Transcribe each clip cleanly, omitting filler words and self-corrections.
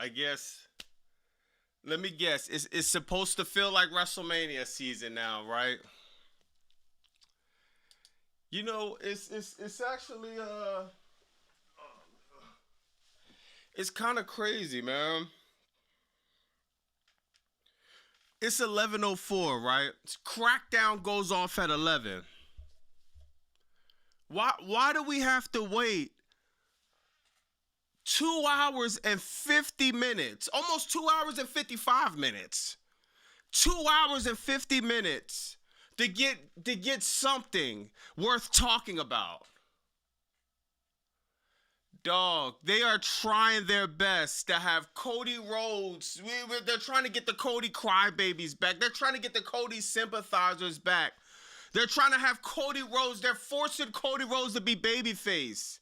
I guess. Let me guess. It's supposed to feel like WrestleMania season now, right? You know, it's actually it's kind of crazy, man. It's 11:04, right? Crackdown goes off at 11. Why do we have to wait 2 hours and 50 minutes? Almost 2 hours and 55 minutes. 2 hours and 50 minutes to get something worth talking about. Dog, they are trying their best to have Cody Rhodes. They're trying to get the Cody crybabies back. They're trying to get the Cody sympathizers back. They're trying to have Cody Rhodes. They're forcing Cody Rhodes to be babyface.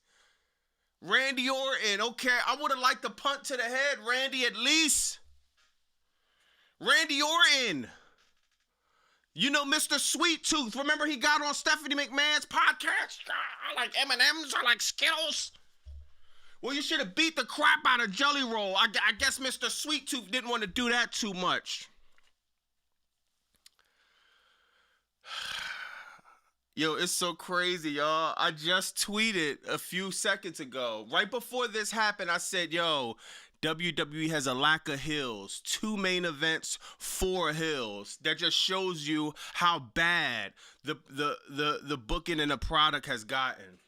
Randy Orton, okay, I would have liked to punt to the head, Randy, at least. Randy Orton. You know, Mr. Sweet Tooth. Remember he got on Stephanie McMahon's podcast? I like M&Ms. I like Skittles. Well, you should have beat the crap out of Jelly Roll. I guess Mr. Sweet Tooth didn't want to do that too much. Yo, it's so crazy, y'all. I just tweeted a few seconds ago. Right before this happened, I said, yo, WWE has a lack of heels. 2 main events, 4 heels. That just shows you how bad the booking and the product has gotten.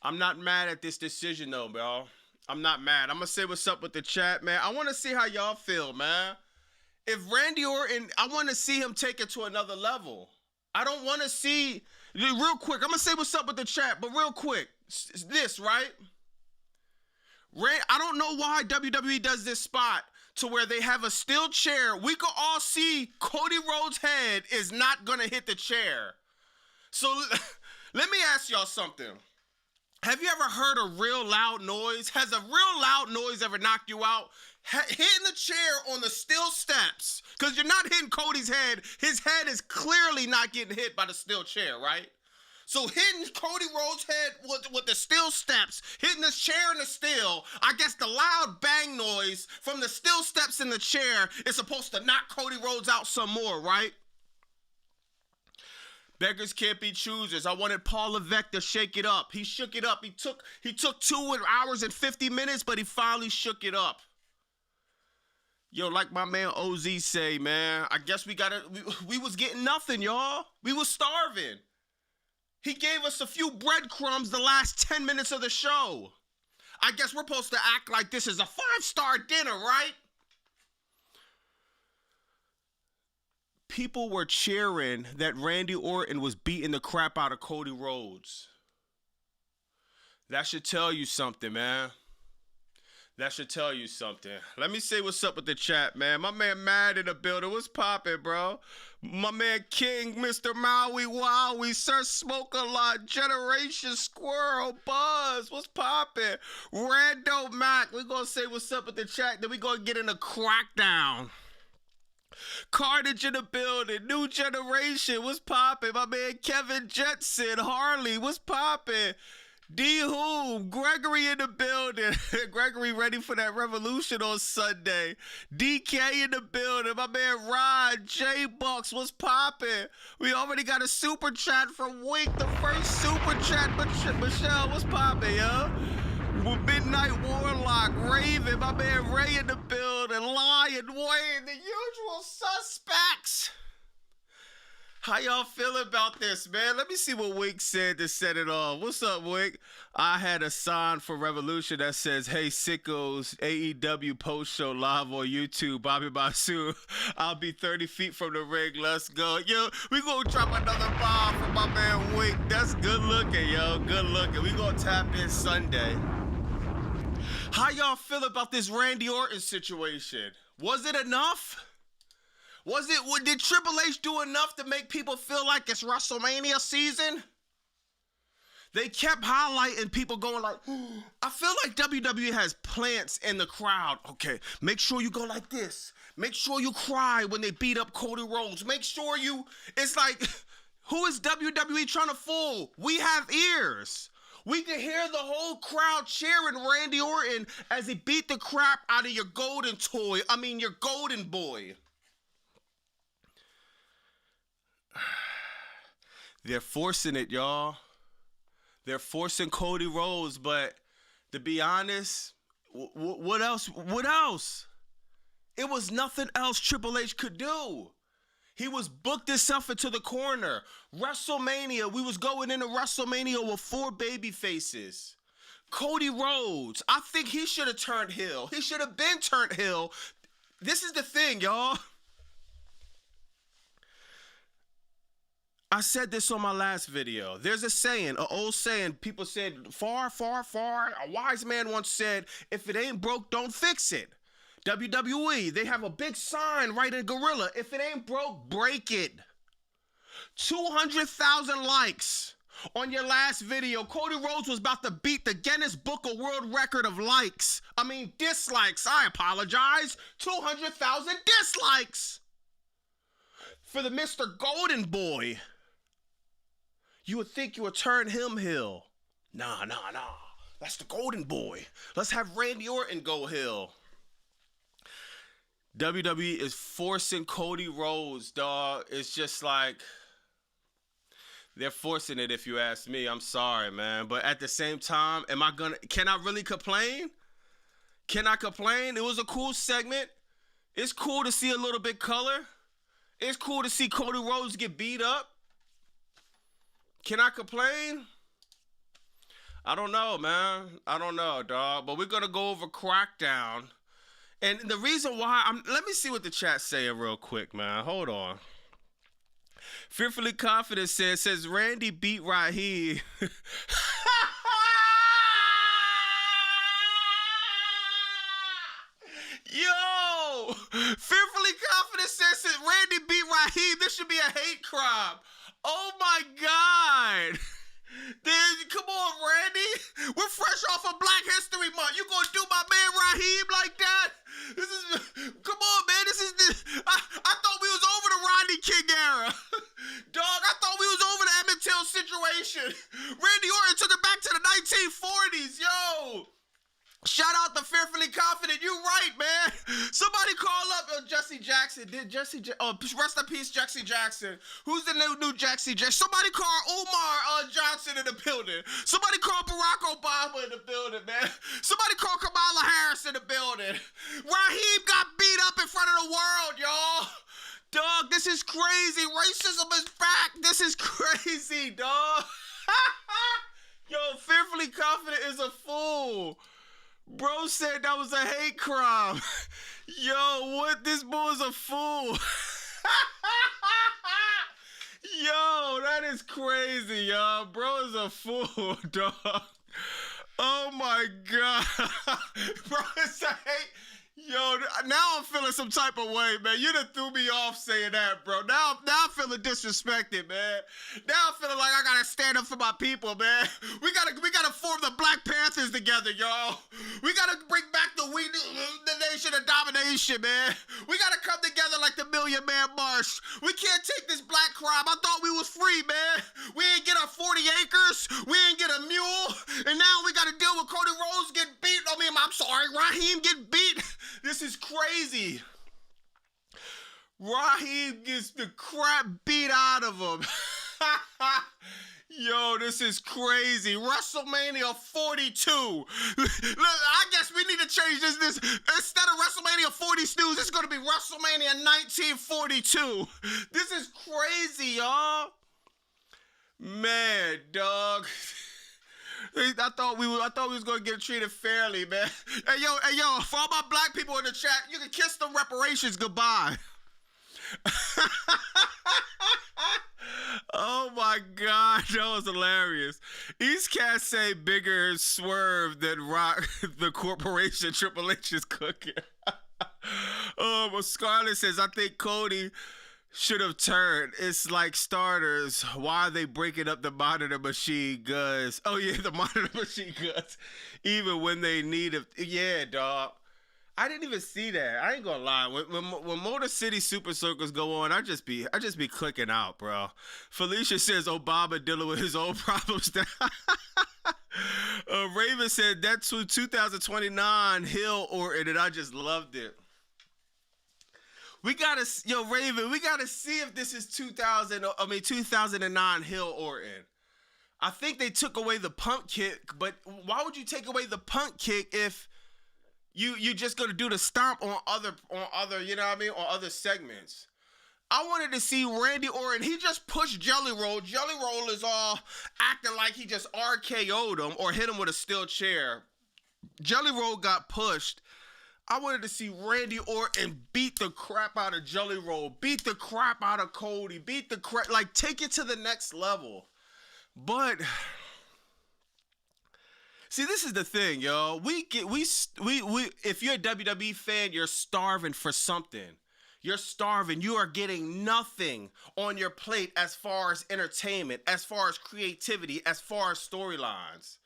I'm not mad at this decision, though, bro. I'm not mad. I'm going to say what's up with the chat, man. I want to see how y'all feel, man. If Randy Orton, I want to see him take it to another level. I don't want to see, real quick, I'm going to say what's up with the chat, but real quick, this, right? I don't know why WWE does this spot to where they have a steel chair. We can all see Cody Rhodes' head is not going to hit the chair. So let me ask y'all something. Have you ever heard a real loud noise? Has a real loud noise ever knocked you out? Hitting the chair on the steel steps, because you're not hitting Cody's head. His head is clearly not getting hit by the steel chair, right? So hitting Cody Rhodes' head with the steel steps, hitting the chair in the steel, I guess the loud bang noise from the steel steps in the chair is supposed to knock Cody Rhodes out some more, right? Beggars can't be choosers. I wanted Paul Levesque to shake it up. He shook it up. He took 2 hours and 50 minutes, but he finally shook it up. Yo, like my man OZ say, man, I guess we was getting nothing, y'all. We was starving. He gave us a few breadcrumbs the last 10 minutes of the show. I guess we're supposed to act like this is a 5-star dinner, right? People were cheering that Randy Orton was beating the crap out of Cody Rhodes. That should tell you something, man. That should tell you something. Let me say what's up with the chat, man. My man Mad in the building. What's poppin', bro? My man King, Mr. Maui Wowie, Sir Smoke a Lot, Generation Squirrel, Buzz. What's poppin'? Rando Mac. We gonna say what's up with the chat. Then we gonna get in a crackdown. Carnage in the building, New Generation, what's poppin'? My man Kevin Jetson, Harley, what's poppin'? D Who, Gregory in the building. Gregory ready for that Revolution on Sunday. DK in the building. My man Rod, J Bucks, what's poppin'? We already got a super chat from Wink, the first super chat. Michelle, what's poppin', yo? Midnight Warlock, Raven, my man Ray in the building, Lion, Wayne, the usual suspects. How y'all feel about this, man? Let me see what Wink said to set it off. What's up, Wink? I had a sign for Revolution that says, hey, sickos, AEW post-show live on YouTube, Bobby Basu. I'll be 30 feet from the ring. Let's go. Yo, we gonna drop another bomb from my man Wink. That's good looking, yo. Good looking. We gonna tap in Sunday. How y'all feel about this Randy Orton situation? Was it enough? Did Triple H do enough to make people feel like it's WrestleMania season? They kept highlighting people going like, I feel like WWE has plants in the crowd. Okay, make sure you go like this. Make sure you cry when they beat up Cody Rhodes. Make sure it's like, who is WWE trying to fool? We have ears. We could hear the whole crowd cheering Randy Orton as he beat the crap out of your golden toy. I mean, your golden boy. They're forcing it, y'all. They're forcing Cody Rhodes, but to be honest, what else? What else? It was nothing else Triple H could do. He was booked himself into the corner. WrestleMania, we was going into WrestleMania with 4 baby faces. Cody Rhodes, I think he should have turned heel. He should have been turned heel. This is the thing, y'all. I said this on my last video. There's a saying, an old saying, people said, far, far, far. A wise man once said, if it ain't broke, don't fix it. WWE, they have a big sign right in Gorilla. If it ain't broke, break it. 200,000 likes on your last video. Cody Rhodes was about to beat the Guinness Book of World Record of likes. I mean, dislikes. I apologize. 200,000 dislikes for the Mr. Golden Boy. You would think you would turn him heel. Nah. That's the Golden Boy. Let's have Randy Orton go heel. WWE is forcing Cody Rhodes, dog. It's just like, they're forcing it if you ask me. I'm sorry, man. But at the same time, can I really complain? Can I complain? It was a cool segment. It's cool to see a little bit color. It's cool to see Cody Rhodes get beat up. Can I complain? I don't know, man. I don't know, dog. But we're going to go over Crackdown. And the reason why, let me see what the chat's saying real quick, man. Hold on. Fearfully Confident says Randy beat Raheem. Yo! Fearfully Confident says Randy beat Raheem. This should be a hate crime. Oh my God. Dude, come on, Randy. We're fresh off of Black History Month. You gonna do my man Raheem like that? Come on, man. I thought we was over the Rodney King era. Dog, I thought we was over the Emmett Till situation. Randy Orton took it back to the 1940s, yo. Shout out to Fearfully Confident. You right, man. Somebody call up Jesse Jackson. Rest in peace, Jesse Jackson. Who's the new Jesse Jackson? Somebody call Umar Johnson in the building. Somebody call Barack Obama in the building, man. Somebody call Kamala Harris in the building. Raheem got beat up in front of the world, y'all. Dog, this is crazy. Racism is back. This is crazy, dog. Yo, Fearfully Confident is a fool. Bro said that was a hate crime. Yo, what? This boy's a fool. Yo, that is crazy, y'all. Bro is a fool, dog. Oh my God. Bro, it's a hate. Yo, now I'm feeling some type of way, man. You done threw me off saying that, bro. Now I'm feeling disrespected, man. Now I'm feeling like I gotta stand up for my people, man. We gotta form the Black Panthers together, y'all. We gotta bring back the Nation of Domination, man. We gotta come together like the Million Man March. We can't take this black crime. I thought we was free, man. We ain't get our 40 acres. We ain't get a mule. And now we gotta deal with Cody Rhodes getting beat. I'm sorry, Raheem getting beat. This is crazy. Raheem gets the crap beat out of him. Yo, this is crazy. WrestleMania 42. Look, I guess we need to change this. Instead of WrestleMania 40 snooze, it's going to be WrestleMania 1942. This is crazy, y'all. Man, dog. I thought we was gonna get treated fairly, man. Hey yo, for all my black people in the chat, you can kiss them reparations goodbye. Oh my God, that was hilarious. East Cat say bigger swerve than Rock the corporation Triple H is cooking. But Scarlett says, I think Cody should have turned. It's like starters. Why are they breaking up the monitor machine guns? Oh yeah, the monitor machine guns. Even when they need it. Yeah, dog. I didn't even see that. I ain't gonna lie. When Motor City Super Circles go on, I just be clicking out, bro. Felicia says Obama dealing with his own problems now. Raven said that's 2029 Hill Orton, and I just loved it. Raven, we gotta see if this is 2009 Hill Orton. I think they took away the pump kick, but why would you take away the pump kick if you just gonna do the stomp on other, you know what I mean, on other segments? I wanted to see Randy Orton. He just pushed Jelly Roll. Jelly Roll is all acting like he just RKO'd him or hit him with a steel chair. Jelly Roll got pushed. I wanted to see Randy Orton beat the crap out of Jelly Roll, beat the crap out of Cody, take it to the next level. But see, this is the thing, yo. If you're a WWE fan, you're starving for something. You're starving. You are getting nothing on your plate as far as entertainment, as far as creativity, as far as storylines.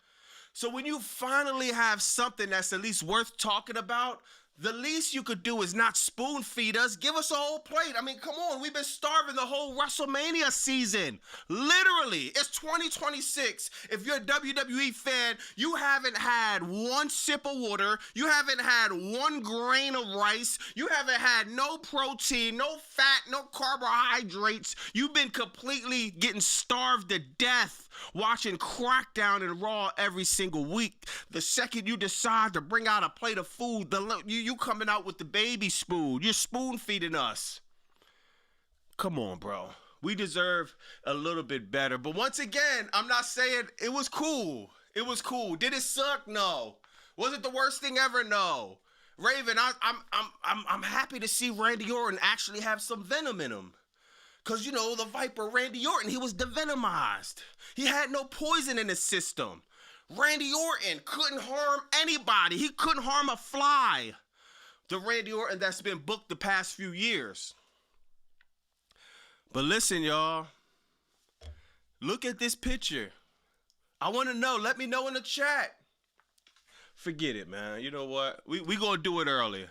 So when you finally have something that's at least worth talking about, the least you could do is not spoon feed us. Give us a whole plate. I mean, come on. We've been starving the whole WrestleMania season. Literally. It's 2026. If you're a WWE fan, you haven't had one sip of water. You haven't had one grain of rice. You haven't had no protein, no fat, no carbohydrates. You've been completely getting starved to death watching Crackdown and Raw every single week. The second you decide to bring out a plate of food, you coming out with the baby spoon. You're spoon feeding us. Come on, bro. We deserve a little bit better. But once again, I'm not saying it was cool. It was cool. Did it suck? No. Was it the worst thing ever? No. Raven, I'm happy to see Randy Orton actually have some venom in him. Because, you know, the Viper, Randy Orton, he was devenomized. He had no poison in his system. Randy Orton couldn't harm anybody. He couldn't harm a fly. The Randy Orton that's been booked the past few years. But listen, y'all. Look at this picture. I want to know. Let me know in the chat. Forget it, man. You know what? We going to do it earlier.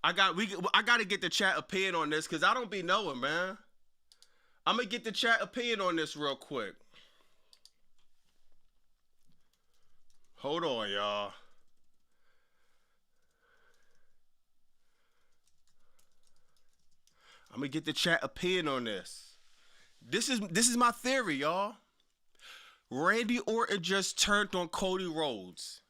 I got to get the chat opinion on this because I don't be knowing, man. I'm going to get the chat opinion on this real quick. Hold on, y'all. I'm going to get the chat opinion on this. This is my theory, y'all. Randy Orton just turned on Cody Rhodes.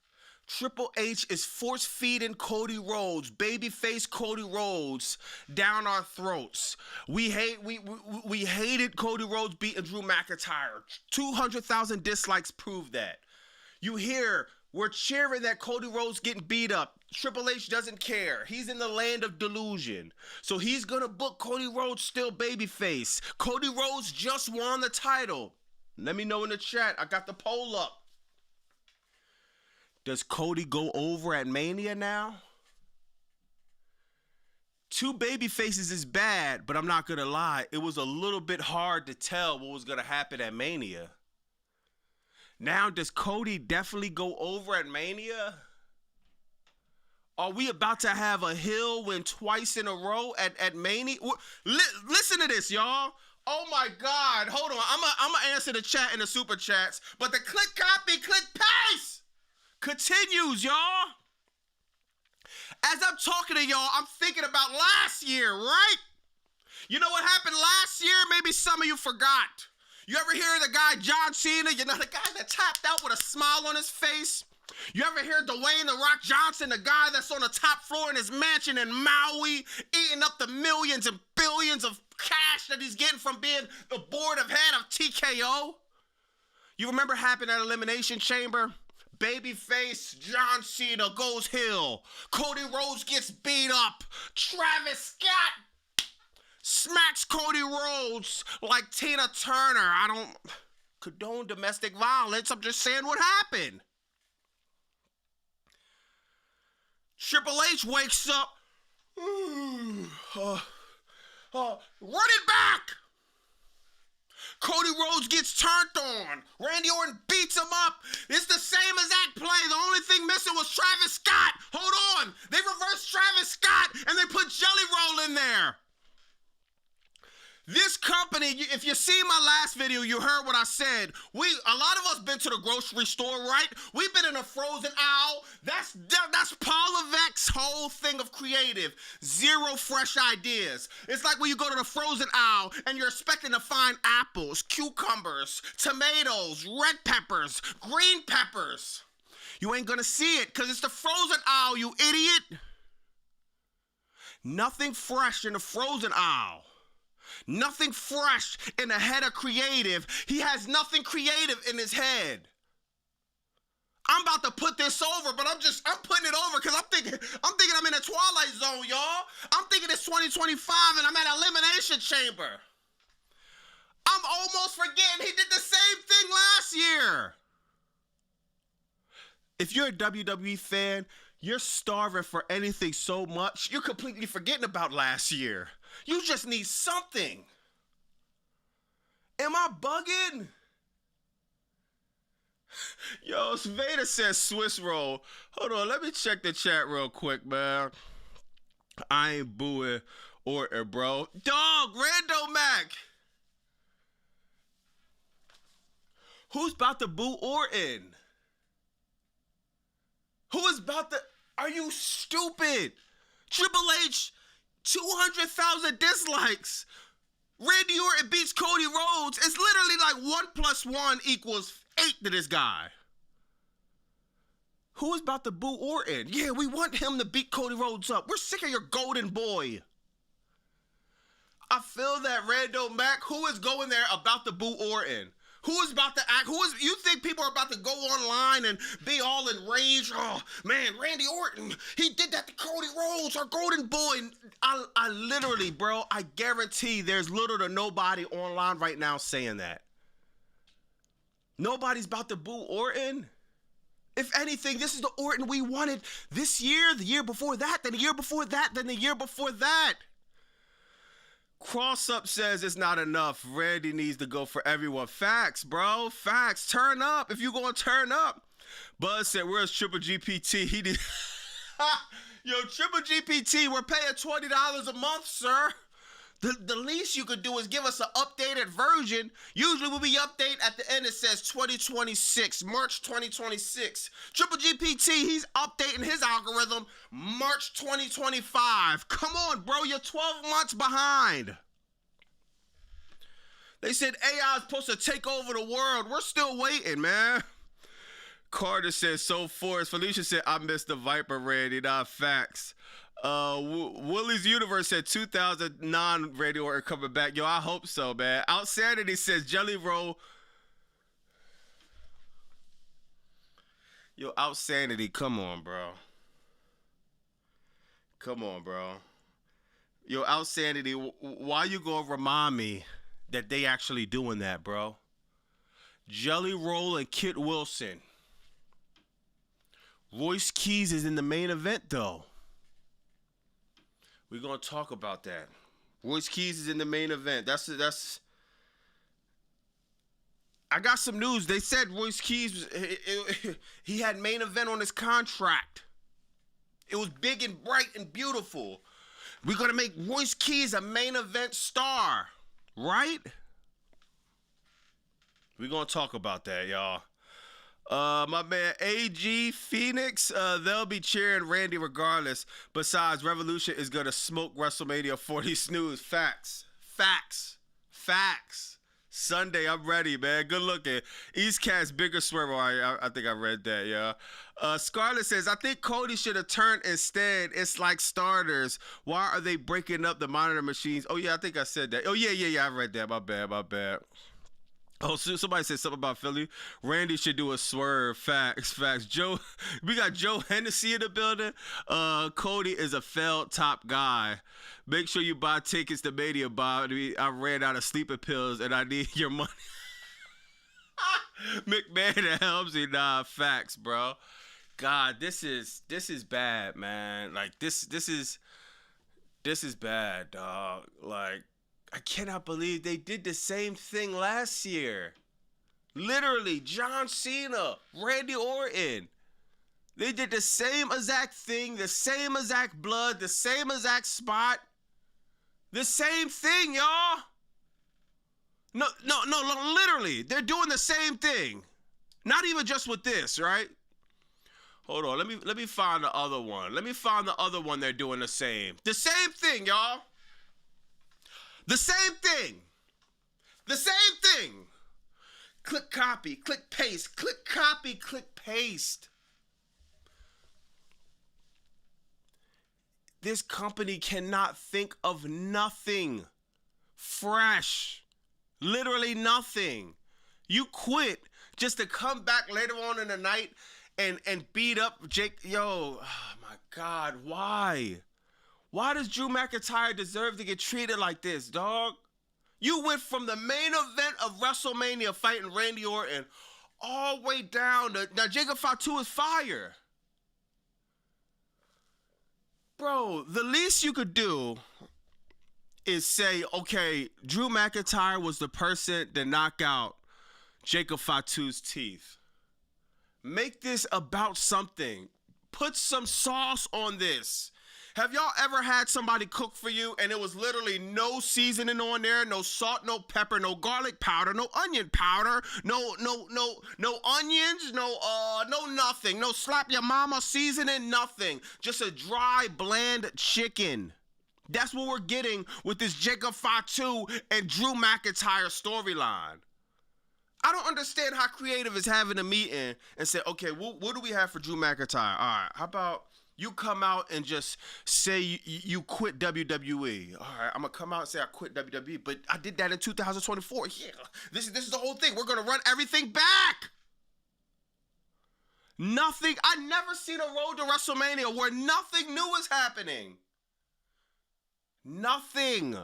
Triple H is force feeding Cody Rhodes, babyface Cody Rhodes down our throats. We hated Cody Rhodes beating Drew McIntyre. 200,000 dislikes prove that. You hear we're cheering that Cody Rhodes getting beat up. Triple H doesn't care. He's in the land of delusion. So he's gonna book Cody Rhodes still babyface. Cody Rhodes just won the title. Let me know in the chat. I got the poll up. Does Cody go over at Mania now? Two baby faces is bad, but I'm not going to lie. It was a little bit hard to tell what was going to happen at Mania. Now, does Cody definitely go over at Mania? Are we about to have a heel win twice in a row at Mania? Listen to this, y'all. Oh, my God. Hold on. I'm going to answer the chat in the super chats, but the click copy, click paste continues, y'all. As I'm talking to y'all, I'm thinking about last year, right? You know what happened last year? Maybe some of you forgot. You ever hear the guy John Cena? You know, the guy that tapped out with a smile on his face? You ever hear Dwayne "The Rock" Johnson, the guy that's on the top floor in his mansion in Maui, eating up the millions and billions of cash that he's getting from being the board of head of TKO? You remember happened at Elimination Chamber? Babyface John Cena goes heel. Cody Rhodes gets beat up. Travis Scott smacks Cody Rhodes like Tina Turner. I don't condone domestic violence. I'm just saying what happened. Triple H wakes up. Run it back. Cody Rhodes gets turned on. Randy Orton beats him up. It's the same exact play. The only thing missing was Travis Scott. Hold on. They reversed Travis Scott and they put Jelly Roll in there. This company, if you see my last video, you heard what I said. A lot of us been to the grocery store, right? We've been in a frozen aisle. That's Paul Levesque's whole thing of creative. Zero fresh ideas. It's like when you go to the frozen aisle and you're expecting to find apples, cucumbers, tomatoes, red peppers, green peppers. You ain't gonna see it because it's the frozen aisle, you idiot. Nothing fresh in the frozen aisle. Nothing fresh in the head of creative. He has nothing creative in his head. I'm about to put this over, but I'm putting it over because I'm thinking I'm in a twilight zone, y'all. I'm thinking it's 2025 and I'm at Elimination Chamber. I'm almost forgetting he did the same thing last year. If you're a WWE fan, you're starving for anything so much, you're completely forgetting about last year. You just need something. Am I bugging? Yo, Vader says Swiss roll. Hold on, let me check the chat real quick, man. I ain't booing Orton, bro. Dog, Rando Mac. Who's about to boo Orton? Who is about to... Are you stupid? Triple H, 200,000 dislikes. Randy Orton beats Cody Rhodes. It's literally like 1 + 1 = 8 to this guy. Who is about to boo Orton? Yeah, we want him to beat Cody Rhodes up. We're sick of your golden boy. I feel that, Rando Mac. Who is going there about to boo Orton? Who is about to act? You think people are about to go online and be all enraged? Oh, man, Randy Orton, he did that to Cody Rhodes, our golden boy. I literally, bro, I guarantee there's little to nobody online right now saying that. Nobody's about to boo Orton. If anything, this is the Orton we wanted this year, the year before that, then the year before that, then the year before that. Cross Up says it's not enough. Randy needs to go for everyone. Facts, bro. Facts. Turn up if you gonna turn up. Buzz said, where's Triple GPT? He did. Yo, Triple GPT, we're paying $20 a month, sir. The least you could do is give us an updated version. Usually when we update at the end, it says 2026, March 2026. Triple GPT, he's updating his algorithm March 2025. Come on, bro, you're 12 months behind. They said AI is supposed to take over the world. We're still waiting, man. Carter said, so forced. Felicia said, I missed the Viper, Randy. Nah, facts. Willie's Universe said 2009 Randy Orton coming back. Yo, I hope so, man. Outsanity says Jelly Roll. Yo, Outsanity, come on, bro. Come on, bro. Yo, Outsanity, why you gonna remind me that they actually doing that, bro? Jelly Roll and Kit Wilson. Royce Keys is in the main event, though. We're going to talk about that. Royce Keys is in the main event. That's. I got some news. They said Royce Keys, he had main event on his contract. It was big and bright and beautiful. We're going to make Royce Keys a main event star, right? We're going to talk about that, y'all. My man AG Phoenix, they'll be cheering Randy regardless. Besides, Revolution is gonna smoke WrestleMania 40 snooze. Facts. Sunday, I'm ready, man. Good looking. East Cat's bigger swerve. I think I read that, yeah. Scarlett says, I think Cody should have turned instead. It's like starters. Why are they breaking up the monitor machines? Oh, yeah, I think I said that. Oh, yeah, I read that. My bad. Oh, so somebody said something about Philly. Randy should do a swerve. Facts. Joe, we got Joe Hennessy in the building. Cody is a failed top guy. Make sure you buy tickets to Mania, Bob. I ran out of sleeping pills and I need your money. McMahon and Helmsy, nah, facts, bro. God, this is bad, man. Like this is bad, dog. Like, I cannot believe they did the same thing last year. Literally, John Cena, Randy Orton. They did the same exact thing, the same exact blood, the same exact spot. The same thing, y'all. No, literally. They're doing the same thing. Not even just with this, right? Hold on, let me find the other one. Let me find the other one they're doing the same. The same thing, y'all. The same thing. The same thing. Click copy, click paste, click copy, click paste. This company cannot think of nothing fresh. Literally nothing. You quit just to come back later on in the night and beat up Jake. Yo, oh my God, why? Why does Drew McIntyre deserve to get treated like this, dog? You went from the main event of WrestleMania fighting Randy Orton all the way down to, now Jacob Fatu is fire. Bro, the least you could do is say, okay, Drew McIntyre was the person to knock out Jacob Fatu's teeth. Make this about something. Put some sauce on this. Have y'all ever had somebody cook for you and it was literally no seasoning on there, no salt, no pepper, no garlic powder, no onion powder, no onions, no nothing, no slap your mama seasoning, nothing. Just a dry, bland chicken. That's what we're getting with this Jacob Fatu and Drew McIntyre storyline. I don't understand how creative is having a meeting and say, okay, what do we have for Drew McIntyre? All right, how about you come out and just say you quit WWE. All right, I'm going to come out and say I quit WWE, but I did that in 2024. Yeah, this is the whole thing. We're going to run everything back. Nothing. I never seen a road to WrestleMania where nothing new is happening. Nothing.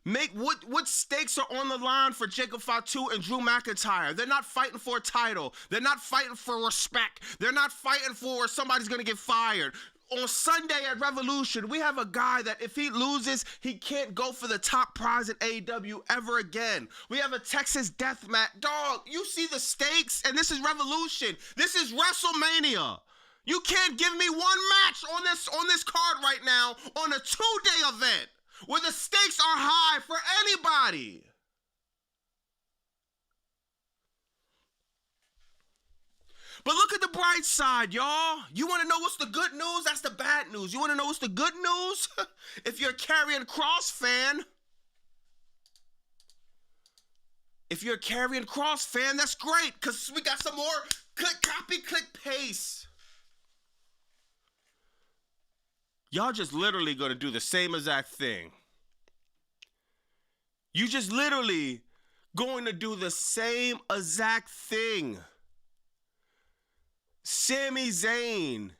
Make what stakes are on the line for Jacob Fatu and Drew McIntyre? They're not fighting for a title. They're not fighting for respect. They're not fighting for somebody's going to get fired. On Sunday at Revolution, we have a guy that if he loses, he can't go for the top prize at AEW ever again. We have a Texas death match. Dog, you see the stakes? And this is Revolution. This is WrestleMania. You can't give me one match on this card right now on a 2-day event where the stakes are high for anybody. But look at the bright side, y'all. You want to know what's the good news? That's the bad news. You want to know what's the good news? If you're a Karrion Kross fan, that's great, because we got some more click, copy, click, paste. Y'all just literally going to do the same exact thing. You just literally going to do the same exact thing. Sami Zayn,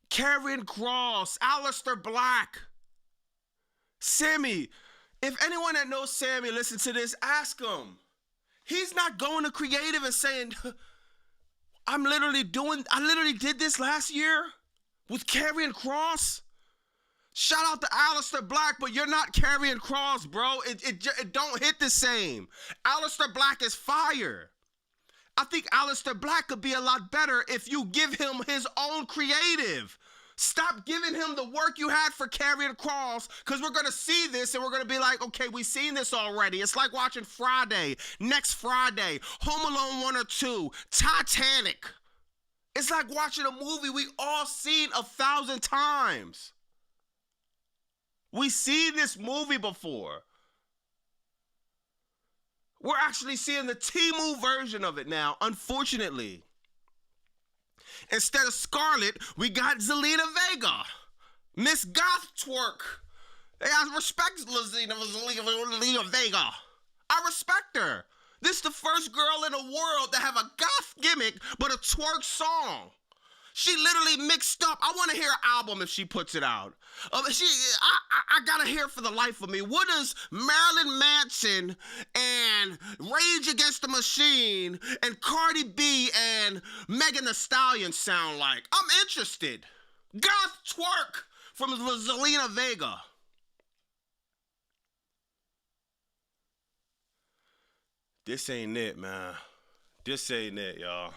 Karrion Kross, Aleister Black. Sami, if anyone that knows Sami listen to this, ask him. He's not going to creative and saying, I literally did this last year with Karrion Kross. Shout out to Aleister Black, but you're not Karrion Kross, bro. It don't hit the same. Aleister Black is fire. I think Aleister Black could be a lot better if you give him his own creative. Stop giving him the work you had for Karrion Kross, because we're going to see this and we're going to be like, okay, we've seen this already. It's like watching Friday, next Friday, Home Alone 1 or 2, Titanic. It's like watching a movie we all seen 1,000 times. We've seen this movie before. We're actually seeing the Temu version of it now, unfortunately. Instead of Scarlett, we got Zelina Vega. Miss Goth Twerk. Hey, I respect Zelina Vega. I respect her. This is the first girl in the world to have a goth gimmick, but a twerk song. She literally mixed up. I want to hear an album if she puts it out. I gotta hear for the life of me. What does Marilyn Manson and Rage Against the Machine and Cardi B and Megan Thee Stallion sound like? I'm interested. Goth twerk from Zelina Vega. This ain't it, man. This ain't it, y'all.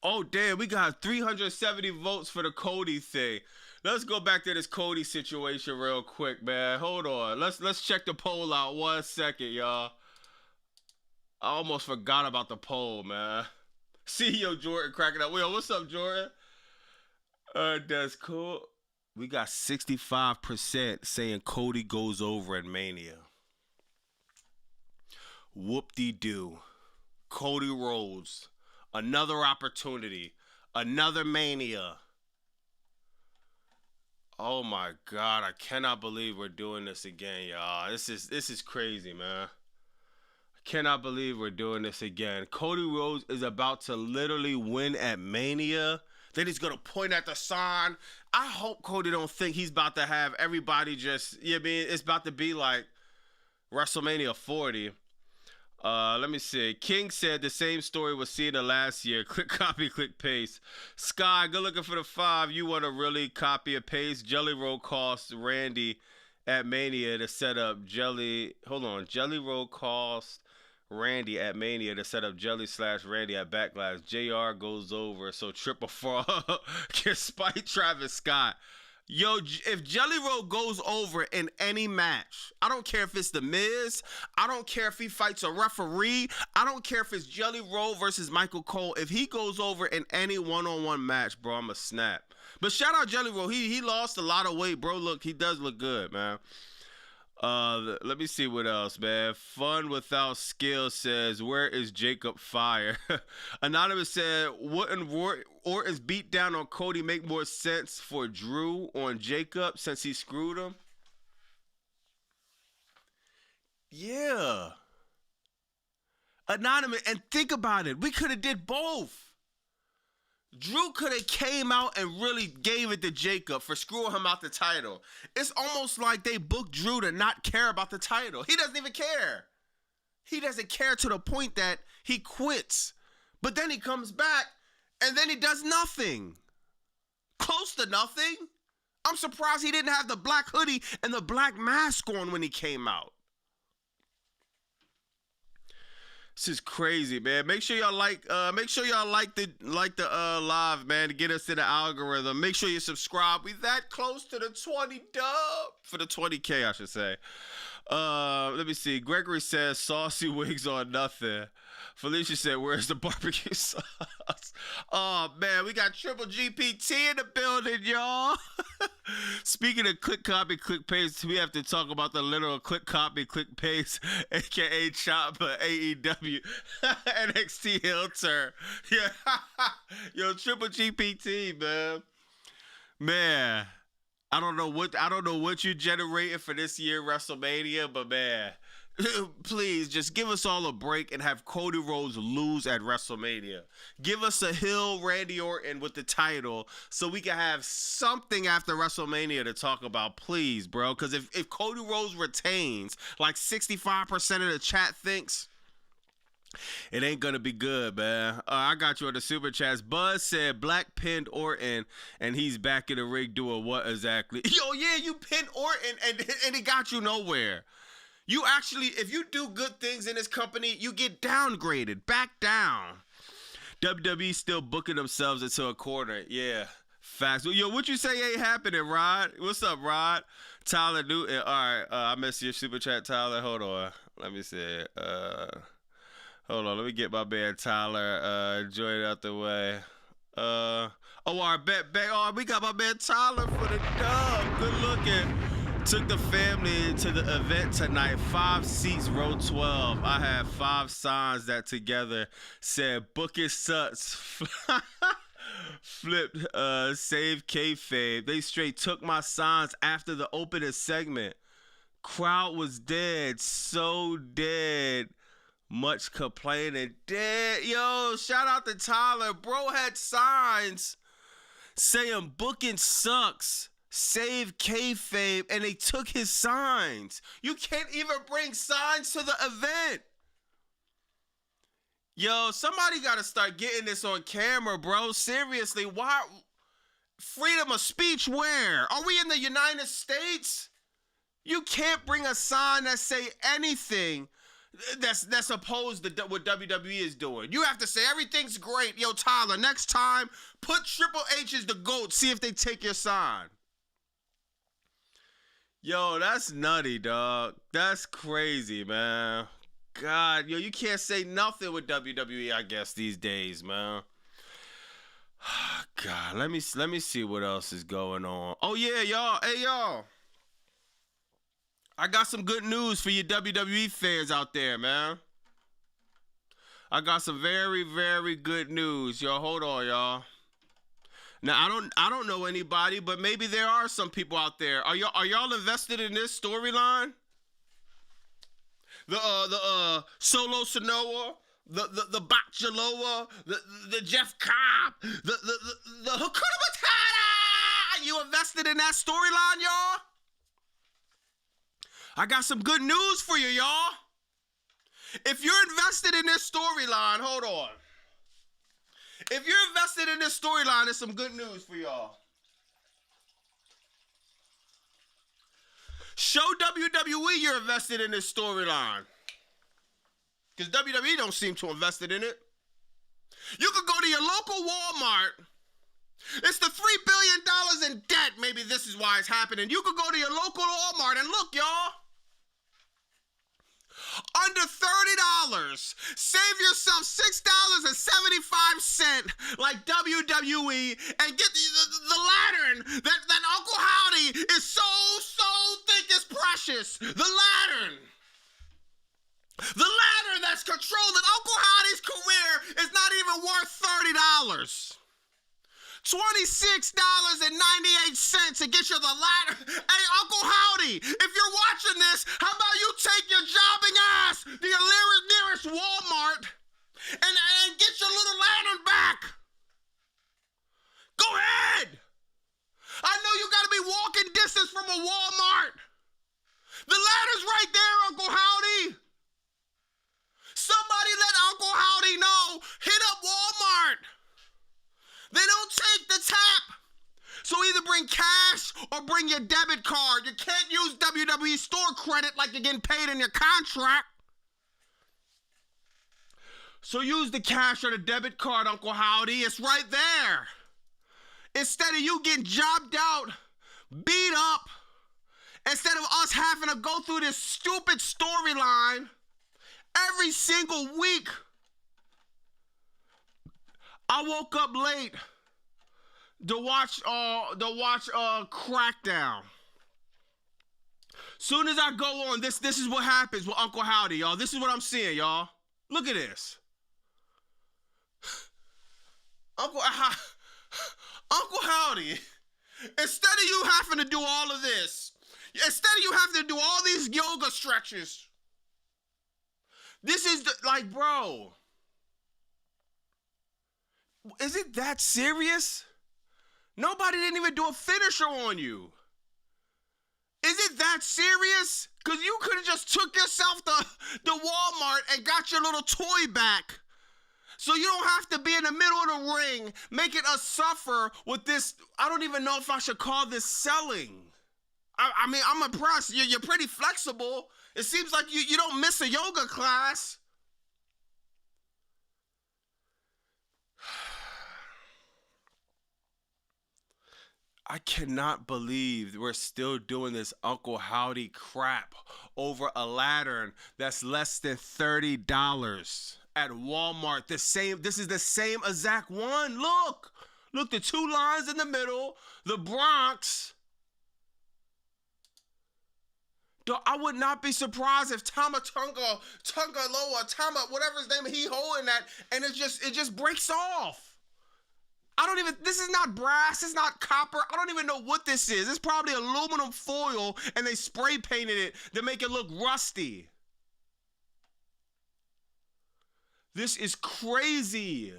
Oh, damn, we got 370 votes for the Cody thing. Let's go back to this Cody situation real quick, man. Hold on. Let's check the poll out 1 second, y'all. I almost forgot about the poll, man. CEO Jordan cracking up. Yo, what's up, Jordan? That's cool. We got 65% saying Cody goes over at Mania. Whoop-de-doo. Cody Rhodes. Another opportunity. Another Mania. Oh my God, I cannot believe we're doing this again, y'all. This is crazy, man. I cannot believe we're doing this again. Cody Rhodes is about to literally win at Mania. Then he's going to point at the sign. I hope Cody don't think he's about to have everybody just, you know what I mean? It's about to be like WrestleMania 40. Let me see. King said the same story with Cena last year. Click copy, click paste. Sky, good looking for the 5. You want to really copy and paste? Jelly Roll cost Randy at Mania to set up Jelly. Hold on. Jelly Roll cost Randy at Mania to set up Jelly/Randy at Backlash. JR goes over, so triple fraud can spite Travis Scott. Yo, if Jelly Roll goes over in any match, I don't care if it's The Miz, I don't care if he fights a referee, I don't care if it's Jelly Roll versus Michael Cole. If he goes over in any one-on-one match, bro, I'm a snap. But shout out Jelly Roll. He lost a lot of weight, bro. Look, he does look good, man. Let me see what else, man. Fun Without Skill says, where is Jacob Fire? Anonymous said, wouldn't Orton's beat down on Cody make more sense for Drew on Jacob since he screwed him? Yeah. Anonymous, and think about it. We could have did both. Drew could have came out and really gave it to Jacob for screwing him out the title. It's almost like they booked Drew to not care about the title. He doesn't even care. He doesn't care to the point that he quits. But then he comes back and then he does nothing. Close to nothing. I'm surprised he didn't have the black hoodie and the black mask on when he came out. This is crazy, man. Make sure y'all like the live, man, to get us in the algorithm. Make sure you subscribe. We that close to the 20 dub for the 20K, I should say. Let me see. Gregory says saucy wigs on nothing. Felicia said, where's the barbecue sauce? Oh, man, we got Triple GPT in the building, y'all. Speaking of click, copy, click, paste, we have to talk about the literal click, copy, click, paste, a.k.a. Chopper, AEW, NXT heel turn. Yeah. Yo, Triple GPT, man. Man, I don't know what you're generating for this year WrestleMania, but man, please just give us all a break and have Cody Rhodes lose at WrestleMania. Give us a heel Randy Orton with the title so we can have something after WrestleMania to talk about, please, bro. Because if Cody Rhodes retains, like 65% of the chat thinks, it ain't gonna be good, man. I got you on the super chats. Buzz said Black pinned Orton and he's back in the ring doing what exactly? Yo, yeah, you pinned Orton and he got you nowhere. You actually, if you do good things in this company, you get downgraded, back down. WWE still booking themselves into a corner. Yeah, facts. Yo, what you say ain't happening, Rod? What's up, Rod? Tyler Newton. All right, I missed your super chat, Tyler. Hold on. Let me see. Hold on. Let me get my man Tyler joined out the way. All right, bet. Oh, we got my man Tyler for the dub. Good looking. Took the family to the event tonight. 5 seats, row 12. I had 5 signs that together said "Book it sucks." Flipped, save kayfabe. They straight took my signs after the opening segment. Crowd was dead, so dead. Much complaining, dead. Yo, shout out to Tyler. Bro had signs saying "Booking sucks." Save kayfabe, and they took his signs. You can't even bring signs to the event. Yo, somebody got to start getting this on camera, bro. Seriously, why? Freedom of speech where? Are we in the United States? You can't bring a sign that say anything that's opposed to what WWE is doing. You have to say everything's great. Yo, Tyler, next time, put Triple H as the GOAT. See if they take your sign. Yo, that's nutty, dog. That's crazy, man. God, yo, you can't say nothing with WWE, I guess, these days, man. God, let me see what else is going on. Oh yeah, y'all. Hey y'all. I got some good news for you WWE fans out there, man. I got some very, very good news. Yo, hold on, y'all. Now I don't know anybody, but maybe there are some people out there. Are y'all invested in this storyline? The Solo Sonoa, the Bachaloa, the Jeff Cobb, the Hakuna Matata. You invested in that storyline, y'all? I got some good news for you, y'all. If you're invested in this storyline, hold on. If you're invested in this storyline, there's some good news for y'all. Show WWE you're invested in this storyline. Because WWE don't seem to invested in it. You could go to your local Walmart. It's the $3 billion in debt. Maybe this is why it's happening. You could go to your local Walmart and look, y'all. Under $30. Save yourself $6.75 like WWE and get the lantern that Uncle Howdy is so think is precious. The lantern. The lantern that's controlling Uncle Howdy's career is not even worth $30. $26.98 to get you the ladder. Hey, Uncle Howdy, if you're watching this, how about you take your jobbing ass to your nearest Walmart and get your little lantern back? Go ahead. I know you got to be walking distance from a Walmart. The ladder's right there, Uncle Howdy. Somebody let Uncle Howdy know. Hit up Walmart. They don't take the tap. So either bring cash or bring your debit card. You can't use WWE store credit like you're getting paid in your contract. So use the cash or the debit card, Uncle Howdy. It's right there. Instead of you getting jobbed out, beat up, instead of us having to go through this stupid storyline every single week. I woke up late to watch Crackdown. Soon as I go on, this is what happens with Uncle Howdy, y'all. This is what I'm seeing, y'all. Look at this. Uncle Howdy, instead of you having to do all of this, instead of you having to do all these yoga stretches, this is like, bro, is it that serious? Nobody didn't even do a finisher on you. Is it that serious? Because you could have just took yourself to Walmart and got your little toy back. So you don't have to be in the middle of the ring making us suffer with this. I don't even know if I should call this selling. I mean, I'm impressed. You're pretty flexible. It seems like you don't miss a yoga class. I cannot believe we're still doing this Uncle Howdy crap over a lantern that's less than $30 at Walmart. This is the same exact one. Look, the two lines in the middle, the Bronx. I would not be surprised if Tama Tonga Loa, whatever his name, he holding that, and it just breaks off. This is not brass, it's not copper. I don't even know what this is. It's probably aluminum foil and they spray painted it to make it look rusty. This is crazy.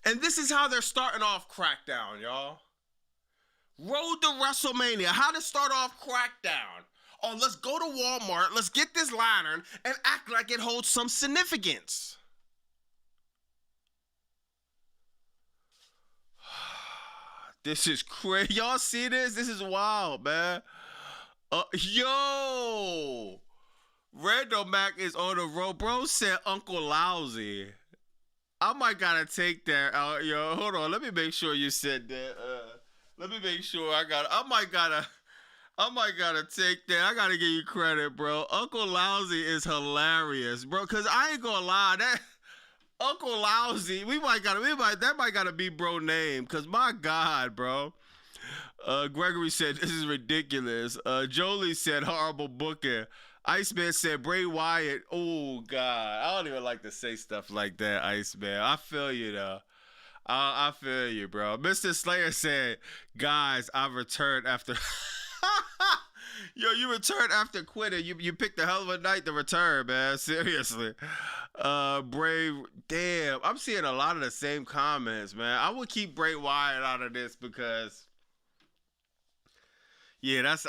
And this is how they're starting off Crackdown, y'all. Road to WrestleMania. How to start off Crackdown. Oh, let's go to Walmart, let's get this lantern, and act like it holds some significance. This is crazy. Y'all see this? This is wild, man. Randall Mac is on the road. Bro said Uncle Lousy. I might gotta take that. Yo, hold on. Let me make sure you said that. Let me make sure I might gotta take that. I gotta give you credit, bro. Uncle Lousy is hilarious, bro. Cause I ain't gonna lie, that Uncle Lousy, that might gotta be bro name. Cause my God, bro. Gregory said this is ridiculous. Jolie said horrible booking. Iceman said Bray Wyatt. Oh God, I don't even like to say stuff like that, Iceman. I feel you though. I feel you, bro. Mr. Slayer said, guys, I've returned after. Yo, you returned after quitting. You picked a hell of a night to return, man. Seriously. Brave. Damn, I'm seeing a lot of the same comments, man. I would keep Bray Wyatt out of this because. Yeah, that's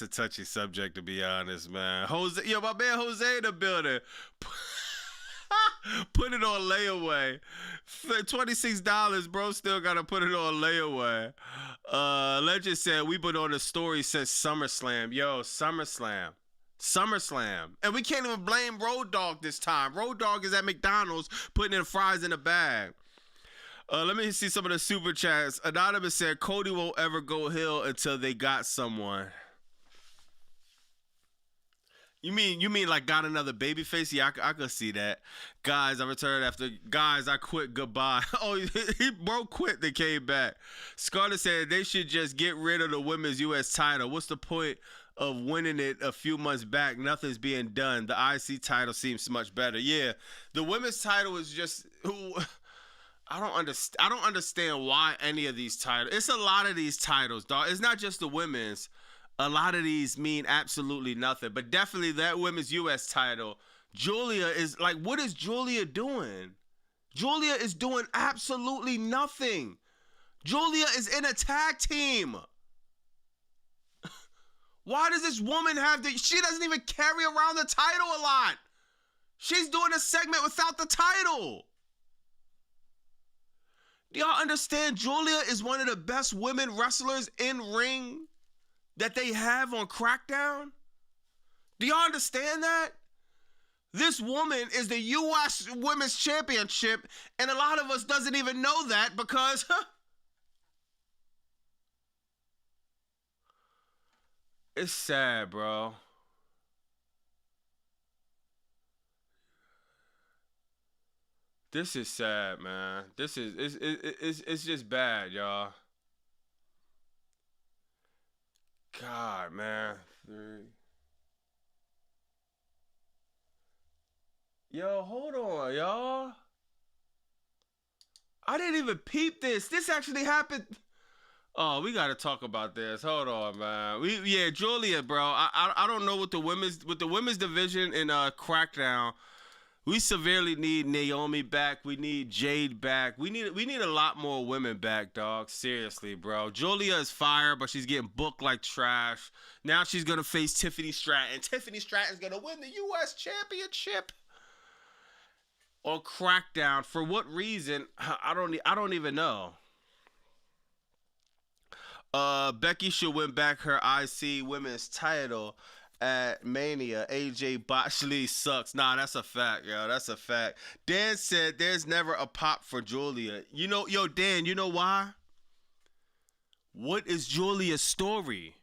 a touchy subject to be honest, man. Jose, yo, my man Jose in the building. Put it on layaway. $26, bro. Still gotta put it on layaway. Legend said we've been on the story since SummerSlam. Yo, SummerSlam. And we can't even blame Road Dogg this time. Road Dogg is at McDonald's putting in fries in a bag. Let me see some of the super chats. Anonymous said Cody won't ever go heel until they got someone. You mean like got another baby face? Yeah, I could see that. Guys, I returned after. Guys, I quit. Goodbye. Oh, he broke quit. They came back. Scarlett said they should just get rid of the women's U.S. title. What's the point of winning it a few months back? Nothing's being done. The IC title seems much better. Yeah, the women's title is just who. I don't understand why any of these titles. It's a lot of these titles, dog. It's not just the women's. A lot of these mean absolutely nothing. But definitely that women's U.S. title. Julia is like, what is Julia doing? Julia is doing absolutely nothing. Julia is in a tag team. Why does this woman have the... She doesn't even carry around the title a lot. She's doing a segment without the title. Do y'all understand? Julia is one of the best women wrestlers in ring that they have on Crackdown. Do y'all understand that? This woman is the U.S. Women's Championship, and a lot of us doesn't even know that because, it's sad, bro. This is sad, man. It's just bad, y'all. God, man. Yo, hold on, y'all. I didn't even peep this. This actually happened. Oh, we gotta talk about this. Hold on, man. Julia, bro. I don't know what the women's division in Crackdown. We severely need Naomi back. We need Jade back. We need a lot more women back, dog. Seriously, bro. Julia is fire, but she's getting booked like trash. Now she's gonna face Tiffany Stratton. Tiffany Stratton's gonna win the U.S. Championship on Crackdown. For what reason? I don't even know. Becky should win back her IC women's title at Mania. AJ Botchley sucks. Nah, that's a fact, yo. That's a fact. Dan said there's never a pop for Julia. You know, yo, Dan, you know why? What is Julia's story?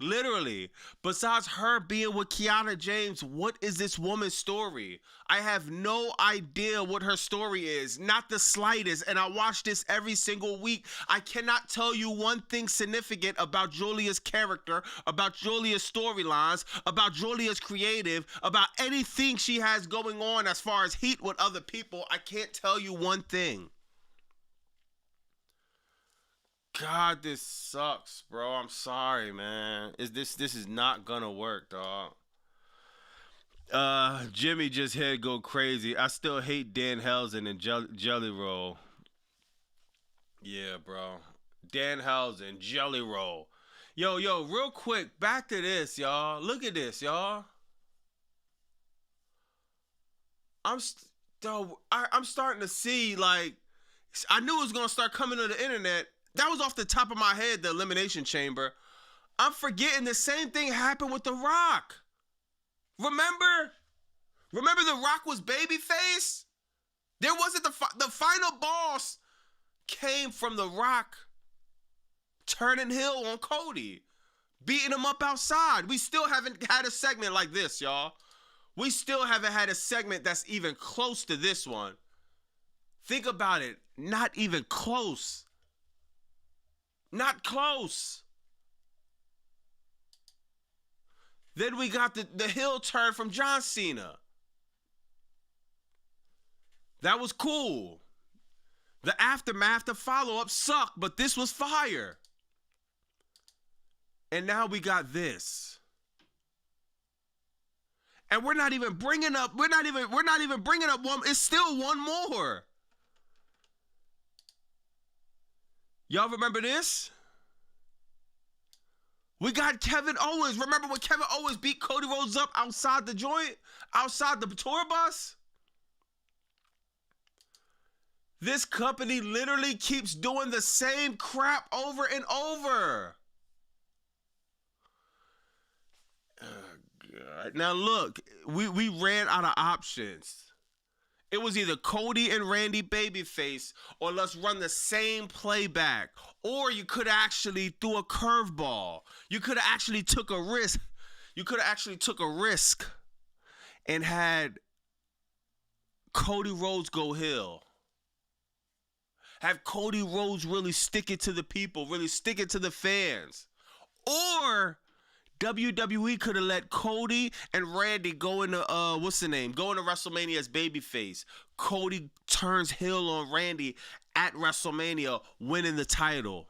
Literally. Besides her being with Kiana James, what is this woman's story? I have no idea what her story is. Not the slightest. And I watch this every single week. I cannot tell you one thing significant about Julia's character, about Julia's storylines, about Julia's creative, about anything she has going on as far as heat with other people. I can't tell you one thing. God, this sucks, bro. I'm sorry, man. This is not gonna work, dog. Jimmy just had go crazy. I still hate Dan Housen and Jelly Roll. Yeah, bro. Dan Housen, Jelly Roll. Yo, real quick, back to this, y'all. Look at this, y'all. I'm starting to see, like, I knew it was gonna start coming to the internet. That was off the top of my head, the Elimination Chamber. I'm forgetting the same thing happened with The Rock. Remember The Rock was babyface? There wasn't the final boss came from The Rock turning heel on Cody, beating him up outside. We still haven't had a segment like this, y'all. We still haven't had a segment that's even close to this one. Think about it. Not even close. Not close. Then we got the heel turn from John Cena. That was cool. The aftermath, the follow-up sucked, but this was fire. And now we got this. And we're not even bringing up one. It's still one more. Y'all remember this? We got Kevin Owens. Remember when Kevin Owens beat Cody Rhodes up outside the joint? Outside the tour bus? This company literally keeps doing the same crap over and over. Oh, God. Now look, we ran out of options. It was either Cody and Randy babyface, or let's run the same playback. Or you could actually threw a curveball. You could have actually took a risk. You could have actually took a risk and had Cody Rhodes go heel. Have Cody Rhodes really stick it to the people, really stick it to the fans. Or WWE could have let Cody and Randy go into, go into WrestleMania as babyface. Cody turns heel on Randy at WrestleMania, winning the title.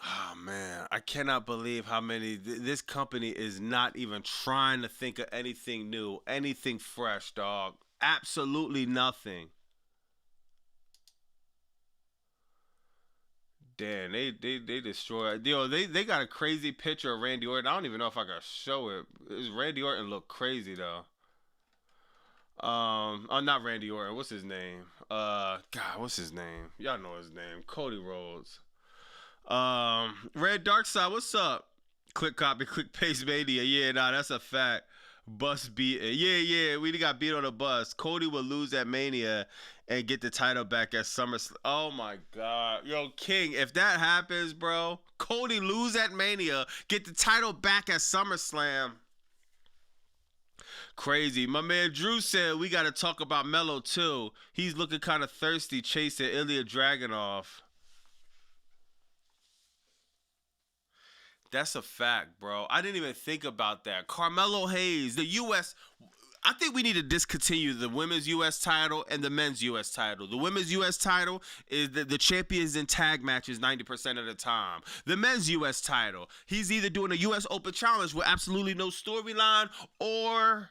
Oh, man, I cannot believe how many, this company is not even trying to think of anything new, anything fresh, dog. Absolutely nothing. Damn, they destroyed. Yo, they got a crazy picture of Randy Orton. I don't even know if I can show it. Randy Orton look crazy though. Oh, not Randy Orton. What's his name? God, what's his name? Y'all know his name. Cody Rhodes. Red Darkside, what's up? Quick copy, quick paste Mania. Yeah, nah, that's a fact. Bus beat. Yeah, we got beat on the bus. Cody will lose at Mania and get the title back at SummerSlam. Oh my God. Yo, King, if that happens, bro, Cody lose at Mania, get the title back at SummerSlam. Crazy. My man Drew said we got to talk about Melo too. He's looking kind of thirsty chasing Ilya Dragunov. That's a fact, bro. I didn't even think about that. Carmelo Hayes, the U.S. I think we need to discontinue the women's U.S. title and the men's U.S. title. The women's U.S. title is the champions in tag matches 90% of the time. The men's U.S. title, he's either doing a U.S. Open Challenge with absolutely no storyline, or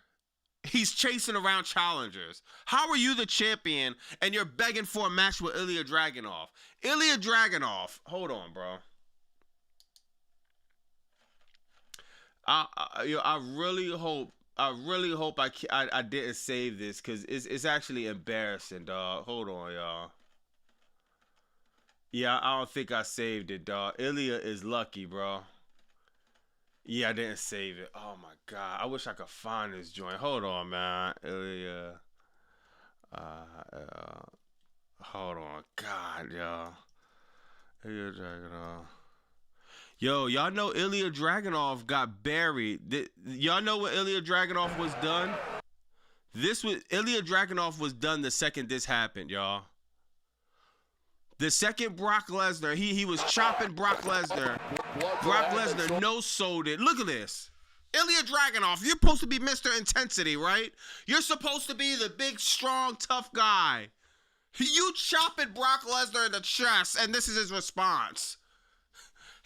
he's chasing around challengers. How are you the champion and you're begging for a match with Ilya Dragunov? Ilya Dragunov, hold on, bro. I really hope I didn't save this, because it's actually embarrassing, dog. Hold on, y'all. Yeah, I don't think I saved it, dog. Ilya is lucky, bro. Yeah, I didn't save it. Oh my God, I wish I could find this joint. Hold on, man. Ilya. Hold on, God, y'all. Ilya Dragunov. Yo, y'all know Ilya Dragunov got buried. Y'all know when Ilya Dragunov was done? Ilya Dragunov was done the second this happened, y'all. The second Brock Lesnar, he was chopping Brock Lesnar. Brock Lesnar no-sold it. Look at this. Ilya Dragunov, you're supposed to be Mr. Intensity, right? You're supposed to be the big, strong, tough guy. You chopping Brock Lesnar in the chest, and this is his response.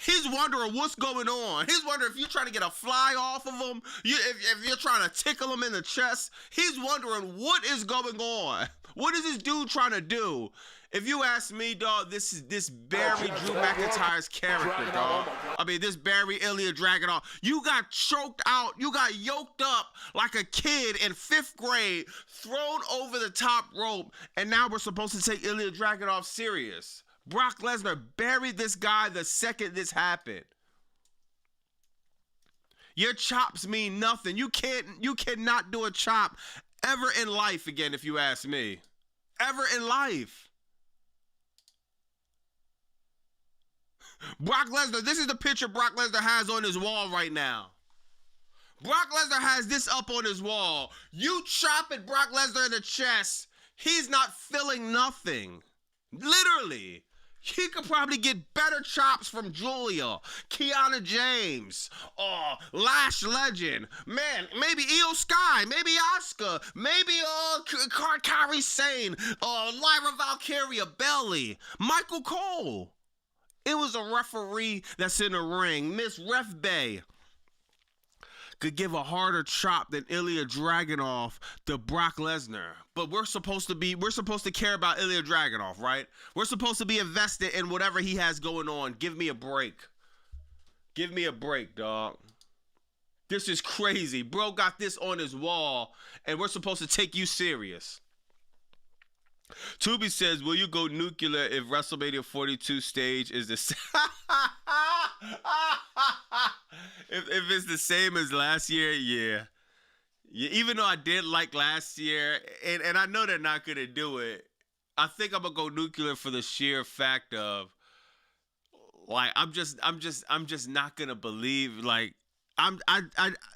He's wondering what's going on. He's wondering if you're trying to get a fly off of him, if you're trying to tickle him in the chest. He's wondering what is going on. What is this dude trying to do? If you ask me, dog, this Barry Drew McIntyre's character, dog. I mean, this Barry Ilya Dragunov. You got choked out. You got yoked up like a kid in 5th grade, thrown over the top rope, and now we're supposed to take Ilya Dragunov serious. Brock Lesnar buried this guy the second this happened. Your chops mean nothing. You cannot do a chop ever in life again, if you ask me. Ever in life. Brock Lesnar, this is the picture Brock Lesnar has on his wall right now. Brock Lesnar has this up on his wall. You chopping Brock Lesnar in the chest, he's not feeling nothing. Literally. He could probably get better chops from Julia, Kiana James, Lash Legend, man, maybe Io Sky, maybe Asuka, maybe Kairi Sane, Lyra Valkyria, Belly, Michael Cole. It was a referee that's in the ring, Miss Ref Bay, could give a harder chop than Ilya Dragunov to Brock Lesnar. But we're supposed to care about Ilya Dragunov, right? We're supposed to be invested in whatever he has going on. Give me a break. Give me a break, dog. This is crazy. Bro got this on his wall, and we're supposed to take you serious. Tubi says, will you go nuclear if WrestleMania 42 stage is the same? if it's the same as last year, yeah. Even though I did like last year, and I know they're not gonna do it, I think I'm gonna go nuclear for the sheer fact of, like, I'm just not gonna believe, like,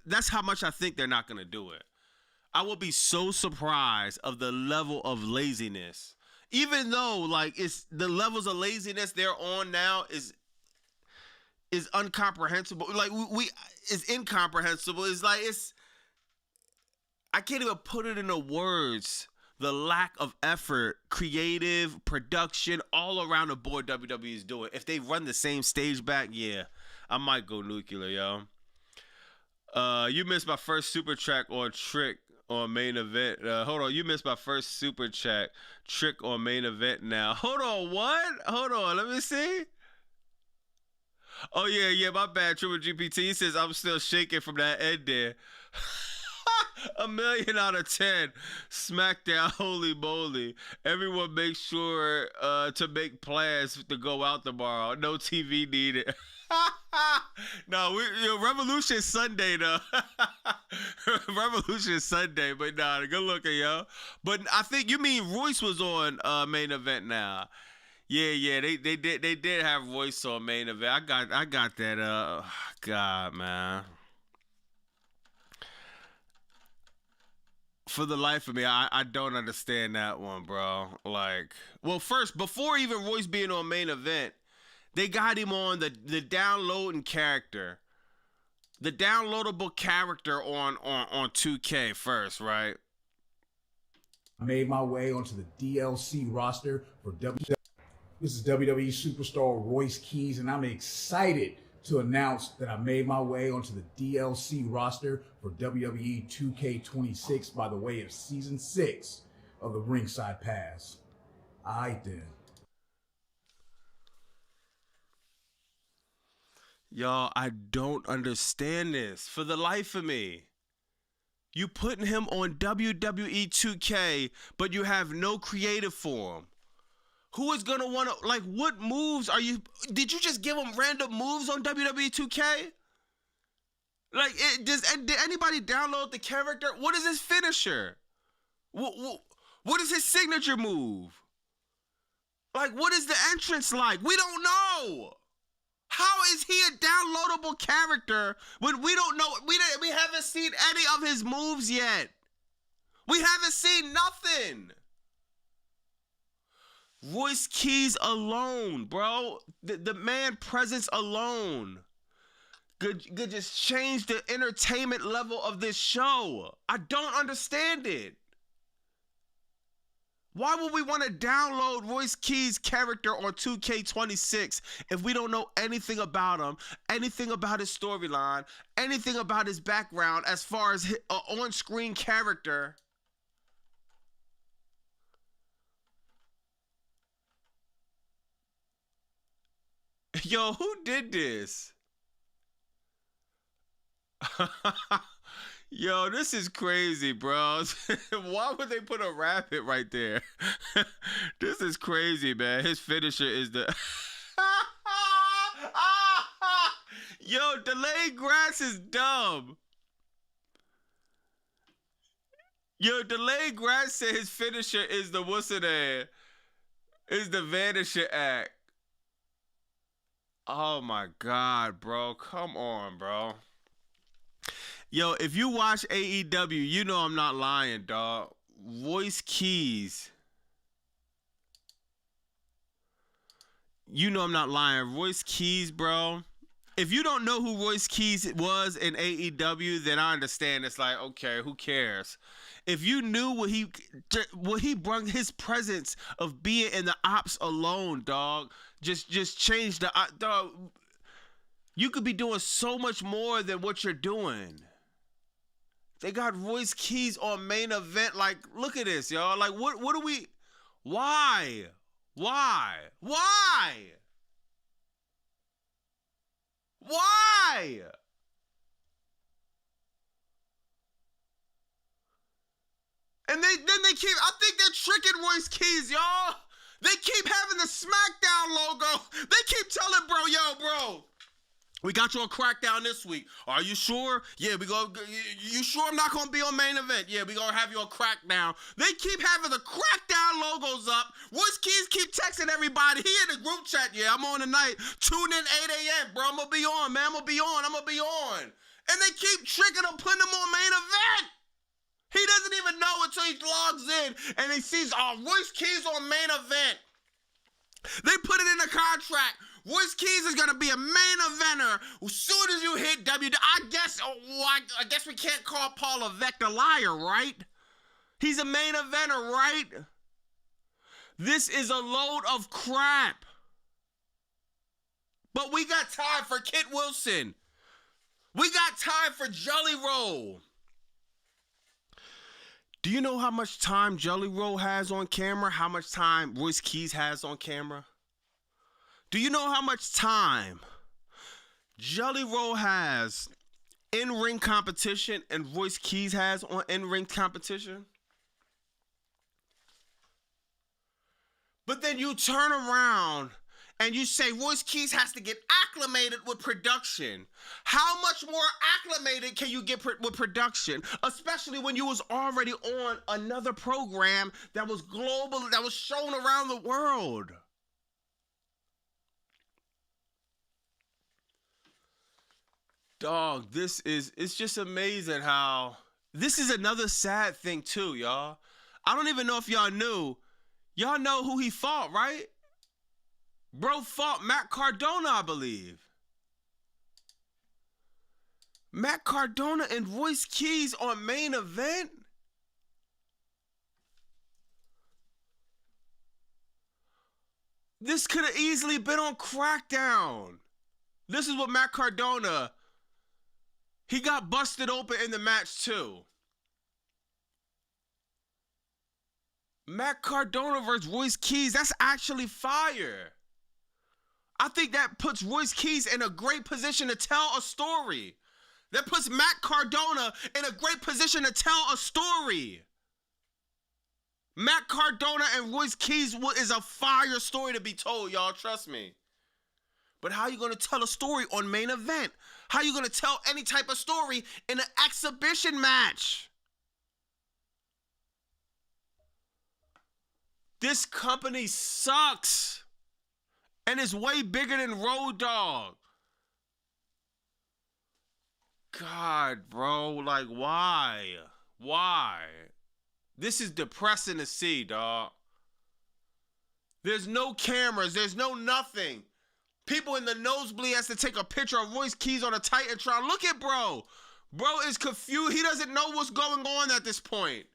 that's how much I think they're not gonna do it. I will be so surprised of the level of laziness. Even though, like, it's the levels of laziness they're on now is incomprehensible. Like, it's incomprehensible. It's like, I can't even put it into words. The lack of effort, creative, production, all around the board WWE is doing. If they run the same stage back, yeah, I might go nuclear, yo. You missed my first super track on Trick on main event. Hold on, you missed my first super chat. Trick on main event now. Hold on, what? Hold on, let me see. Oh yeah, my bad. Triple GPT says I'm still shaking from that end there. 1,000,000 out of 10. SmackDown, holy moly. Everyone make sure to make plans to go out tomorrow. No TV needed. No, Revolution Sunday though. Revolution Sunday, but nah, good looking, yo. But I think you mean Royce was on main event now. Yeah, they did have Royce on main event. I got that. God, man. For the life of me, I don't understand that one, bro. Like, well, first, before even Royce being on main event, they got him on the downloading character. The downloadable character on 2K first, right? I made my way onto the DLC roster for WWE. This is WWE superstar Royce Keys, and I'm excited to announce that I made my way onto the DLC roster for WWE 2K26 by the way of Season 6 of the Ringside Pass. All right, then. Y'all, I don't understand this for the life of me. You putting him on WWE 2K, but you have no creative for him. Who is going to want to, like, what moves are you, did you just give him random moves on WWE 2K? Like, did anybody download the character? What is his finisher? What is his signature move? Like, what is the entrance like? We don't know. How is he a downloadable character when we don't know? We haven't seen any of his moves yet. We haven't seen nothing. Royce Keys alone, bro. The man presence alone could just change the entertainment level of this show. I don't understand it. Why would we want to download Royce Keys' character on 2K26 if we don't know anything about him, anything about his storyline, anything about his background as far as his on-screen character? Yo, who did this? Yo, this is crazy, bro. Why would they put a rabbit right there? This is crazy, man. His finisher is the... Yo, delayed grass is dumb. Yo, delayed grass said his finisher is the what's it name? Is the Vanisher Act. Oh my God, bro. Come on, bro. Yo, if you watch AEW, you know I'm not lying, dog. Royce Keys. You know I'm not lying. Royce Keys, bro. If you don't know who Royce Keys was in AEW, then I understand. It's like, okay, who cares? If you knew what he brought, his presence of being in the ops alone, dog, just changed the dog. You could be doing so much more than what you're doing. They got Royce Keys on main event. Like, look at this, y'all. Like, what do we? Why? Why? And then they keep, I think they're tricking Royce Keys, y'all. They keep having the SmackDown logo. They keep telling bro, we got you on Crackdown this week. Are you sure? Yeah, you sure I'm not going to be on main event? Yeah, we going to have you on Crackdown. They keep having the Crackdown logos up. Royce Keys keep texting everybody. He in the group chat. Yeah, I'm on tonight. Tune in 8 a.m., bro. I'm going to be on, man. I'm going to be on. And they keep tricking him, putting him on main event. He doesn't even know until he logs in and he sees, Royce Keys on main event. They put it in the contract. Royce Keys is gonna be a main eventer as soon as you hit WWE. I guess we can't call Paul Levesque a liar, right? He's a main eventer, right? This is a load of crap. But we got time for Kit Wilson. We got time for Jelly Roll. Do you know how much time Jelly Roll has on camera? How much time Royce Keys has on camera? Do you know how much time Jelly Roll has in-ring competition and Royce Keys has on in-ring competition? But then you turn around and you say Royce Keys has to get acclimated with production. How much more acclimated can you get with production? Especially when you was already on another program that was global, that was shown around the world. Dog, it's just amazing how, this is another sad thing too, y'all. I don't even know if y'all knew. Y'all know who he fought, right? Bro fought Matt Cardona, I believe. Matt Cardona and Royce Keys on main event? This could have easily been on Crackdown. This is what Matt Cardona, he got busted open in the match too. Matt Cardona versus Royce Keys, that's actually fire. I think that puts Royce Keys in a great position to tell a story. That puts Matt Cardona in a great position to tell a story. Matt Cardona and Royce Keys is a fire story to be told, y'all. Trust me. But how are you going to tell a story on main event? How are you going to tell any type of story in an exhibition match? This company sucks. And it's way bigger than Road Dogg. God, bro. Like, why? Why? This is depressing to see, dog. There's no cameras. There's no nothing. People in the nosebleed has to take a picture of Royce Keys on a Titantron. Look at bro. Bro is confused. He doesn't know what's going on at this point.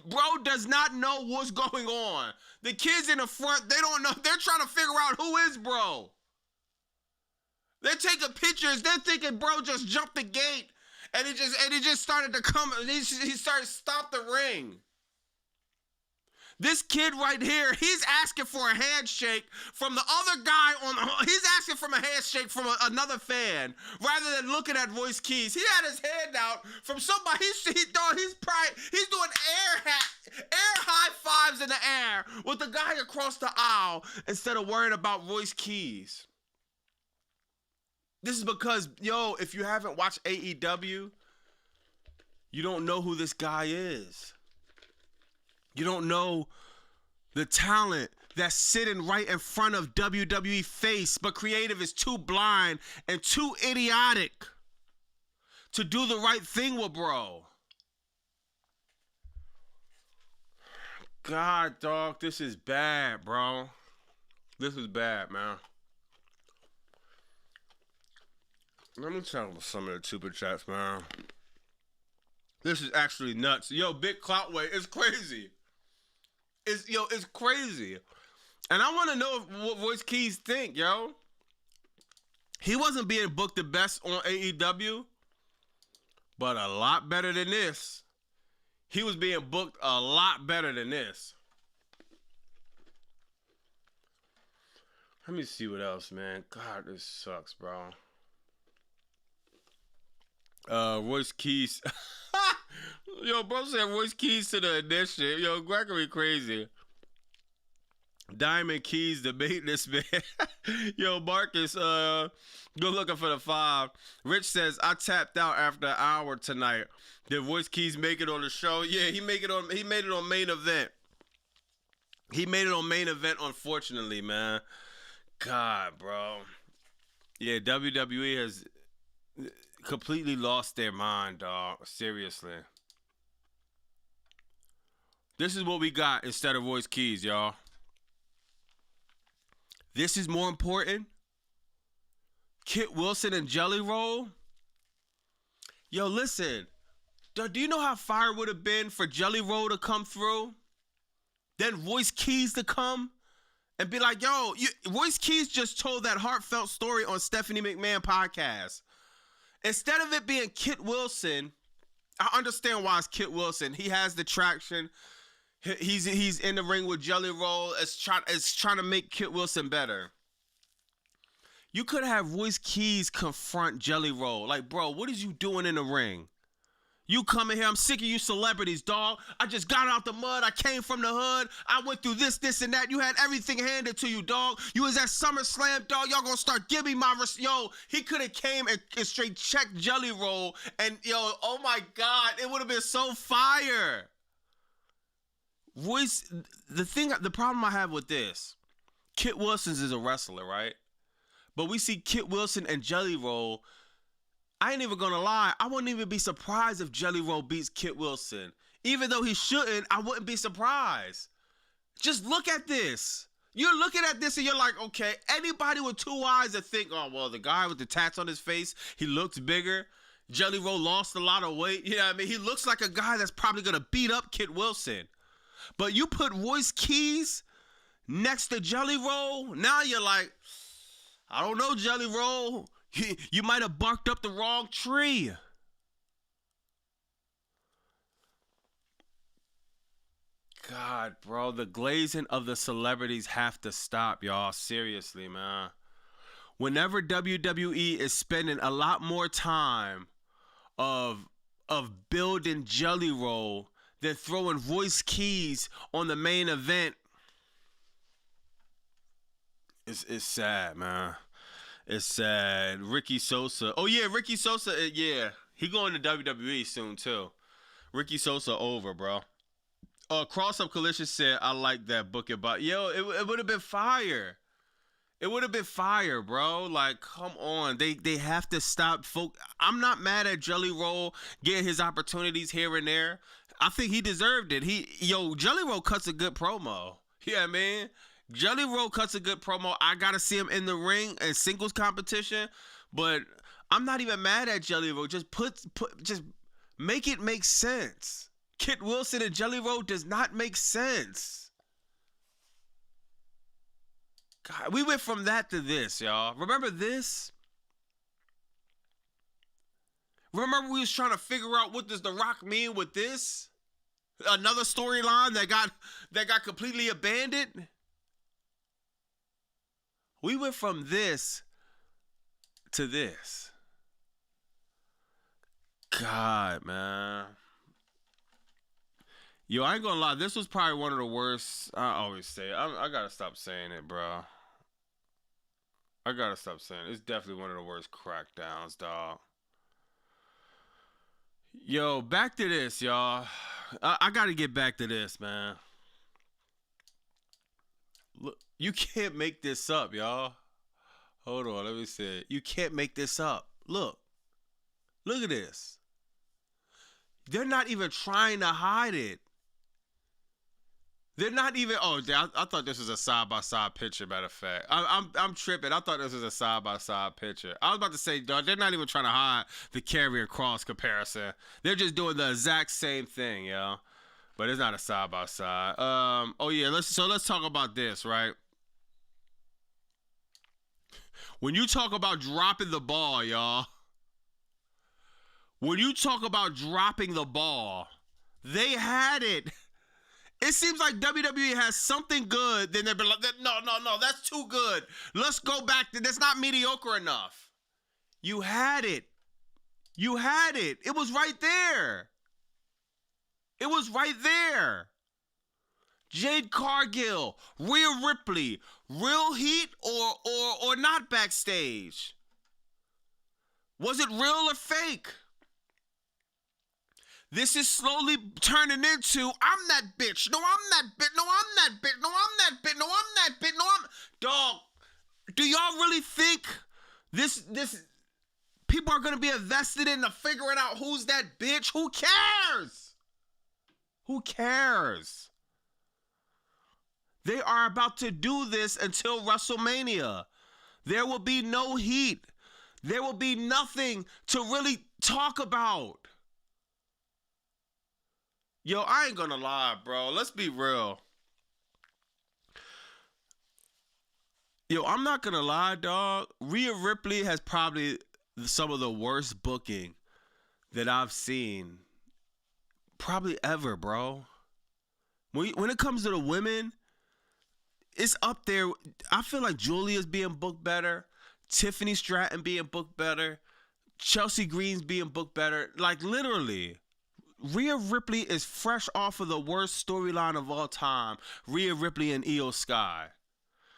Bro does not know what's going on. The kids in the front, they don't know. They're trying to figure out who is bro. They're taking pictures. They're thinking bro just jumped the gate and he just started to come. He started to stop the ring. This kid right here, he's asking for a handshake from the other guy he's asking for a handshake from another fan rather than looking at Royce Keys. He had his hand out from somebody. He's doing air high fives in the air with the guy across the aisle instead of worrying about Royce Keys. This is because, yo, if you haven't watched AEW, you don't know who this guy is. You don't know the talent that's sitting right in front of WWE face, but creative is too blind and too idiotic to do the right thing with bro. God, dog, this is bad, bro. This is bad, man. Let me check some of the super chats, man. This is actually nuts. Yo, Big Cloutway, it's crazy. It's crazy. And I want to know what Royce Keys think, yo. He wasn't being booked the best on AEW, but a lot better than this. He was being booked a lot better than this. Let me see what else, man. God, this sucks, bro. Royce Keys. Yo, bro said Royce Keys to the initiative. Yo, Gregory crazy. Diamond Keys, the maintenance man. Yo, Marcus, go looking for the 5. Rich says, I tapped out after an hour tonight. Did Royce Keys make it on the show? Yeah, he made it on main event. He made it on main event, unfortunately, man. God, bro. Yeah, WWE has completely lost their mind, dog. Seriously. This is what we got instead of Royce Keys, y'all. This is more important. Kit Wilson and Jelly Roll. Yo, listen. Do you know how fire would have been for Jelly Roll to come through? Then Royce Keys to come and be like, yo, Royce Keys just told that heartfelt story on Stephanie McMahon podcast. Instead of it being Kit Wilson, I understand why it's Kit Wilson. He has the traction. He's in the ring with Jelly Roll. It's trying to make Kit Wilson better. You could have Royce Keys confront Jelly Roll. Like, bro, what is you doing in the ring? You coming here, I'm sick of you celebrities, dog. I just got out the mud. I came from the hood. I went through this, and that. You had everything handed to you, dog. You was at SummerSlam, dog. Y'all gonna start giving me my yo. He could have came and straight checked Jelly Roll, and yo, oh my God, it would have been so fire. Royce, the problem I have with this, Kit Wilson is a wrestler, right? But we see Kit Wilson and Jelly Roll. I ain't even gonna lie, I wouldn't even be surprised if Jelly Roll beats Kit Wilson. Even though he shouldn't, I wouldn't be surprised. Just look at this. You're looking at this and you're like, okay, anybody with 2 eyes that think, oh, well, the guy with the tats on his face, he looks bigger. Jelly Roll lost a lot of weight. You know what I mean? He looks like a guy that's probably gonna beat up Kit Wilson. But you put Royce Keys next to Jelly Roll, now you're like, I don't know, Jelly Roll. You might have barked up the wrong tree. God, bro, the glazing of the celebrities have to stop, y'all. Seriously, man. Whenever WWE is spending a lot more time of building Jelly Roll than throwing Royce Keys on the main event, it's sad, man. It's sad. Ricky Sosa. Oh, yeah, Ricky Sosa. Yeah, he going to WWE soon, too. Ricky Sosa over, bro. Cross Up Collision said, I like that book about. Yo, it would have been fire. It would have been fire, bro. Like, come on. They have to stop. I'm not mad at Jelly Roll getting his opportunities here and there. I think he deserved it. Jelly Roll cuts a good promo. You know what I mean? Jelly Roll cuts a good promo. I gotta see him in the ring and singles competition, but I'm not even mad at Jelly Roll. Just just make it make sense. Kit Wilson and Jelly Roll does not make sense. God, we went from that to this, y'all. Remember this? Remember we was trying to figure out what does The Rock mean with this? Another storyline that got completely abandoned. We went from this to this. God, man. Yo, I ain't gonna lie. This was probably one of the worst. I always say it. I gotta stop saying it, bro. I gotta stop saying it. It's definitely one of the worst crackdowns, dog. Yo, back to this, y'all. I gotta get back to this, man. Look, you can't make this up, y'all. Hold on, let me see it. You can't make this up. Look at this. They're not even trying to hide it. They're not even. Oh, I thought this was a side-by-side picture. Matter of fact, I'm tripping. I thought this was a side-by-side picture. I was about to say, dog, they're not even trying to hide the Karrion Kross comparison. They're just doing the exact same thing, yo. But it's not a side-by-side. Oh yeah. Let's talk about this, right? When you talk about dropping the ball, y'all. When you talk about dropping the ball, they had it. It seems like WWE has something good, then they've been like, no, that's too good. Let's go back to that's not mediocre enough. You had it. You had it. It was right there. It was right there. Jade Cargill, Rhea Ripley, real heat or not backstage? Was it real or fake? This is slowly turning into, I'm that bitch. No, I'm that bitch. No, I'm that bitch. No, I'm that bitch. No, I'm that bitch. No, I'm... Dog, do y'all really think this people are going to be invested in figuring out who's that bitch? Who cares? Who cares? They are about to do this until WrestleMania. There will be no heat. There will be nothing to really talk about. Yo, I ain't gonna lie, bro. Let's be real. Yo, I'm not gonna lie, dog. Rhea Ripley has probably some of the worst booking that I've seen probably ever, bro. When it comes to the women, it's up there. I feel like Julia's being booked better. Tiffany Stratton being booked better. Chelsea Green's being booked better. Like, literally. Rhea Ripley is fresh off of the worst storyline of all time. Rhea Ripley and Io Sky.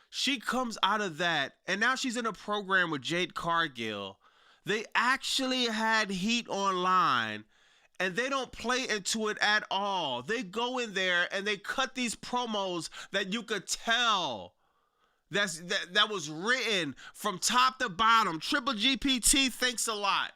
She comes out of that, and now she's in a program with Jade Cargill. They actually had heat online, and they don't play into it at all. They go in there, and they cut these promos that you could tell that was written from top to bottom. Triple GPT, thanks a lot.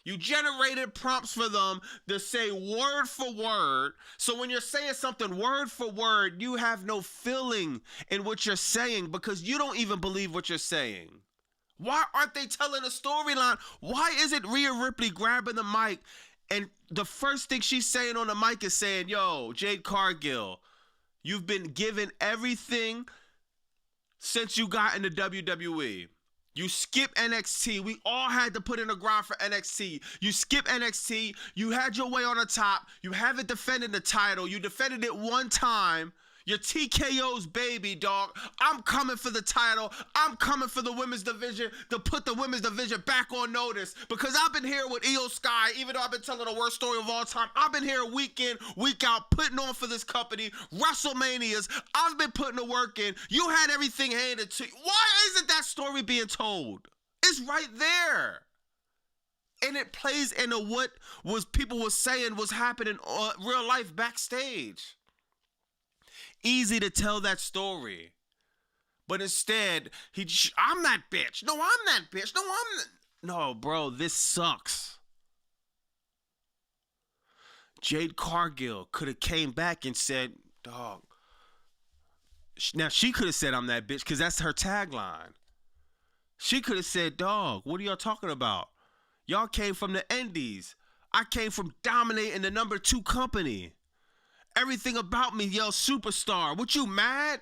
You generated prompts for them to say word for word. So when you're saying something word for word, you have no feeling in what you're saying because you don't even believe what you're saying. Why aren't they telling a storyline? Why isn't Rhea Ripley grabbing the mic and the first thing she's saying on the mic is saying, yo, Jade Cargill, you've been given everything since you got into WWE. You skip NXT. We all had to put in a grind for NXT. You skip NXT. You had your way on the top. You haven't defended the title. You defended it one time. You're TKO's baby, dog. I'm coming for the title. I'm coming for the women's division to put the women's division back on notice because I've been here with Io Sky, even though I've been telling the worst story of all time. I've been here week in, week out, putting on for this company. WrestleManias, I've been putting the work in. You had everything handed to you. Why isn't that story being told? It's right there. And it plays into what was people were saying was happening real life backstage. Easy to tell that story. But instead, I'm that bitch. No, I'm that bitch. No, bro, this sucks. Jade Cargill could have came back and said, dog. Now, she could have said, I'm that bitch, because that's her tagline. She could have said, dog, what are y'all talking about? Y'all came from the indies. I came from dominating the number 2 company. Everything about me yells superstar. What, you mad?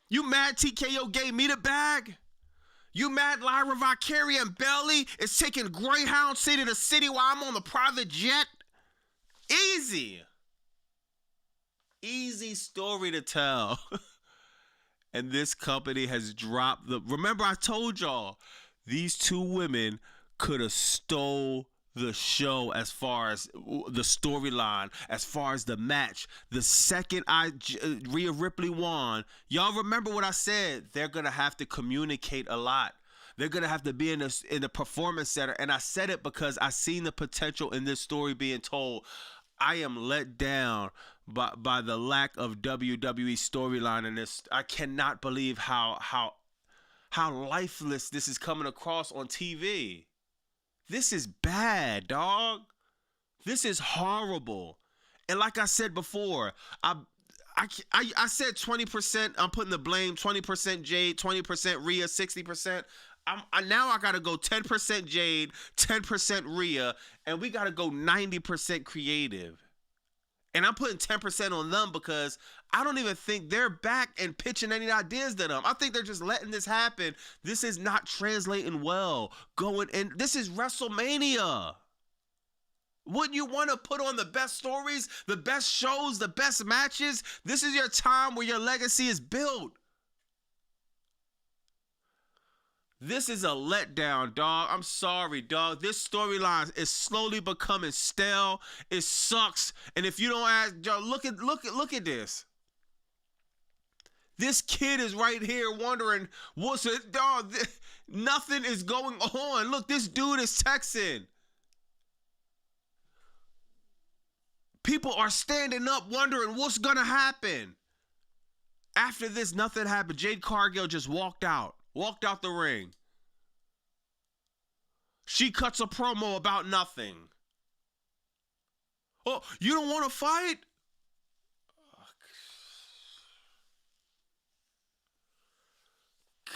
You mad TKO gave me the bag? You mad Lyra Valkyria Bailey is taking Greyhound city to city while I'm on the private jet? Easy. Easy story to tell. And this company has dropped the... Remember I told y'all, these 2 women could have stole the show as far as the storyline, as far as the match. The second Rhea Ripley won, y'all remember what I said? They're gonna have to communicate a lot. They're gonna have to be in the performance center, and I said it because I seen the potential in this story being told. I am let down by the lack of WWE storyline in this. I cannot believe how lifeless this is coming across on TV. This is bad, dog. This is horrible. And like I said before, I said 20%. I'm putting the blame 20% Jade, 20% Rhea, 60%. Now I gotta go 10% Jade, 10% Rhea, and we gotta go 90% creative. And I'm putting 10% on them because I don't even think they're back and pitching any ideas to them. I think they're just letting this happen. This is not translating well. This is WrestleMania. Wouldn't you want to put on the best stories, the best shows, the best matches? This is your time where your legacy is built. This is a letdown, dog. I'm sorry, dog. This storyline is slowly becoming stale. It sucks. And if you don't ask, dog, look at this. This kid is right here wondering, what's it, dog? Nothing is going on. Look, this dude is texting. People are standing up wondering what's gonna happen. After this, nothing happened. Jade Cargill just walked out the ring. She cuts a promo about nothing. Oh, you don't want to fight?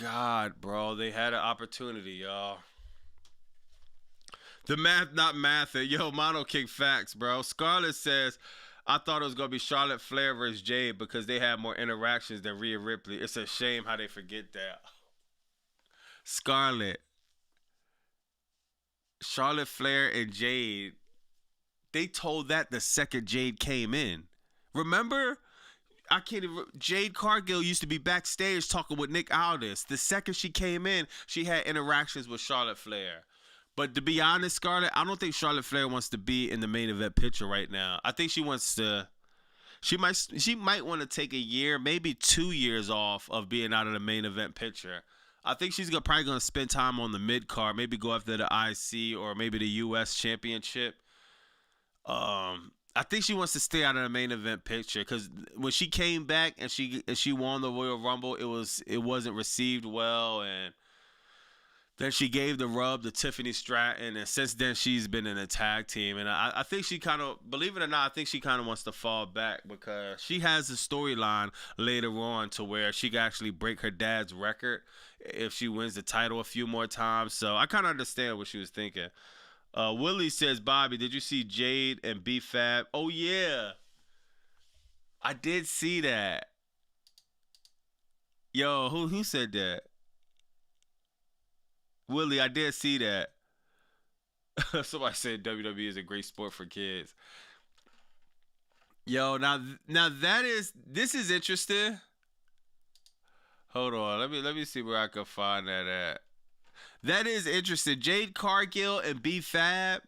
God, bro, they had an opportunity, y'all. The math, not math. Yo, Mono King facts, bro. Scarlett says, I thought it was going to be Charlotte Flair versus Jade because they had more interactions than Rhea Ripley. It's a shame how they forget that. Scarlett, Charlotte Flair and Jade, they told that the second Jade came in. Remember? Jade Cargill used to be backstage talking with Nick Aldis. The second she came in, she had interactions with Charlotte Flair. But to be honest, Scarlett, I don't think Charlotte Flair wants to be in the main event picture right now. I think she wants to. She might want to take a year, maybe 2 years off of being out of the main event picture. I think she's probably going to spend time on the mid card, maybe go after the IC or maybe the US Championship. I think she wants to stay out of the main event picture because when she came back and she won the Royal Rumble, it wasn't received well, and then she gave the rub to Tiffany Stratton, and since then she's been in a tag team. And I think she kind of, believe it or not, I think she kind of wants to fall back because she has a storyline later on to where she can actually break her dad's record if she wins the title a few more times. So I kind of understand what she was thinking. Willie says, Bobby, did you see Jade and B-Fab? Oh, yeah. I did see that. Yo, who said that? Willie, I did see that. Somebody said WWE is a great sport for kids. Yo, now this is interesting. Hold on, let me see where I can find that at. That is interesting. Jade Cargill and B-Fab.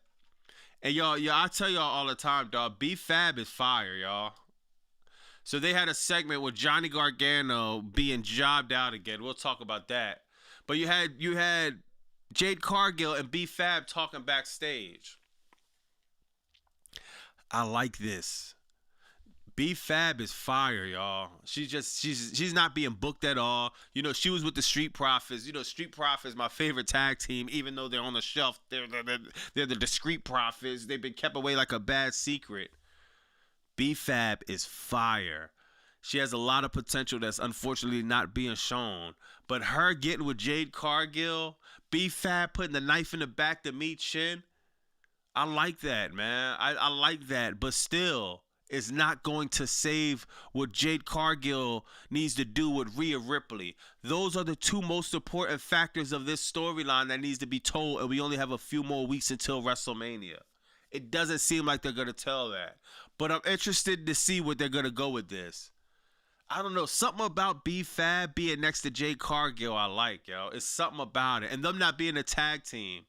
And y'all, I tell y'all all the time, dog, B-Fab is fire, y'all. So they had a segment with Johnny Gargano being jobbed out again. We'll talk about that. But you had Jade Cargill and B-Fab talking backstage. I like this. B-Fab is fire, y'all. She's not being booked at all. You know, she was with the Street Profits. You know, Street Profits, my favorite tag team, even though they're on the shelf. They're the discreet Profits. They've been kept away like a bad secret. B-Fab is fire. She has a lot of potential that's unfortunately not being shown. But her getting with Jade Cargill, B-Fab putting the knife in the back to meet Shin, I like that, man. I like that. But still, it's not going to save what Jade Cargill needs to do with Rhea Ripley. Those are the two most important factors of this storyline that needs to be told, and we only have a few more weeks until WrestleMania. It doesn't seem like they're going to tell that. But I'm interested to see what they're going to go with this. I don't know. Something about B-Fab being next to Jade Cargill I like, yo. It's something about it. And them not being a tag team.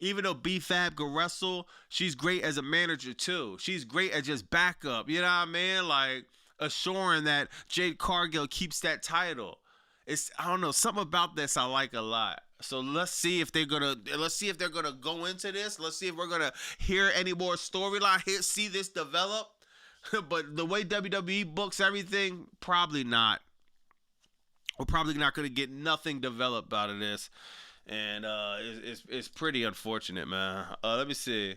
Even though B-Fab can wrestle, she's great as a manager too. She's great at just backup. You know what I mean? Like assuring that Jade Cargill keeps that title. I don't know, something about this I like a lot. So let's see if they're gonna go into this. Let's see if we're gonna hear any more storyline. See this develop. But the way WWE books everything, probably not. We're probably not gonna get nothing developed out of this. And it's pretty unfortunate, man. Let me see.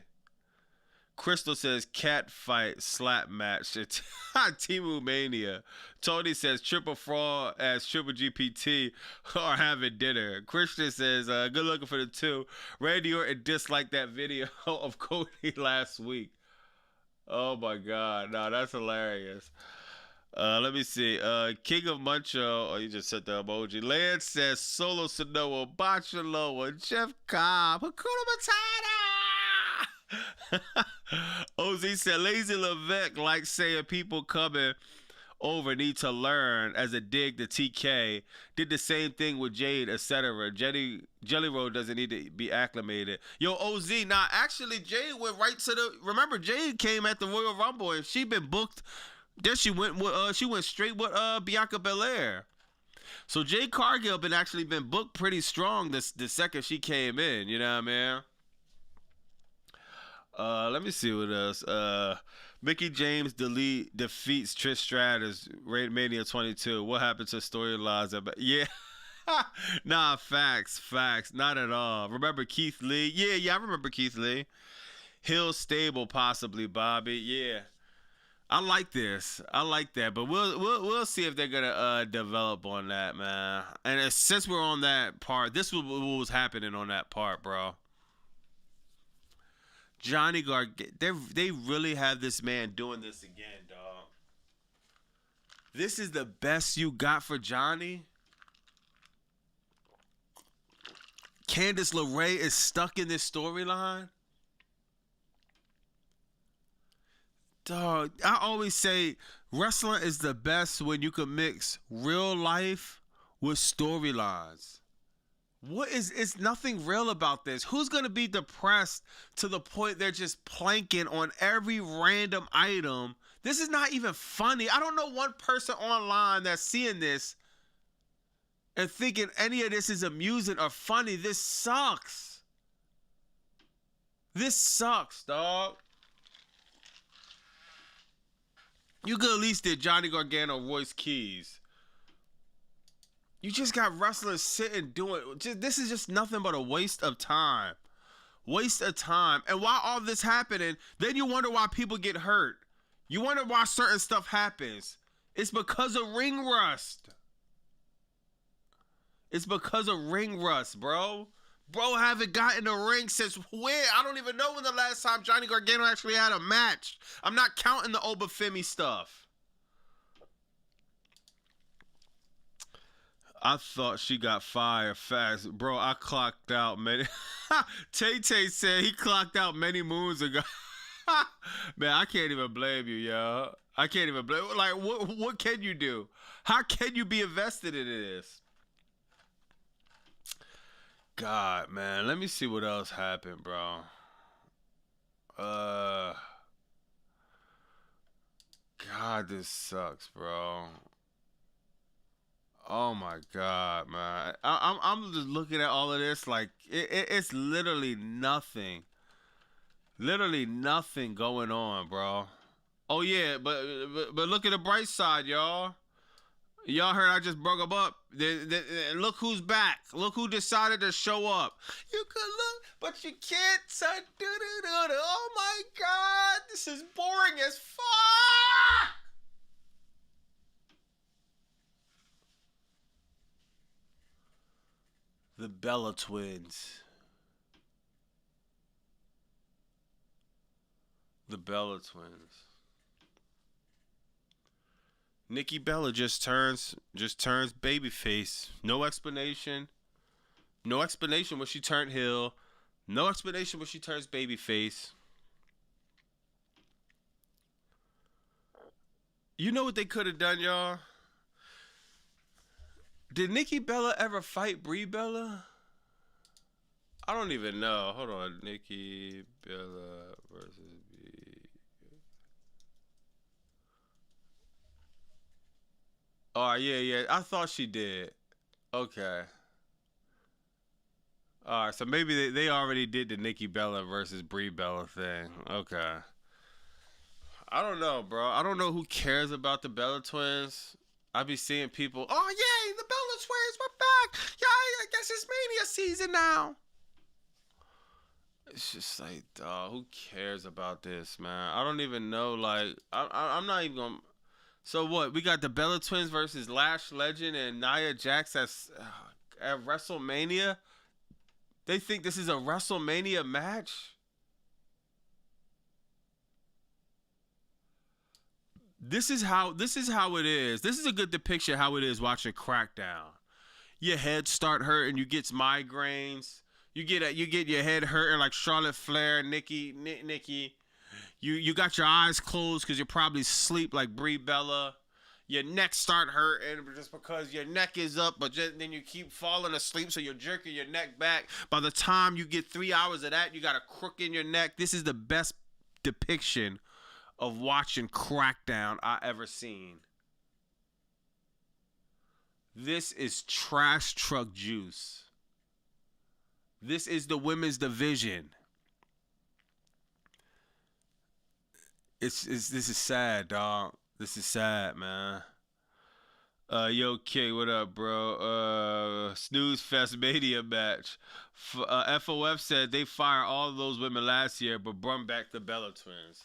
Crystal says cat fight slap match at Timu Mania. Tony says triple fraud as Triple GPT are having dinner. Christian says good looking for the two. Randy Orton disliked that video of Cody last week. Oh my God, no, that's hilarious. Let me see. King of Muncho. Oh, you just sent the emoji. Lance says Solo Sonoa, Bachaloa, Jeff Cobb, Hakuna Matata. OZ said Lazy Levesque like saying people coming over need to learn as a dig to TK. Did the same thing with Jade, etc. Jelly Roll doesn't need to be acclimated. Yo, OZ, nah, actually Jade went right to the. Remember, Jade came at the Royal Rumble and she been booked. Then she went straight with Bianca Belair. So Jade Cargill been booked pretty strong the second she came in. You know what I mean? Let me see what else. Mickey James defeats Trish Stratus Mania 22. What happened to storylines? Yeah. Nah, facts. Not at all. Remember Keith Lee? Yeah, I remember Keith Lee. Hill Stable, possibly, Bobby. Yeah. I like this. I like that, but we'll see if they're gonna develop on that, man. And since we're on that part, this was what was happening on that part, bro. Johnny Gargano, they really have this man doing this again, dog. This is the best you got for Johnny. Candice LeRae is stuck in this storyline. Dog, I always say wrestling is the best when you can mix real life with storylines. It's nothing real about this. Who's going to be depressed to the point they're just planking on every random item? This is not even funny. I don't know one person online that's seeing this and thinking any of this is amusing or funny. This sucks. This sucks, dog. You could at least did Johnny Gargano, Royce Keys. You just got wrestlers sitting doing. This is just nothing but a waste of time. Waste of time. And while all this happening, then you wonder why people get hurt. You wonder why certain stuff happens. It's because of ring rust. It's because of ring rust, bro. Bro haven't gotten a ring since when? I don't even know when the last time Johnny Gargano actually had a match. I'm not counting the Obafemi stuff. I thought she got fired fast. Bro, I clocked out many. Tay-Tay said he clocked out many moons ago. Man, I can't even blame you, yo. I can't even blame. Like, what can you do? How can you be invested in this? God, man, let me see what else happened, bro. God, this sucks, bro. Oh my God, man. I'm just looking at all of this like it's literally nothing. Literally nothing going on, bro. Oh yeah, but look at the bright side, y'all. Y'all heard I just broke them up. Look who's back. Look who decided to show up. You could look, but you can't. Oh my God, this is boring as fuck. The Bella Twins. The Bella Twins. Nikki Bella just turns babyface. No explanation. No explanation when she turned heel. No explanation when she turns babyface. You know what they could have done, y'all? Did Nikki Bella ever fight Brie Bella? I don't even know. Hold on. Nikki Bella versus B. Oh, yeah. I thought she did. Okay. All right, so maybe they already did the Nikki Bella versus Brie Bella thing. Okay. I don't know, bro. I don't know who cares about the Bella twins. I be seeing people, oh, yay, the Bella twins, we're back. Yeah, I guess it's Mania season now. It's just like, dog, who cares about this, man? I don't even know. Like, I'm not even going to. So what? We got the Bella twins versus Lash Legend and Nia Jax at WrestleMania. They think this is a WrestleMania match? This is how it is. This is a good depiction of how it is watching Crackdown. Your head start hurting, you get migraines. You get your head hurting like Charlotte Flair, Nikki. You got your eyes closed because you're probably asleep like Brie Bella. Your neck start hurting just because your neck is up, but then you keep falling asleep, so you're jerking your neck back. By the time you get 3 hours of that, you got a crook in your neck. This is the best depiction of watching Crackdown I ever seen. This is trash truck juice. This is the women's division. This is sad, dog. This is sad, man. Yo, K, what up, bro? Snooze Fest Mania match. FOF said they fired all of those women last year, but brought back the Bella twins.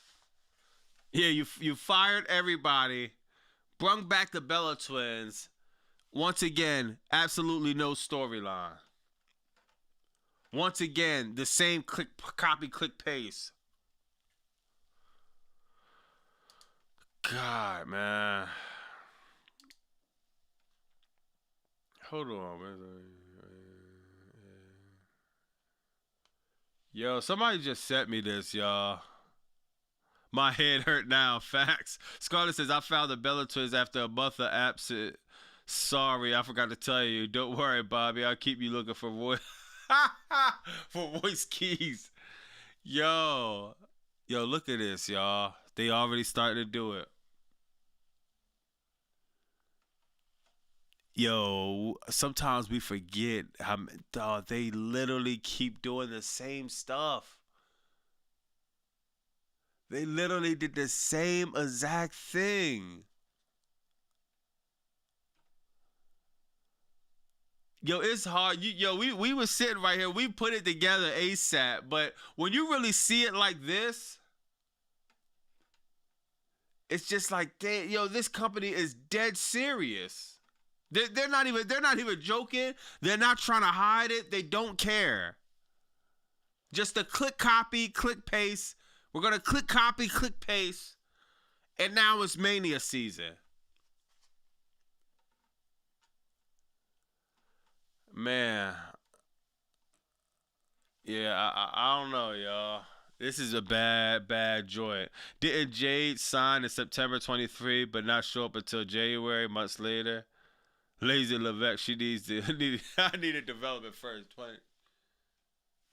Yeah, you fired everybody, brought back the Bella twins. Once again, absolutely no storyline. Once again, the same copy, click, paste. God, man. Hold on. Yo, somebody just sent me this, y'all. My head hurt now. Facts. Scarlett says, I found the Bella twins after a month of absence. Sorry, I forgot to tell you. Don't worry, Bobby. I'll keep you looking for Royce Keys. Yo, look at this, y'all. They already started to do it. Yo, sometimes we forget how they literally keep doing the same stuff. They literally did the same exact thing. Yo, it's hard. We were sitting right here. We put it together ASAP. But when you really see it like this, it's just like, this company is dead serious. They're not even joking. They're not trying to hide it. They don't care. Just a click copy, click paste. We're gonna click copy, click paste, and now it's Mania season. Man, yeah, I don't know, y'all. This is a bad joint. Didn't Jade sign in September 23, but not show up until January, months later? Lazy Levesque, she I need a development first. 20.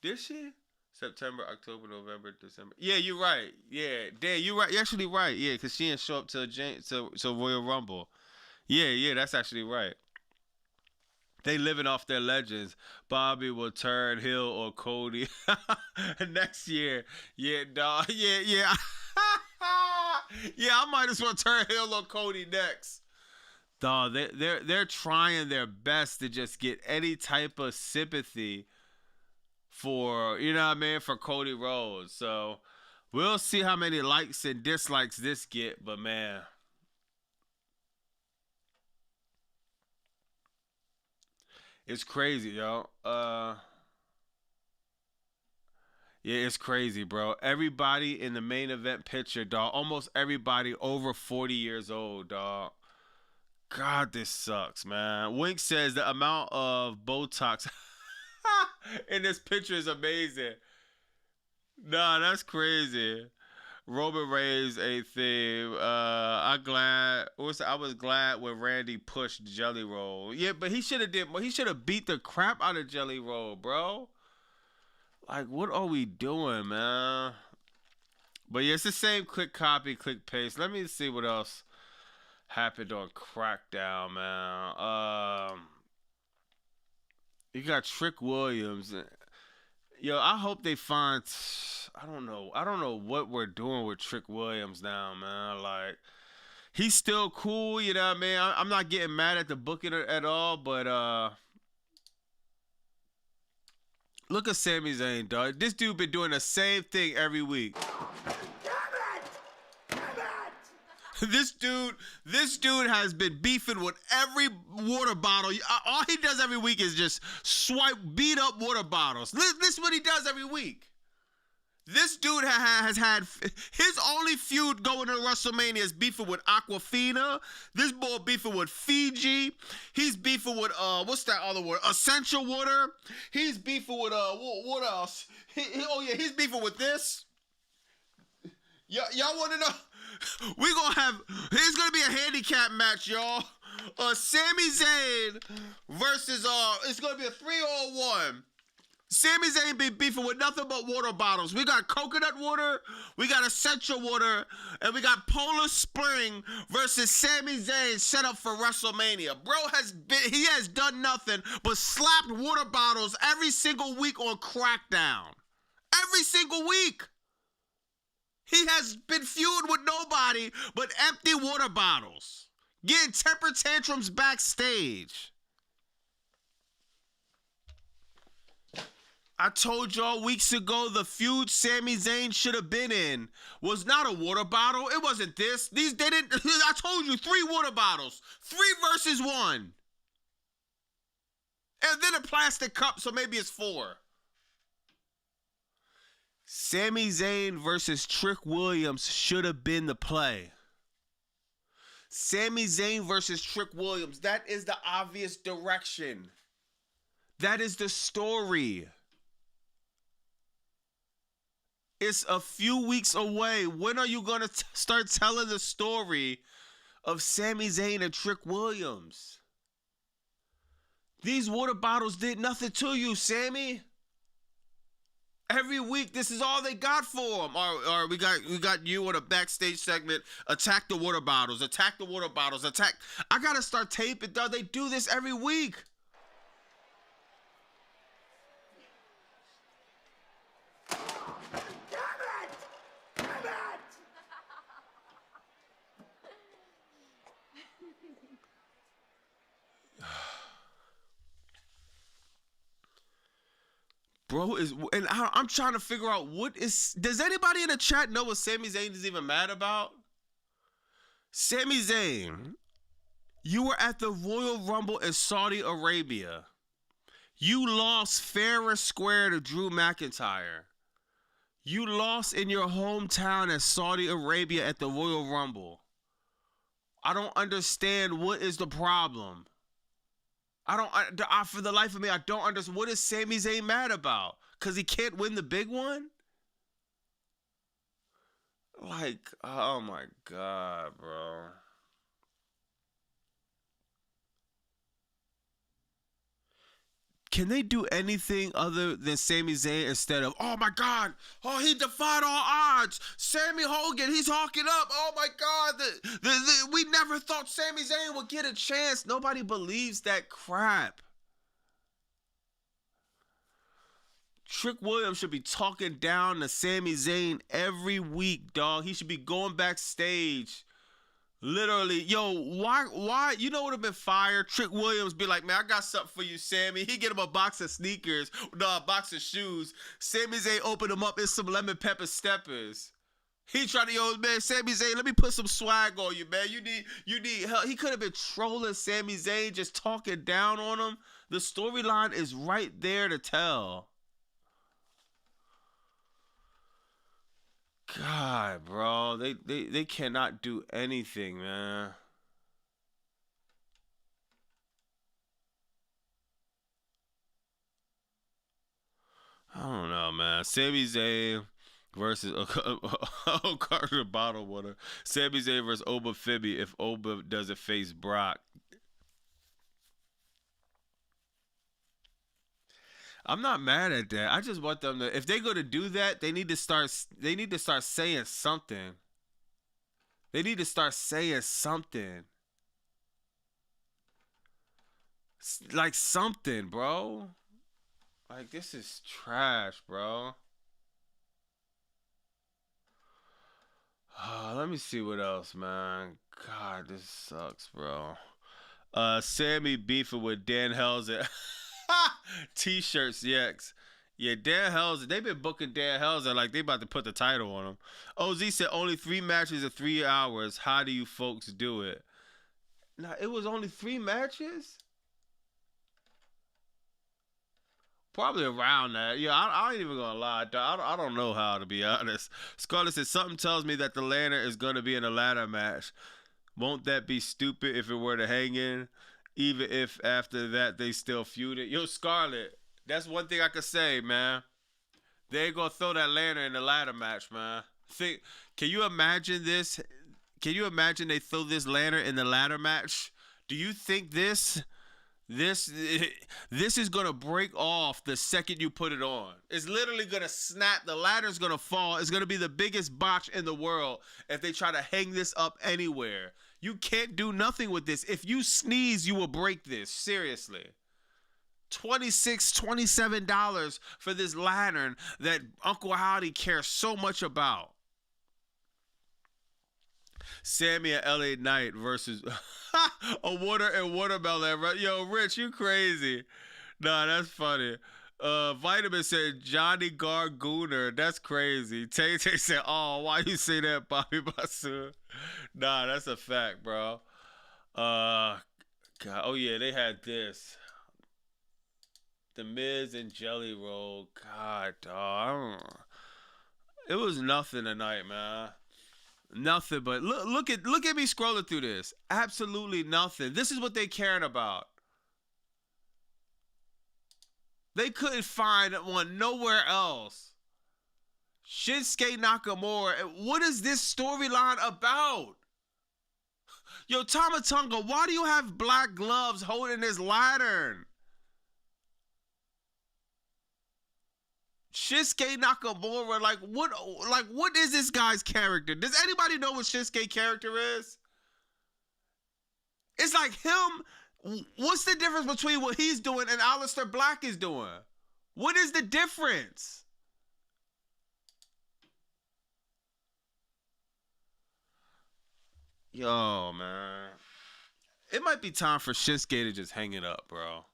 Did she? September, October, November, December. Yeah, you're right. Yeah, Dan, you're right. You're actually right. Yeah, because she didn't show up till Royal Rumble. Yeah, that's actually right. They living off their legends. Bobby will turn heel or Cody next year. Yeah, dog. Yeah. Yeah, I might as well turn heel or Cody next. Dog, they're trying their best to just get any type of sympathy for, for Cody Rhodes. So we'll see how many likes and dislikes this get, but man, it's crazy, yo. Yeah, it's crazy, bro. Everybody in the main event picture, dog, almost everybody over 40 years old, dog. God, this sucks, man. Wink says the amount of Botox in this picture is amazing. Nah, that's crazy. Roman Reigns a theme. I was glad when Randy pushed Jelly Roll. Yeah, but he should have did more. He should have beat the crap out of Jelly Roll, bro. Like, what are we doing, man? But yeah, it's the same click copy, click paste. Let me see what else happened on Crackdown, man. You got Trick Williams. Yo, I hope they find. I don't know what we're doing with Trick Williams now, man. Like, he's still cool, you know what I mean? I'm not getting mad at the booking at all, but look at Sami Zayn, dog. This dude been doing the same thing every week. This dude has been beefing with every water bottle. All he does every week is just beat up water bottles. This is what he does every week. This dude has had his only feud going to WrestleMania is beefing with Aquafina. This boy beefing with Fiji. He's beefing with what's that other word? Essential water. He's beefing with what else? He's beefing with this. Y'all want to know? Here's gonna be a handicap match, y'all. Sami Zayn versus it's gonna be a 3-on-1. Sami Zayn be beefing with nothing but water bottles. We got coconut water, we got essential water, and we got Polar Spring versus Sami Zayn set up for WrestleMania. Bro he has done nothing but slapped water bottles every single week on Crackdown. Every single week. He has been feuding with nobody but empty water bottles. Getting temper tantrums backstage. I told y'all weeks ago the feud Sami Zayn should have been in was not a water bottle. It wasn't this. I told you 3 water bottles. 3 versus 1. And then a plastic cup, so maybe it's 4. Sami Zayn versus Trick Williams should have been the play. Sami Zayn versus Trick Williams. That is the obvious direction. That is the story. It's a few weeks away. When are you going to start telling the story of Sami Zayn and Trick Williams? These water bottles did nothing to you, Sami. Every week, this is all they got for him. Or we got you on a backstage segment. Attack the water bottles. Attack the water bottles. Attack. I gotta start taping, dog. They do this every week. Bro I'm trying to figure out does anybody in the chat know what Sami Zayn is even mad about? Sami Zayn, you were at the Royal Rumble in Saudi Arabia. You lost fair and square to Drew McIntyre. You lost in your hometown in Saudi Arabia at the Royal Rumble. I don't understand what is the problem. For the life of me, I don't understand. What is Sami Zayn mad about? Because he can't win the big one? Like, oh my God, bro. Can they do anything other than Sami Zayn instead of, oh my God, oh, he defied all odds. Sammy Hogan, he's hawking up. Oh my God, we never thought Sami Zayn would get a chance. Nobody believes that crap. Trick Williams should be talking down to Sami Zayn every week, dog. He should be going backstage. Literally, yo, why? You know what would have been fire? Trick Williams be like, man, I got something for you, Sammy. He get him a box of sneakers, no, a box of shoes. Sami Zayn open them up, it's some lemon pepper steppers. He tried to, yo, man, Sami Zayn, let me put some swag on you, man. You need help. He could have been trolling Sami Zayn, just talking down on him. The storyline is right there to tell. God, bro, they cannot do anything, man. I don't know, man. Sami Zayn versus Carter Bottle Water. Sami Zayn versus Oba Fibby if Oba doesn't face Brock. I'm not mad at that. I just want them to, if they're going to do that, they need to start saying something. They need to start saying something. Like something, bro. Like, this is trash, bro. Let me see what else, man. God, this sucks, bro. Sammy beefing with Dan Helzer. T-shirts, yes. Yeah, Dan Helzer. They've been booking Dan Helzer like they about to put the title on him. OZ said only 3 matches in 3 hours. How do you folks do it? Now, it was only 3 matches? Probably around that. Yeah, I ain't even gonna lie. I don't know how, to be honest. Scarlett said, something tells me that the ladder is gonna be in a ladder match. Won't that be stupid if it were to hang in? Even if after that they still feuded. Yo, Scarlett, that's one thing I could say, man. They ain't gonna throw that ladder in the ladder match, man. Can you imagine this? Can you imagine they throw this ladder in the ladder match? Do you think this is gonna break off the second you put it on? It's literally gonna snap. The ladder's gonna fall. It's gonna be the biggest botch in the world if they try to hang this up anywhere. You can't do nothing with this. If you sneeze, you will break this. Seriously. $26, $27 for this lantern that Uncle Howdy cares so much about. Sammy and LA Knight versus a water and watermelon. Yo, Rich, you crazy. Nah, that's funny. Vitamin said Johnny Gargooner. That's crazy. Tay said, oh, why you say that, Bobby Bassoon? Nah, that's a fact, bro. God. Oh, yeah, they had this. The Miz and Jelly Roll. God, dog. It was nothing tonight, man. Nothing, but look at me scrolling through this. Absolutely nothing. This is what they caring about. They couldn't find one nowhere else. Shinsuke Nakamura. What is this storyline about? Yo, Tama Tonga, why do you have black gloves holding this lantern? Shinsuke Nakamura, what is this guy's character? Does anybody know what Shinsuke's character is? It's like him. What's the difference between what he's doing and Aleister Black is doing? What is the difference? Yo, man. It might be time for Shinsuke to just hang it up, bro.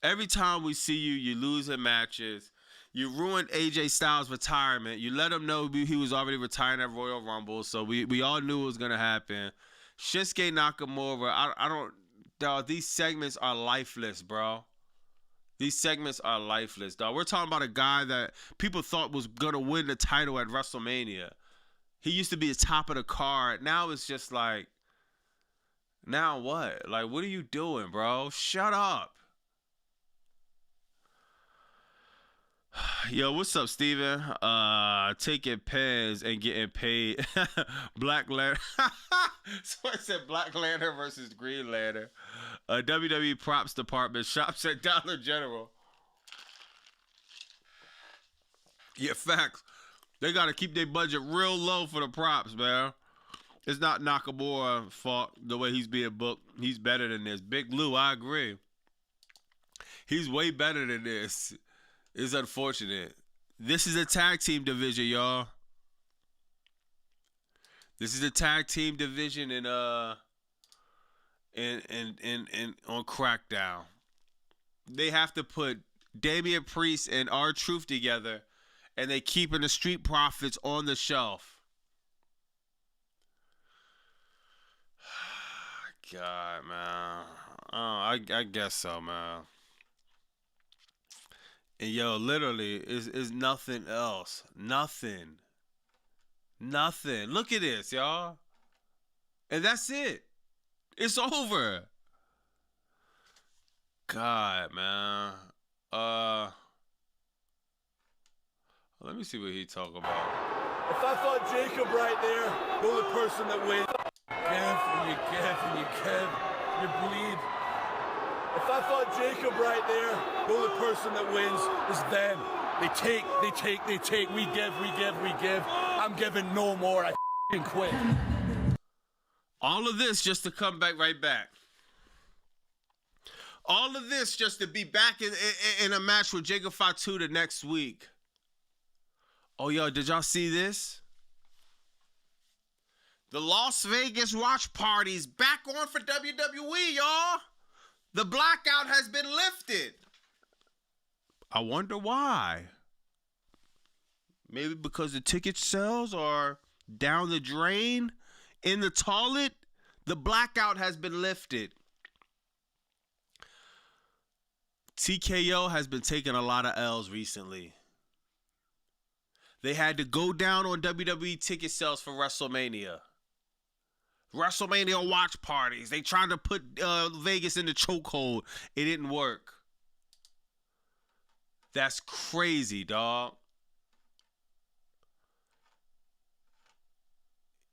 Every time we see you, you lose in matches. You ruined AJ Styles' retirement. You let him know he was already retiring at Royal Rumble, so we all knew it was going to happen. Shinsuke Nakamura, I don't... Dog, these segments are lifeless, bro. These segments are lifeless, dog. We're talking about a guy that people thought was going to win the title at WrestleMania. He used to be the top of the card. Now it's just like... Now what? Like, what are you doing, bro? Shut up. Yo, what's up, Steven? Taking pens and getting paid. Black Lantern. So I said Black Lantern versus Green Lantern. WWE props department shops at Dollar General. Yeah, facts. They got to keep their budget real low for the props, man. It's not Nakamura's fault the way he's being booked. He's better than this. Big Lou, I agree. He's way better than this. It's unfortunate. This is a tag team division, y'all. This is a tag team division in on Crackdown. They have to put Damian Priest and R-Truth together, and they keeping the Street Profits on the shelf. God, man. Oh, I guess so, man. And yo, literally, is nothing else. Nothing. Nothing. Look at this, y'all. And that's it. It's over. God, man. Let me see what he talk about. If I fought Jacob right there, the only person that wins. You bleed. If I fought Jacob right there, the only person that wins is them. They take. We give. I'm giving no more. I f***ing quit. All of this just to come back right back. All of this just to be back in a match with Jacob Fatu the next week. Oh, yo, did y'all see this? The Las Vegas watch party's back on for WWE, y'all. The blackout has been lifted. I wonder why. Maybe because the ticket sales are down the drain in the toilet. The blackout has been lifted. TKO has been taking a lot of L's recently. They had to go down on WWE ticket sales for WrestleMania. WrestleMania watch parties. They tried to put Vegas in the chokehold. It didn't work. That's crazy, dog.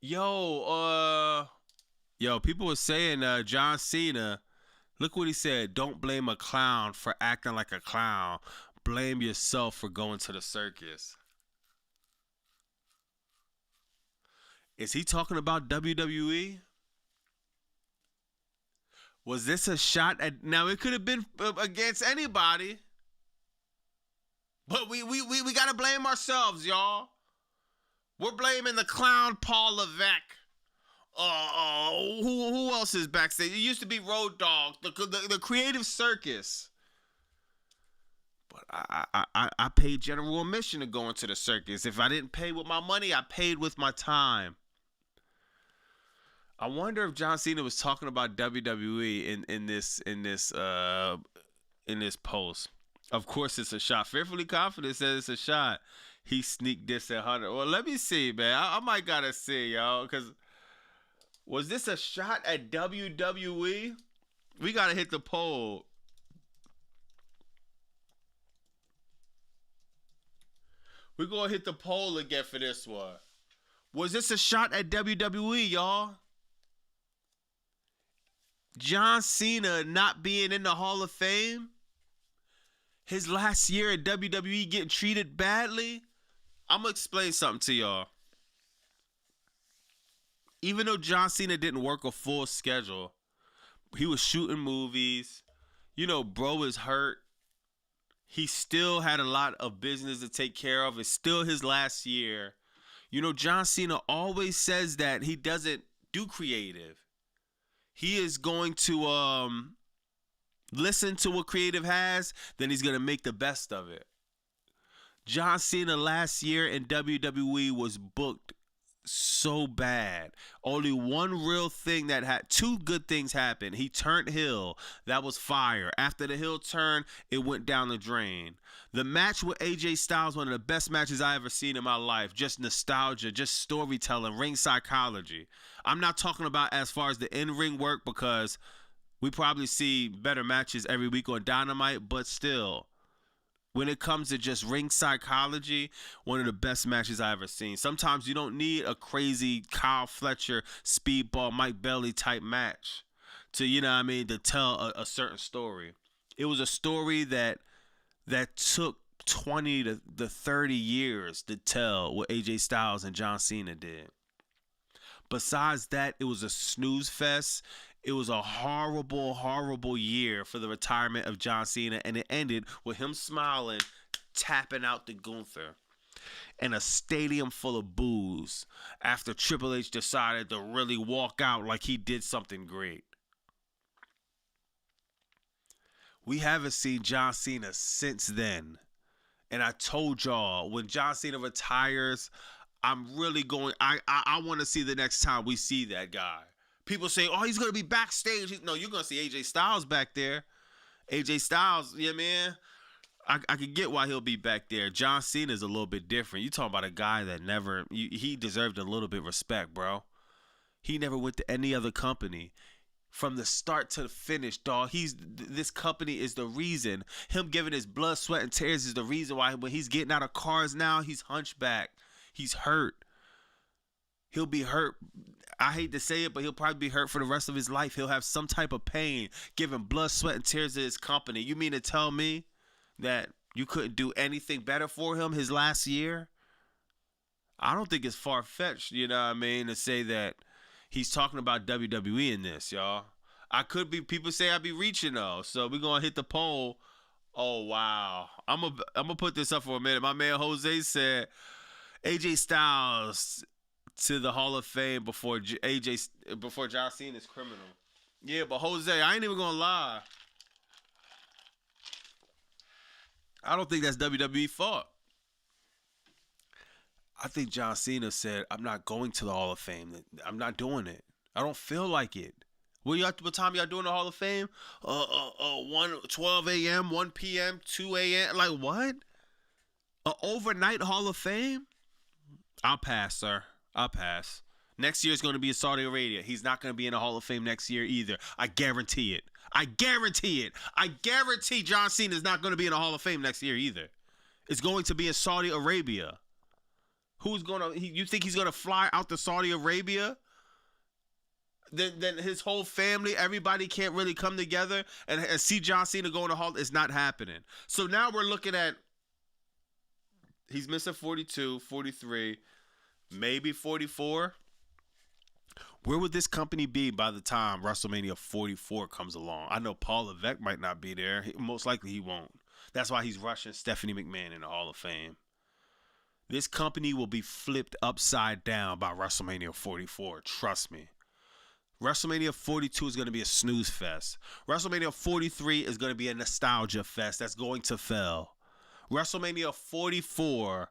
Yo, people were saying John Cena, look what he said. Don't blame a clown for acting like a clown. Blame yourself for going to the circus. Is he talking about WWE? Was this a shot at... Now, it could have been against anybody. But we got to blame ourselves, y'all. We're blaming the clown Paul Levesque. Who else is backstage? It used to be Road Dogg, the creative circus. But I paid general admission to go into the circus. If I didn't pay with my money, I paid with my time. I wonder if John Cena was talking about WWE in this post. Of course, it's a shot. Fearfully Confident says it's a shot. He sneaked this at 100. Well, let me see, man. I might gotta see, y'all, because was this a shot at WWE? We gotta hit the poll. We're gonna hit the poll again for this one. Was this a shot at WWE, y'all? John Cena not being in the Hall of Fame? His last year at WWE getting treated badly? I'm going to explain something to y'all. Even though John Cena didn't work a full schedule, he was shooting movies. You know, bro is hurt. He still had a lot of business to take care of. It's still his last year. You know, John Cena always says that he doesn't do creative. He is going to listen to what creative has, then he's going to make the best of it. John Cena last year in WWE was booked so bad. Only one real thing that had two good things happen. He turned heel. That was fire. After the heel turn, it went down the drain. The match with AJ Styles, one of the best matches I ever seen in my life. Just nostalgia, just storytelling, ring psychology. I'm not talking about as far as the in-ring work because we probably see better matches every week on Dynamite, but still, when it comes to just ring psychology, one of the best matches I ever seen. Sometimes you don't need a crazy Kyle Fletcher, Speedball, Mike Bailey type match to, you know what I mean, to tell a certain story. It was a story that took 20 to 30 years to tell what AJ Styles and John Cena did. Besides that, it was a snooze fest. It was a horrible, horrible year for the retirement of John Cena, and it ended with him smiling, tapping out to Gunther, and a stadium full of boos after Triple H decided to really walk out like he did something great. We haven't seen John Cena since then, and I told y'all, when John Cena retires, I'm really going, I want to see the next time we see that guy. People say, oh, he's going to be backstage. No, you're going to see AJ Styles back there. AJ Styles, yeah, man. I can get why he'll be back there. John Cena is a little bit different. You talking about a guy that he deserved a little bit of respect, bro. He never went to any other company. From the start to the finish, dog. This company is the reason. Him giving his blood, sweat, and tears is the reason why when he's getting out of cars now, he's hunchback. He's hurt. He'll be hurt. I hate to say it, but he'll probably be hurt for the rest of his life. He'll have some type of pain, giving blood, sweat, and tears to his company. You mean to tell me that you couldn't do anything better for him his last year? I don't think it's far-fetched, you know what I mean, to say that he's talking about WWE in this, y'all. I could be, people say I be reaching, though. So we're going to hit the poll. Oh, wow. I'm gonna put this up for a minute. My man Jose said AJ Styles to the Hall of Fame before John Cena's criminal. Yeah, but Jose, I ain't even gonna lie. I don't think that's WWE fault. I think John Cena said, I'm not going to the Hall of Fame. I'm not doing it. I don't feel like it. What time y'all doing the Hall of Fame? 12 a.m., 1 p.m., 2 a.m. Like, what? An overnight Hall of Fame? I'll pass, sir. I'll pass. Next year is going to be in Saudi Arabia. He's not going to be in the Hall of Fame next year either. I guarantee it. I guarantee it. I guarantee John Cena is not going to be in the Hall of Fame next year either. It's going to be in Saudi Arabia. Who's going to... You think he's going to fly out to Saudi Arabia? Then his whole family, everybody can't really come together and see John Cena go in the Hall. It's not happening. So now we're looking at... He's missing 42, 43, maybe 44. Where would this company be by the time WrestleMania 44 comes along? I know Paul Levesque might not be there. Most likely he won't. That's why he's rushing Stephanie McMahon in the Hall of Fame. This company will be flipped upside down by WrestleMania 44. Trust me. WrestleMania 42 is going to be a snooze fest. WrestleMania 43 is going to be a nostalgia fest that's going to fail. WrestleMania 44...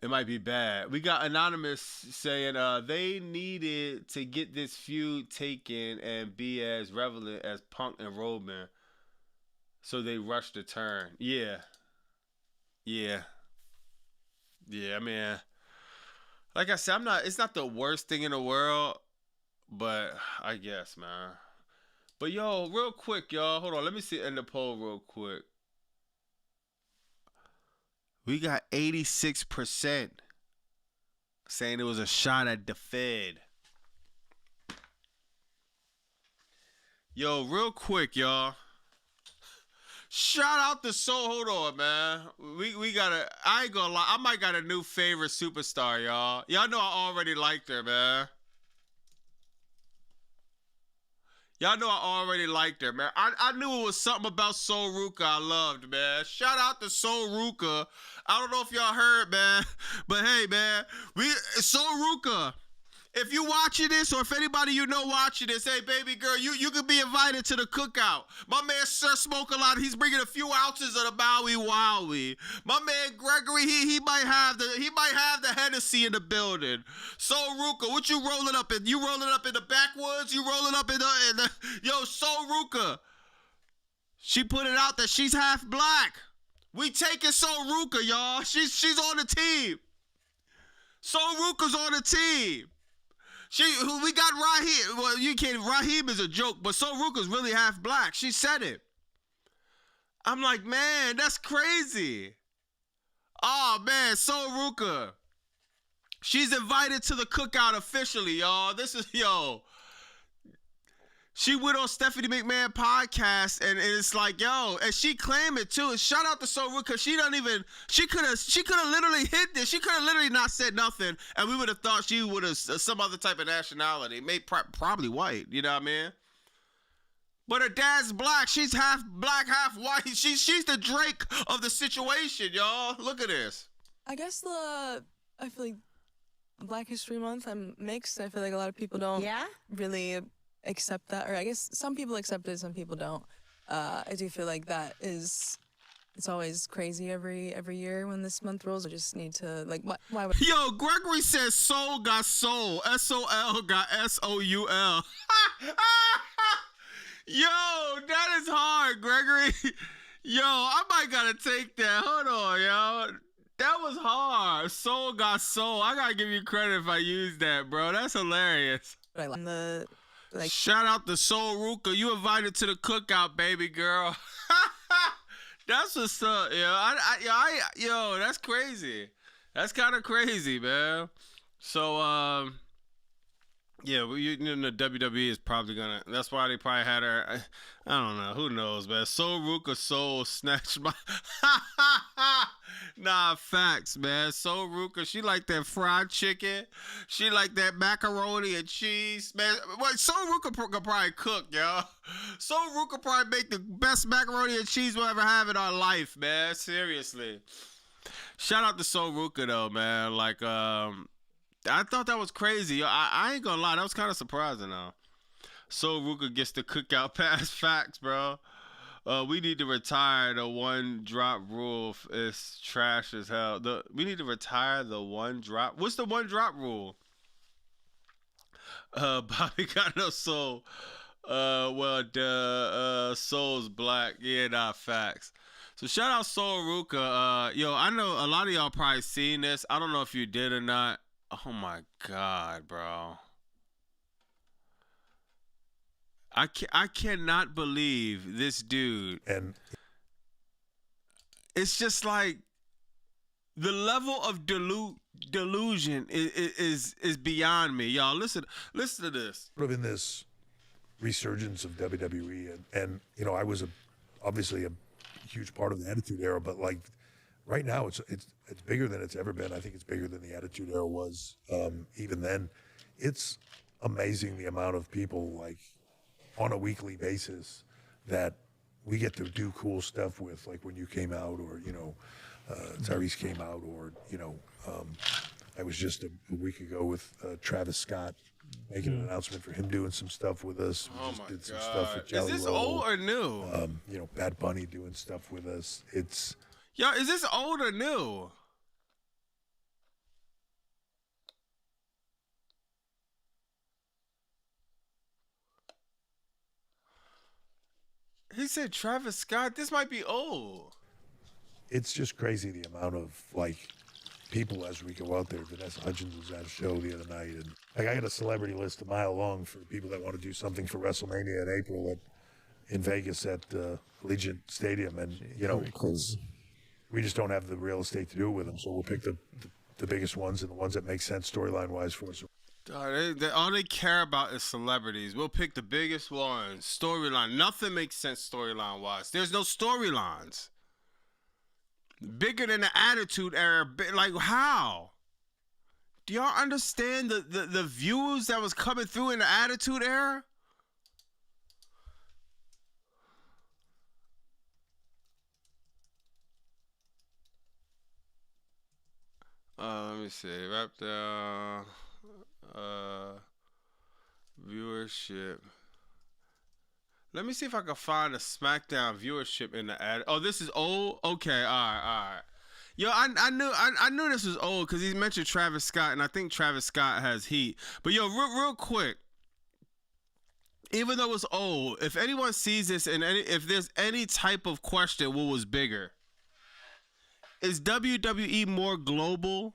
It might be bad. We got Anonymous saying they needed to get this feud taken and be as relevant as Punk and Roman, so they rushed the turn. Yeah. I mean, like I said, it's not the worst thing in the world, but I guess, man. But yo, real quick, y'all, hold on. Let me see in the poll real quick. We got 86% saying it was a shot at the Fed. Yo, real quick, y'all. Shout out to hold on, man. We got I ain't gonna lie, I might got a new favorite superstar, y'all. Y'all know I already liked her, man. Y'all know I already liked her, man. I knew it was something about Ruka I loved, man. Shout out to Ruka. I don't know if y'all heard, man, but hey, man, Ruka. If you watching this, or if anybody you know watching this, hey, baby girl, you could be invited to the cookout. My man Sir Smoke a lot. He's bringing a few ounces of the Maui Wowie. My man Gregory, he might have the Hennessy in the building. So Ruka, what you rolling up in? You rolling up in the backwoods? You rolling up in the yo? So Ruka, she put it out that she's half black. We taking So Ruka, y'all. She's on the team. So Ruka's on the team. We got Raheem. Well, you can't. Raheem is a joke, but So Ruka's really half black. She said it. I'm like, man, that's crazy. Oh man, So Ruka. She's invited to the cookout officially, y'all. This is She went on Stephanie McMahon podcast, and it's like, yo, and she claimed it too. And shout out to So Ruka. She could have literally hit this. She could have literally not said nothing, and we would have thought she would have some other type of nationality, probably white. You know what I mean? But her dad's black. She's half black, half white. She's the Drake of the situation, y'all. Look at this. I guess I feel like Black History Month, I'm mixed. I feel like a lot of people don't really accept that, or I guess some people accept it, some people don't. I do feel like it's always crazy every year when this month rolls. I just need to, like, why would... Yo, Gregory says soul got soul. S-O-L got S-O-U-L. Yo, that is hard, Gregory. Yo, I might gotta take that. Hold on, yo. That was hard. Soul got soul. I gotta give you credit if I use that, bro. That's hilarious. Shout out to Soul Ruka. You invited to the cookout, baby girl. That's what's up, yo. That's crazy. That's kind of crazy, man. So, yeah, well, the WWE is probably gonna. That's why they probably had her. I don't know. Who knows, man? So Ruka Soul snatched my. Nah, facts, man. So Ruka, she like that fried chicken. She like that macaroni and cheese, man. What? So Ruka could probably cook, yo. So Ruka probably make the best macaroni and cheese we'll ever have in our life, man. Seriously. Shout out to So Ruka though, man. Like, I thought that was crazy. I ain't gonna lie, that was kind of surprising though. So Ruka gets the cookout pass. Facts, bro. We need to retire the one drop rule. It's trash as hell. We need to retire the one drop. What's the one drop rule? Bobby got no soul. Soul's black. Yeah, nah, facts. So shout out Soul Ruka. Yo, I know a lot of y'all probably seen this. I don't know if you did or not. Oh my God, bro. I cannot believe this dude. And it's just like the level of delusion is beyond me. Y'all listen to this. sort of in this resurgence of WWE, and you know, I was obviously a huge part of the Attitude Era, but like right now it's bigger than it's ever been. I think it's bigger than the Attitude Era was. Even then, it's amazing the amount of people like on a weekly basis that we get to do cool stuff with, like when you came out, or you know, Tyrese came out, or you know, I was just a week ago with Travis Scott making an announcement for him doing some stuff with us. We just did some stuff with Jelly Is this Roll. old or new? You know, Bad Bunny doing stuff with us. It's Yo, is this old or new? He said Travis Scott. This might be old. it's just crazy the amount of like people as we go out there. Vanessa Hudgens was at a show the other night, and like I got a celebrity list a mile long for people that want to do something for WrestleMania in April in Vegas at Allegiant Stadium, and you know, we just don't have the real estate to do it with them, so we'll pick the biggest ones and the ones that make sense storyline wise for us. All they care about is celebrities. We'll pick the biggest ones. Storyline. Nothing makes sense storyline wise. There's no storylines. Bigger than the Attitude Era. Like, how? Do y'all understand the views that was coming through in the Attitude Era? Let me see. Wrap down. Viewership. Let me see if I can find a SmackDown viewership in the ad. Oh, this is old. Okay, all right. Yo, I knew this was old because he mentioned Travis Scott, and I think Travis Scott has heat. But yo, real quick, even though it's old, if anyone sees this and if there's any type of question, what was bigger? Is WWE more global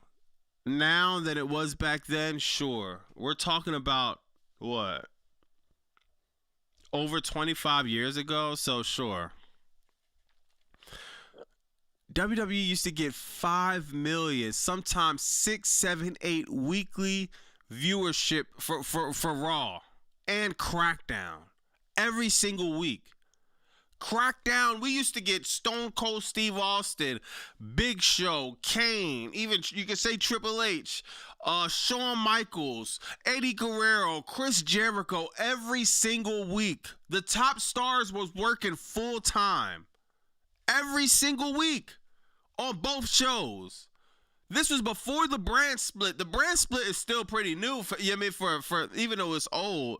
now than it was back then? Sure. We're talking about what? Over 25 years ago? So sure. WWE used to get 5 million, sometimes 6, 7, 8 weekly viewership for Raw and Crackdown every single week. Crackdown, we used to get Stone Cold Steve Austin, Big Show, Kane, even you could say Triple H, Shawn Michaels, Eddie Guerrero, Chris Jericho every single week. The top stars was working full time every single week on both shows. This was before the brand split. The brand split is still pretty new for even though it's old.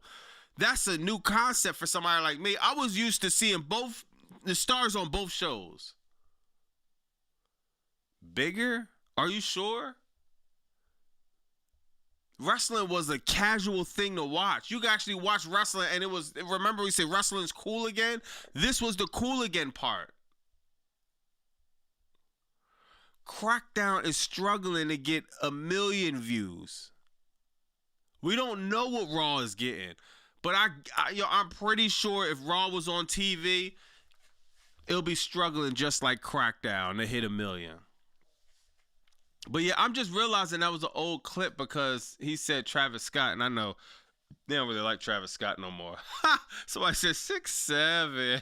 That's a new concept for somebody like me. I was used to seeing both the stars on both shows. Bigger? Are you sure? Wrestling was a casual thing to watch. You could actually watch wrestling and remember we said wrestling's cool again? This was the cool again part. Crackdown is struggling to get 1 million views. We don't know what Raw is getting. But I'm pretty sure if Raw was on TV, it'll be struggling just like Crackdown to hit 1 million. But yeah, I'm just realizing that was an old clip because he said Travis Scott, and I know they don't really like Travis Scott no more. Somebody said 6'7".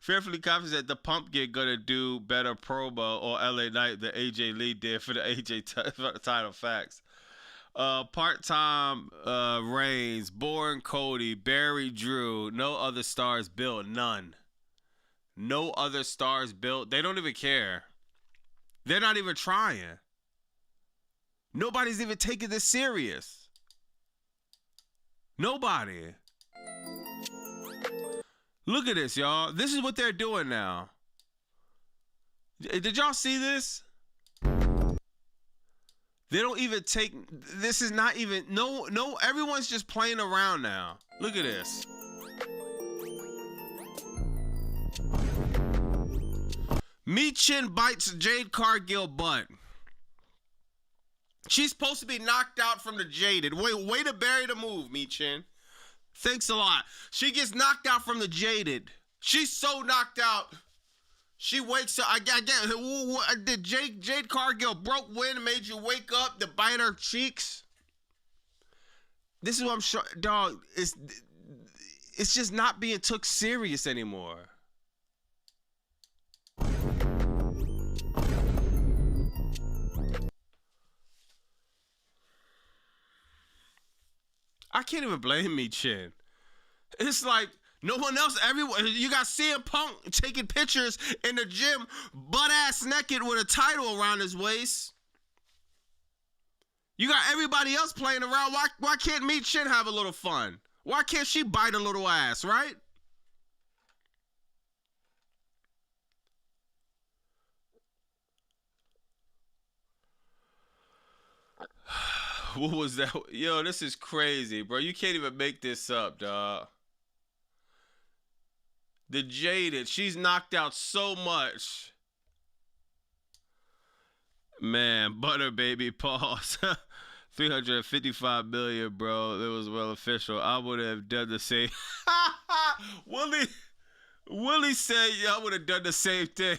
Fearfully confident that the Pump Gig gonna do better promo or LA Knight than AJ Lee did for the AJ title. Facts. Part-time Reigns, Boring Cody, Barry Drew, no other stars built, none. No other stars built. They don't even care. They're not even trying. Nobody's even taking this serious. Nobody. Look at this, y'all. This is what they're doing now. Did y'all see this? They don't even take, this is not even, no, everyone's just playing around now. Look at this. Michin bites Jade Cargill butt. She's supposed to be knocked out from the Jaded. Way to bury the move, Michin. Thanks a lot. She gets knocked out from the Jaded. She's so knocked out. She wakes up. I get did Jade Cargill broke wind and made you wake up to bite her cheeks? This is what I'm sure, dog. It's just not being took serious anymore. I can't even blame me, Chin. It's like no one else. Everyone, you got CM Punk taking pictures in the gym, butt ass naked with a title around his waist. You got everybody else playing around. Why can't me Chin have a little fun? Why can't she bite a little ass, right? What was that? Yo, this is crazy, bro. You can't even make this up, dog. The Jaded, she's knocked out so much. Man, Butter Baby, pause. 355 million, bro. It was well official. I would have done the same. Willie said, yeah, I would have done the same thing.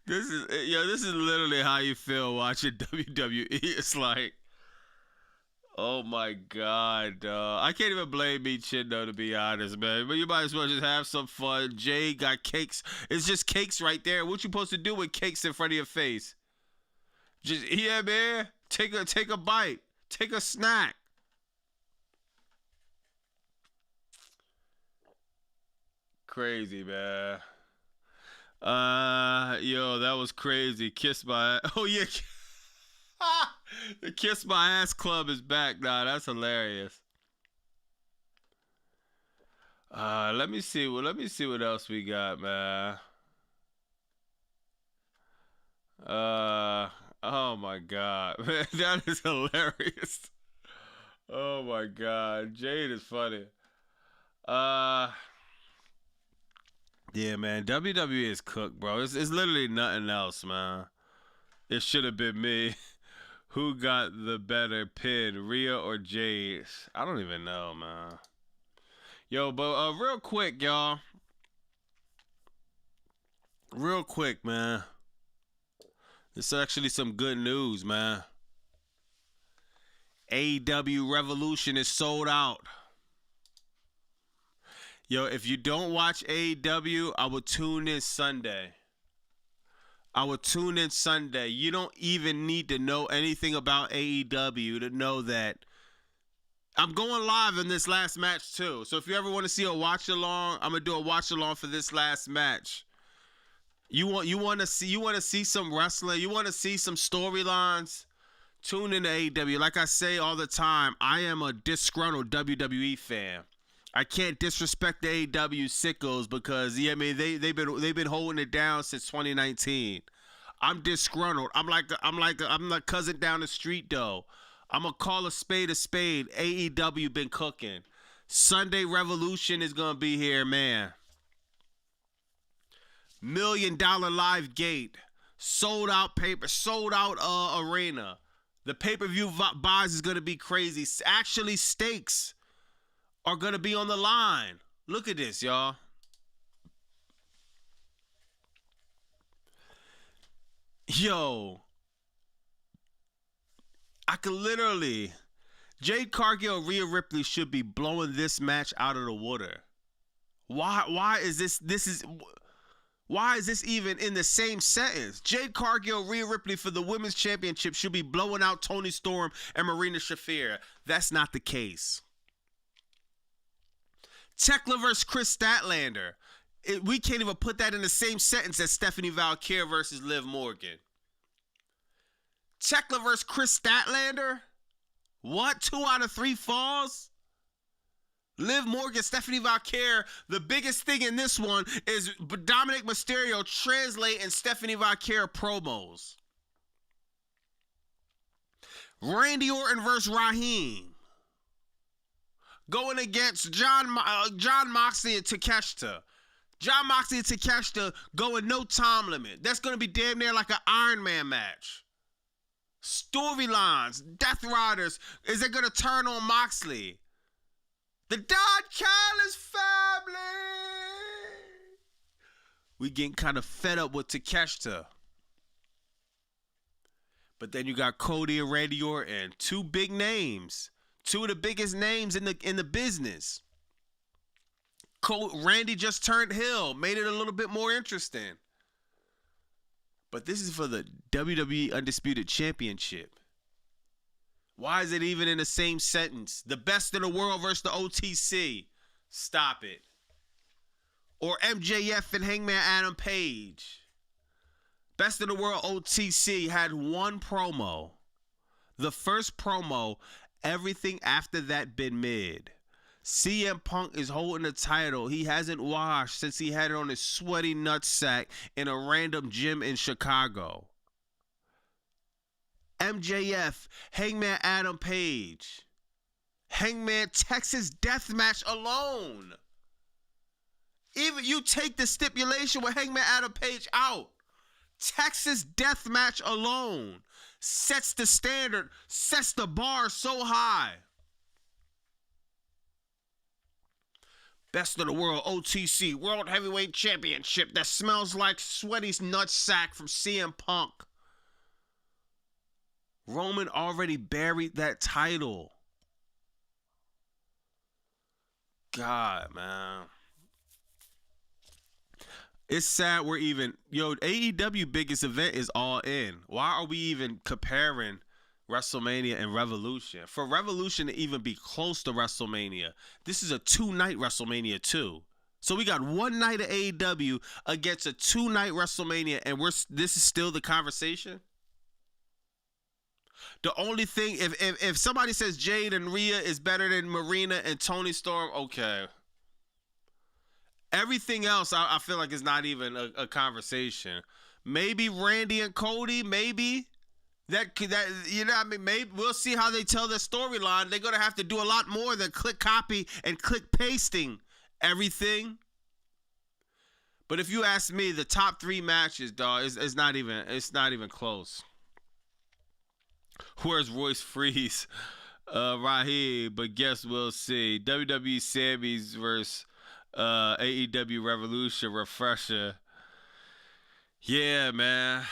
This is literally how you feel watching WWE. It's like, oh my God, I can't even blame me, Chin, though, to be honest, man. But you might as well just have some fun. Jay got cakes. It's just cakes right there. What you supposed to do with cakes in front of your face? Just, yeah, man. Take a bite. Take a snack. Crazy, man. Yo, that was crazy. Kiss my, oh yeah. The Kiss My Ass Club is back now. That's hilarious. Let me see what else we got, man. Oh my God, man, that is hilarious. Oh my God, Jade is funny. Yeah, man, WWE is cooked, bro. It's literally nothing else, man. It should have been me. Who got the better pin, Rhea or Jade? I don't even know, man. Yo, but real quick, y'all. Real quick, man. This is actually some good news, man. AEW Revolution is sold out. Yo, if you don't watch AEW, I will tune in Sunday. You don't even need to know anything about AEW to know that I'm going live in this last match too. So if you ever want to see a watch along, I'm gonna do a watch along for this last match. You want to see some wrestling, you want to see some storylines, tune in to AEW. Like I say all the time, I am a disgruntled WWE fan. I can't disrespect the AEW sickos because I mean they've been holding it down since 2019. I'm disgruntled. I'm like cousin down the street though. I'm gonna call a spade a spade. AEW been cooking. Sunday Revolution is gonna be here, man. $1 million live gate, sold out paper, sold out arena. The pay-per-view buys is going to be crazy. Actually, stakes are going to be on the line. Look at this, y'all. Yo. I could literally... Jade Cargill, Rhea Ripley should be blowing this match out of the water. Why is this even in the same sentence? Jade Cargill, Rhea Ripley for the women's championship should be blowing out Toni Storm and Marina Shafir. That's not the case. Tekla versus Chris Statlander. We can't even put that in the same sentence as Stephanie Valkyrie versus Liv Morgan. Tekla versus Chris Statlander? What? 2 out of 3 falls? Liv Morgan, Stephanie Valkyrie. The biggest thing in this one is Dominic Mysterio translating Stephanie Valkyrie promos. Randy Orton versus Raheem. Going against John Moxley and Takeshita. John Moxley and Takeshita going no time limit. That's going to be damn near like an Iron Man match. Storylines, Death Riders. Is it going to turn on Moxley? The Don Callis family. We getting kind of fed up with Takeshita. But then you got Cody and Randy Orton. 2 big names. 2 of the biggest names in the business. Randy just turned heel. Made it a little bit more interesting. But this is for the WWE Undisputed Championship. Why is it even in the same sentence? The best in the world versus the OTC. Stop it. Or MJF and Hangman Adam Page. Best in the world OTC had 1 promo. The first promo, everything after that been mid. CM Punk is holding the title. He hasn't washed since he had it on his sweaty nutsack in a random gym in Chicago. MJF, Hangman Adam Page. Hangman Texas Death Match alone. Even you take the stipulation with Hangman Adam Page out. Texas Death Match alone sets the standard, sets the bar so high. Best of the world, OTC, World Heavyweight Championship that smells like sweaty nutsack from CM Punk. Roman already buried that title. God, man. It's sad we're even... AEW biggest event is All In. Why are we even comparing WrestleMania and Revolution? For Revolution to even be close to WrestleMania, this is a 2-night WrestleMania too. So we got 1 night of AEW against a 2-night WrestleMania, and this is still the conversation? The only thing, if somebody says Jade and Rhea is better than Marina and Toni Storm, okay. Everything else, I feel like is not even a conversation. Maybe Randy and Cody, maybe. That you know what I mean? Maybe we'll see how they tell their storyline. They're gonna have to do a lot more than click copy and click pasting everything. But if you ask me, the top 3 matches, dog, it's not even close. Where's Royce Freeze? Right here, but guess we'll see. WWE Sammy's versus AEW Revolution refresher. Yeah, man.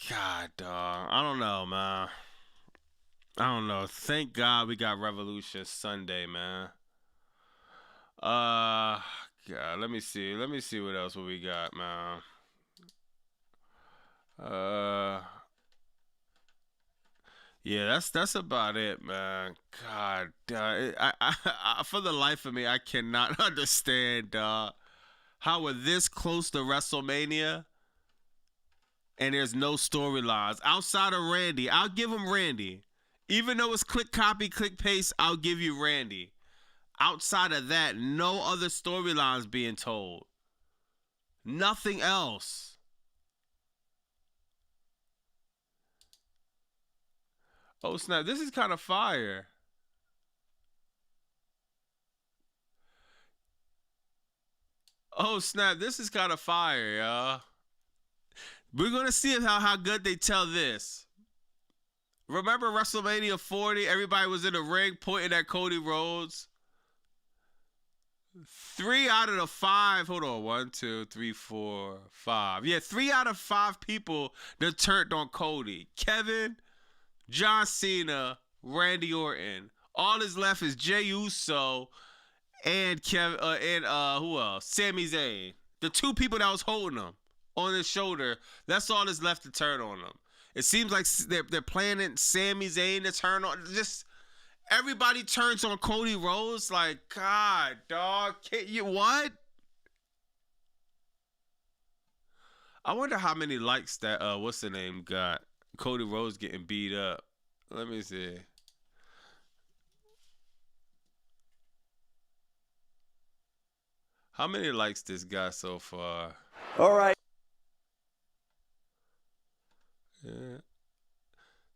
God, dog. I don't know, man. I don't know. Thank God we got Revolution Sunday, man. God, let me see. Let me see what else we got, man. Yeah, that's about it, man. God, I for the life of me, I cannot understand, how we're this close to WrestleMania and there's no storylines outside of Randy. I'll give him Randy, even though it's click copy, click paste. I'll give you Randy. Outside of that, no other storylines being told. Nothing else. Oh, snap. This is kind of fire. Oh, snap. This is kind of fire, y'all. We're going to see how good they tell this. Remember WrestleMania 40? Everybody was in the ring pointing at Cody Rhodes. 3 out of the 5. Hold on. 1, 2, 3, 4, 5. Yeah, 3 out of 5 people that turned on Cody. Kevin, John Cena, Randy Orton. All that's left is Jey Uso and who else? Sami Zayn. The 2 people that was holding him on his shoulder. That's all that's left to turn on them. It seems like they're planning Sami Zayn to turn on. Just everybody turns on Cody Rhodes. Like, God, dog, can't you what? I wonder how many likes that what's the name got? Cody Rhodes getting beat up. Let me see. How many likes this guy so far? All right. Yeah.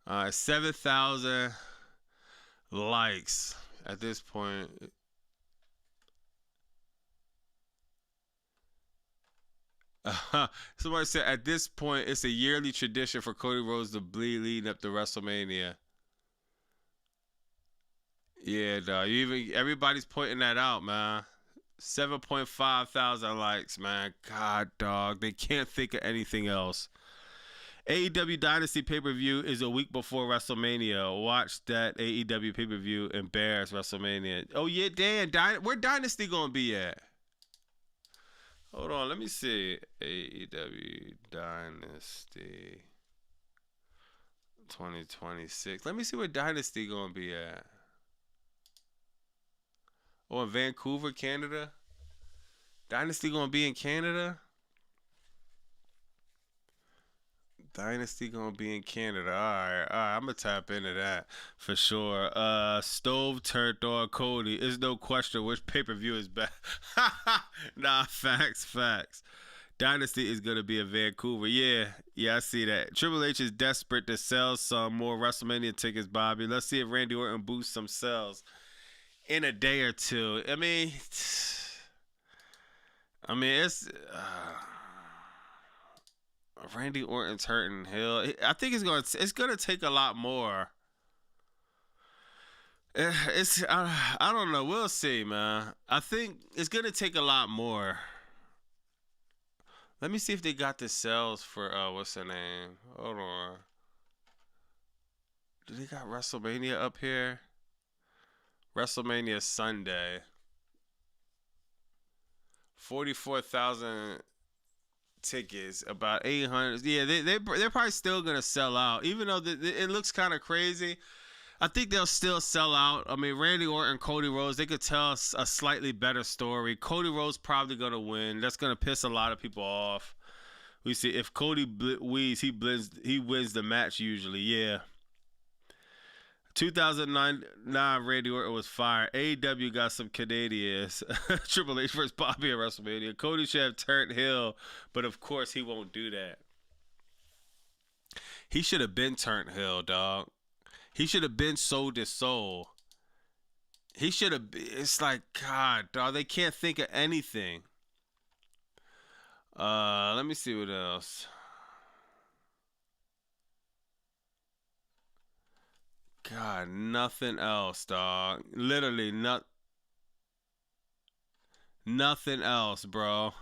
All right, 7,000 likes at this point. Somebody said at this point it's a yearly tradition for Cody Rhodes to bleed leading up to WrestleMania. Yeah, dog. Everybody's pointing that out, man. 7.5 thousand likes, man. God, dog. They can't think of anything else. AEW Dynasty pay-per-view is a week before WrestleMania. Watch that AEW pay-per-view embarrass WrestleMania. Oh, yeah, Dan. Where Dynasty going to be at? Hold on. Let me see. AEW Dynasty 2026. Let me see where Dynasty going to be at. Oh, in Vancouver, Canada? Dynasty going to be in Canada? Dynasty going to be in Canada. All right. I'm going to tap into that for sure. Stove turned on Cody. There's no question which pay-per-view is better. Nah, facts. Dynasty is going to be in Vancouver. Yeah, I see that. Triple H is desperate to sell some more WrestleMania tickets, Bobby. Let's see if Randy Orton boosts some sales in a day or two. I mean, it's Randy Orton's hurting. I think it's gonna take a lot more. I don't know. We'll see, man. I think it's gonna take a lot more. Let me see if they got the sales for what's the name? Hold on. Do they got WrestleMania up here? WrestleMania Sunday. 44,000 tickets, about 800. Yeah, they're probably still gonna sell out, even though it looks kind of crazy. I think they'll still sell out. I mean, Randy Orton, Cody Rhodes, they could tell us a slightly better story. Cody Rhodes probably gonna win. That's gonna piss a lot of people off. We see if Cody wins, he wins the match usually. Yeah. 2009 Randy Orton was fired. AEW got some Canadians. Triple H versus Bobby at WrestleMania. Cody should have turned heel, but of course he won't do that. He should have been turned heel, dog. He should have been sold his soul. He should have. It's like, God, dog. They can't think of anything. Let me see what else. God, nothing else, dog. Literally nothing else, bro.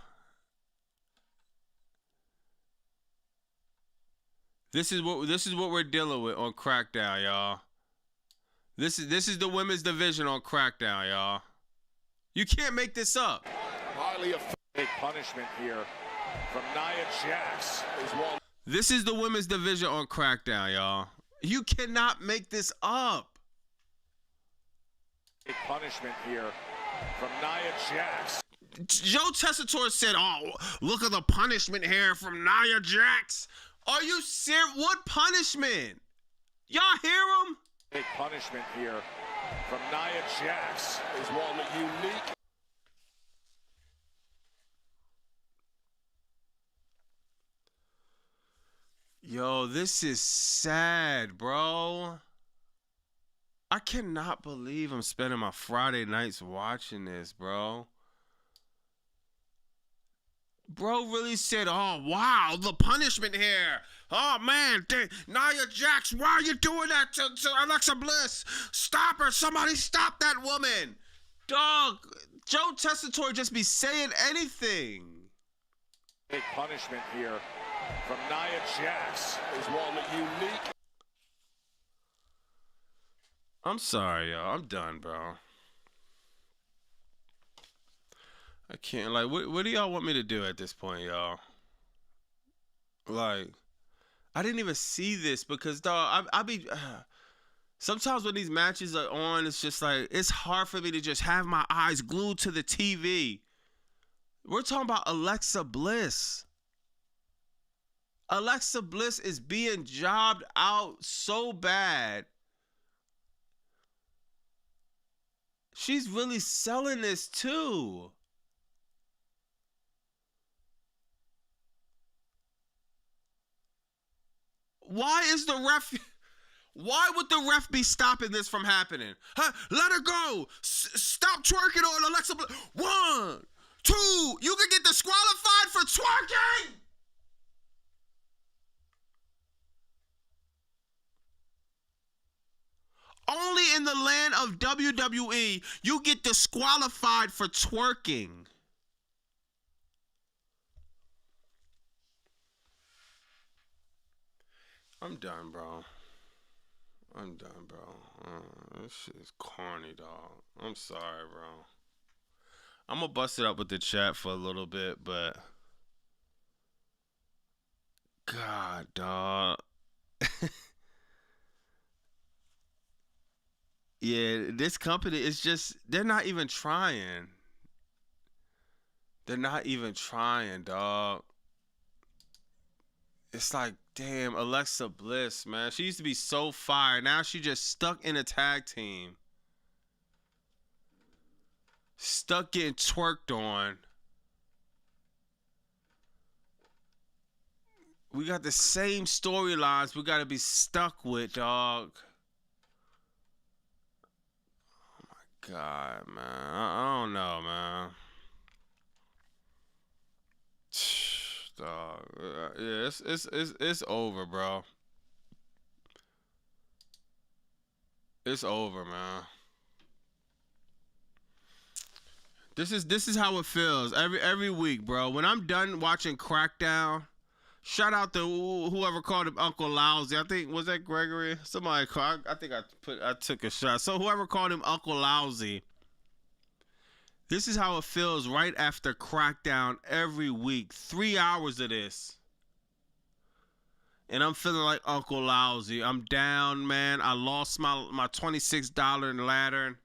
This is what we're dealing with on Crackdown, y'all. This is the women's division on Crackdown, y'all. You can't make this up. Highly effective punishment here from Nia Jax. This is the women's division on Crackdown, y'all. You cannot make this up. Punishment here from Nia Jax. Joe Tessitore said, "Oh, look at the punishment here from Nia Jax." Are you serious? What punishment? Y'all hear him? Big punishment here from Nia Jax is one unique. Yo, this is sad, bro. I cannot believe I'm spending my Friday nights watching this, bro. Bro really said, oh, wow, the punishment here. Oh, man, Nia Jax, why are you doing that to Alexa Bliss? Stop her. Somebody stop that woman. Dog, Joe Tessitore just be saying anything. Big punishment here from Nia Jax is one unique. I'm sorry, y'all. I'm done, bro. I can't, like, what do y'all want me to do at this point, y'all? Like, I didn't even see this because, dog, I be, sometimes when these matches are on, it's just like, it's hard for me to just have my eyes glued to the TV. We're talking about Alexa Bliss. Alexa Bliss is being jobbed out so bad. She's really selling this too. Why would the ref be stopping this from happening? Huh? Let her go. Stop twerking on Alexa Bliss. 1, 2, you can get disqualified for twerking. Only in the land of WWE, you get disqualified for twerking. I'm done, bro. I'm done, bro. This shit is corny, dog. I'm sorry, bro. I'm gonna bust it up with the chat for a little bit, but God, dog. Yeah, this company is just, they're not even trying. They're not even trying, dog. It's like, damn, Alexa Bliss, man. She used to be so fire. Now she just stuck in a tag team. Stuck getting twerked on. We got the same storylines we got to be stuck with, dog. Oh, my God, man. I don't know, man. Dog. Yeah, it's over, bro. It's over, man. This is how it feels every week, bro. When I'm done watching Crackdown, shout out to whoever called him Uncle Lousy. I think, was that Gregory? Somebody called. I think I took a shot. So whoever called him Uncle Lousy. This is how it feels right after Crackdown every week. 3 hours of this. And I'm feeling like Uncle Lousy. I'm down, man. I lost my $26 ladder.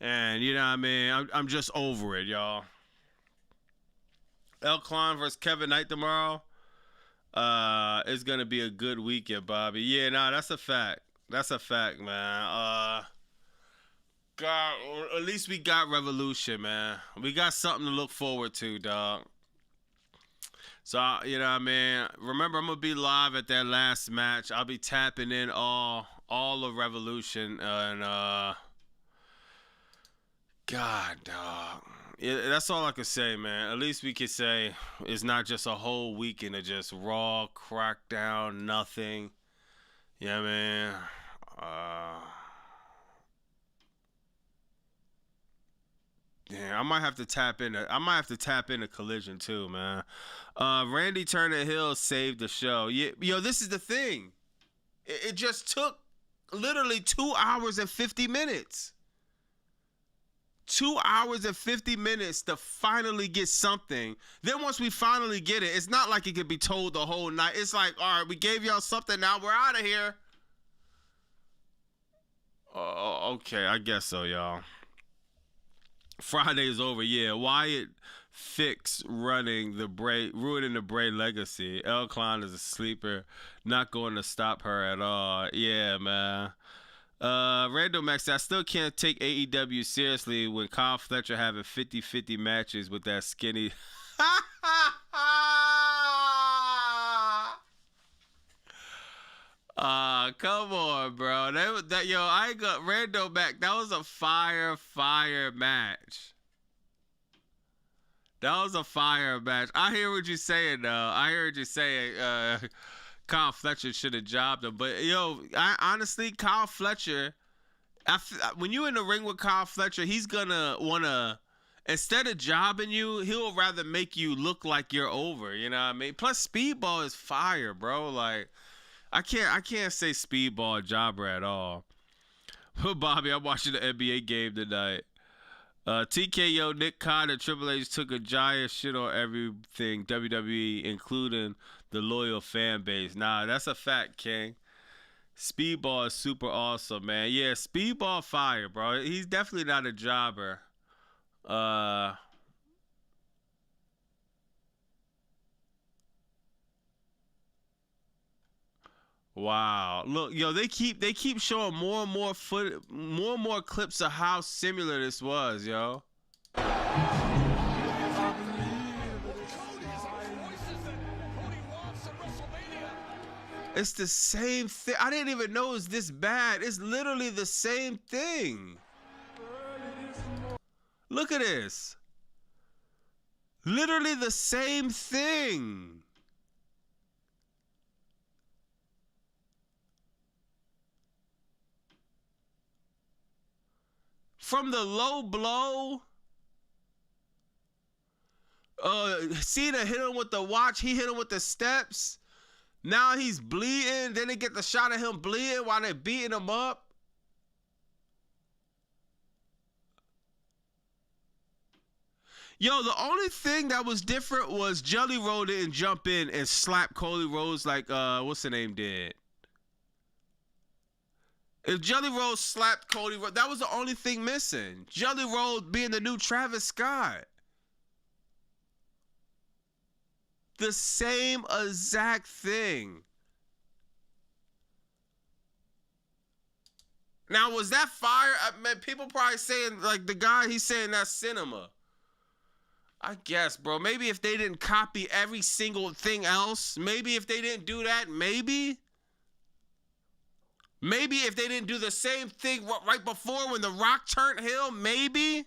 And, you know what I mean? I'm just over it, y'all. El Klein versus Kevin Knight tomorrow. It's going to be a good weekend, Bobby. Yeah, nah, that's a fact. That's a fact, man. God, at least we got Revolution, man. We got something to look forward to, dog. So, you know what I mean? Remember, I'm going to be live at that last match. I'll be tapping in all of Revolution. And, God, dog. That's all I can say, man. At least we could say it's not just a whole weekend of just Raw, Crackdown, nothing. You know what I mean? Yeah, I might have to tap into Collision too, man. Randy Turner Hill saved the show. Yeah, yo, this is the thing. It just took literally 2 hours and 50 minutes. 2 hours and 50 minutes to finally get something. Then once we finally get it, it's not like it could be told the whole night. It's like, all right, we gave y'all something, now we're out of here. Oh, okay, I guess so, y'all. Friday's over, yeah. Wyatt Fix ruining the Bray legacy. El Klein is a sleeper, not going to stop her at all. Yeah, man. Randall Max, I still can't take AEW seriously when Kyle Fletcher having 50-50 matches with that skinny. Come on, bro. I ain't got Randall back. That was a fire match. That was a fire match. I hear what you're saying, though. I hear what you're saying. Kyle Fletcher should have jobbed him. But, yo, honestly, Kyle Fletcher, when you're in the ring with Kyle Fletcher, he's going to want to, instead of jobbing you, he'll rather make you look like you're over. You know what I mean? Plus, Speedball is fire, bro. Like, I can't say Speedball a jobber at all. But, Bobby, I'm watching the NBA game tonight. TKO, Nick Khan, and Triple H took a giant shit on everything WWE, including the loyal fan base. Nah, that's a fact, King. Speedball is super awesome, man. Yeah, Speedball fire, bro. He's definitely not a jobber. Wow. Look, yo, they keep showing more and more clips of how similar this was, yo. It's the same thing. I didn't even know it was this bad. It's literally the same thing. Look at this. Literally the same thing. From the low blow, Cena hit him with the watch. He hit him with the steps. Now he's bleeding. Then they get the shot of him bleeding while they're beating him up. Yo, the only thing that was different was Jelly Roll didn't jump in and slap Cody Rhodes like, what's the name did. If Jelly Roll slapped Cody Rhodes, that was the only thing missing. Jelly Roll being the new Travis Scott. The same exact thing. Now, was that fire? I mean, people probably saying, like, the guy, he's saying that's cinema. I guess, bro. Maybe if they didn't copy every single thing else, maybe if they didn't do that, maybe. Maybe if they didn't do the same thing right before when The Rock turned heel, maybe.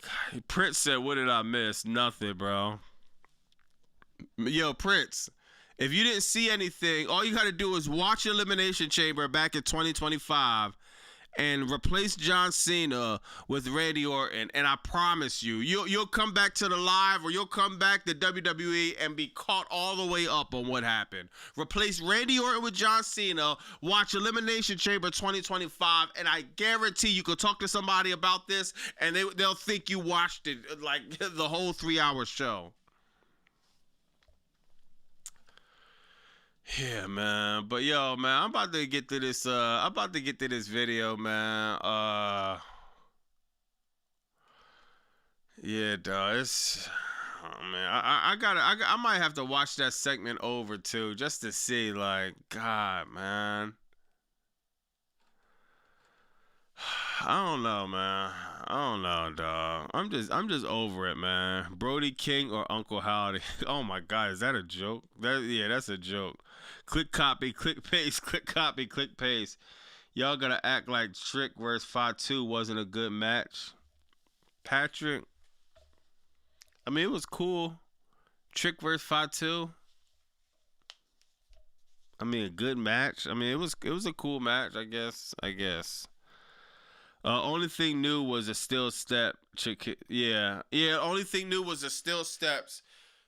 God, Prince said, what did I miss? Nothing, bro. Yo, Prince, if you didn't see anything, all you got to do is watch Elimination Chamber back in 2025 and replace John Cena with Randy Orton, and I promise you, you'll come back to the live or you'll come back to WWE and be caught all the way up on what happened. Replace Randy Orton with John Cena, watch Elimination Chamber 2025, and I guarantee you could talk to somebody about this and they'll think you watched it, like the whole 3-hour show. Yeah, man. But yo, man, I'm about to get to this video, man. Yeah, dog. It's, oh man, I might have to watch that segment over too, just to see, like, God, man. I don't know, man. I don't know, dog. I'm just over it, man. Brody King or Uncle Howdy. Oh my God, is that a joke? Yeah, that's a joke. Click copy, click paste, click copy, click paste. Y'all gotta act like Trick vs. Fatu wasn't a good match. Patrick, I mean, it was cool. Trick vs. Fatu. I mean, a good match. I mean, it was a cool match, I guess. Only thing new was a still step. Yeah. Only thing new was the still steps.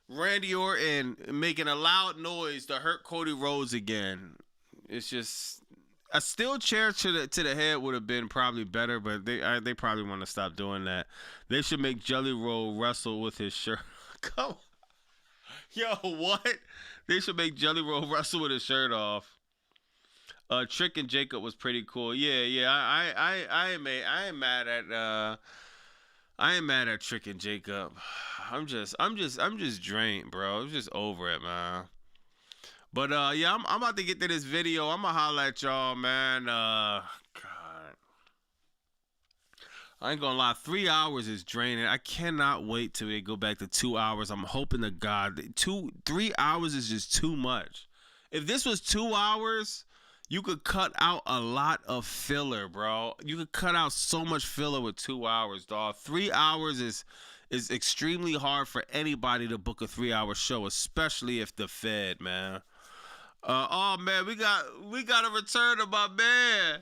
Randy Orton making a loud noise to hurt Cody Rhodes again. It's just a steel chair to the head would have been probably better, but they probably want to stop doing that. They should make Jelly Roll wrestle with his shirt. Go. Yo, what? They should make Jelly Roll wrestle with his shirt off. Trick and Jacob was pretty cool. Yeah. I ain't mad at Trick and Jacob. I'm just drained, bro. I'm just over it, man. But yeah, I'm about to get to this video. I'm gonna holler at y'all, man. God, I ain't gonna lie. 3 hours is draining. I cannot wait till we go back to 2 hours. I'm hoping to God 3 hours is just too much. If this was 2 hours, you could cut out a lot of filler, bro. You could cut out so much filler with 2 hours, dog. 3 hours is extremely hard for anybody to book a 3-hour show, especially if they're fed, man. Oh man, we got a return of my man.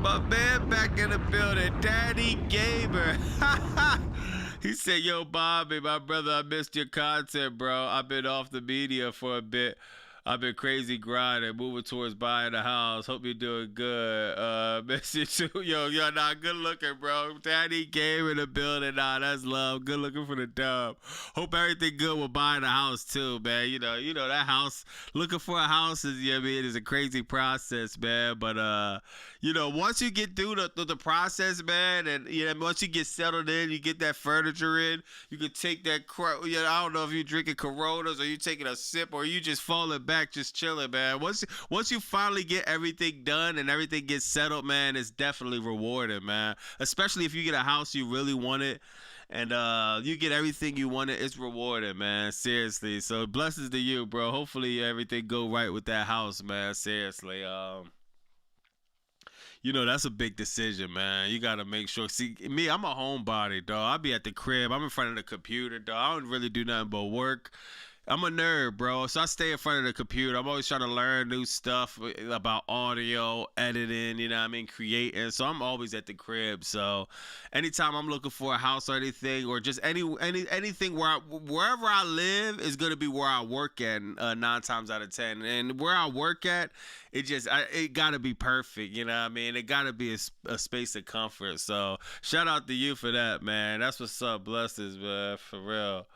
My man back in the building, Daddy Gamer. He said, yo, Bobby, my brother, I missed your content, bro. I've been off the media for a bit. I've been crazy grinding, moving towards buying a house. Hope you're doing good. Miss you too. Yo, nah, good looking, bro. Daddy Gamer in the building. Nah, that's love. Good looking for the dub. Hope everything good with buying a house too, man. You know that house. Looking for a house is, you know what I mean, is a crazy process, man. But once you get through the process, man, and once you get settled in, you get that furniture in, you can take that. I don't know if you're drinking Coronas or you taking a sip or you just falling back. Just chilling, man. Once you finally get everything done and everything gets settled, man, it's definitely rewarding, man. Especially if you get a house you really wanted and you get everything you wanted, it's rewarding, man. Seriously. So blessings to you, bro. Hopefully everything go right with that house, man. Seriously. That's a big decision, man. You got to make sure. See, me, I'm a homebody, dog. I'll be at the crib. I'm in front of the computer, dog. I don't really do nothing but work. I'm a nerd, bro, so I stay in front of the computer. I'm always trying to learn new stuff about audio, editing, creating. So I'm always at the crib. So anytime I'm looking for a house or anything, or just anything wherever I live is going to be where I work at 9 times out of 10. And where I work at, it got to be perfect, you know what I mean? It got to be a space of comfort. So shout out to you for that, man. That's what's up. Blessings, man, for real.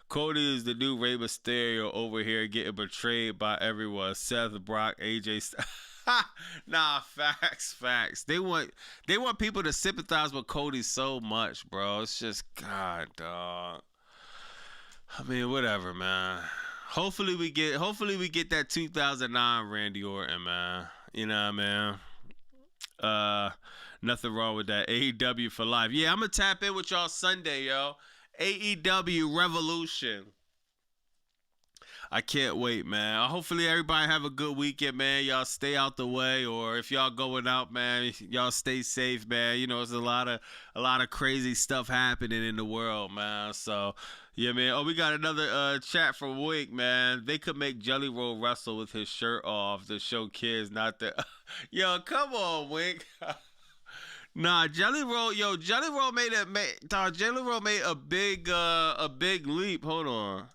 Cody is the new Rey Mysterio over here getting betrayed by everyone. Seth, Brock, AJ. Nah, facts. They want people to sympathize with Cody so much, bro. It's just God, dog. I mean, whatever, man. Hopefully we get that 2009 Randy Orton, man. You know what I mean? Nothing wrong with that. AEW for life. Yeah, I'm gonna tap in with y'all Sunday, yo. AEW Revolution. I can't wait, man. Hopefully everybody have a good weekend, man. Y'all stay out the way, or if y'all going out, man, y'all stay safe, man. There's a lot of crazy stuff happening in the world, man. So yeah, man. Oh, we got another chat from Wink, man. They could make Jelly Roll wrestle with his shirt off to show kids not to. Yo, come on, Wink. Nah, Jelly Roll made a big leap. Hold on.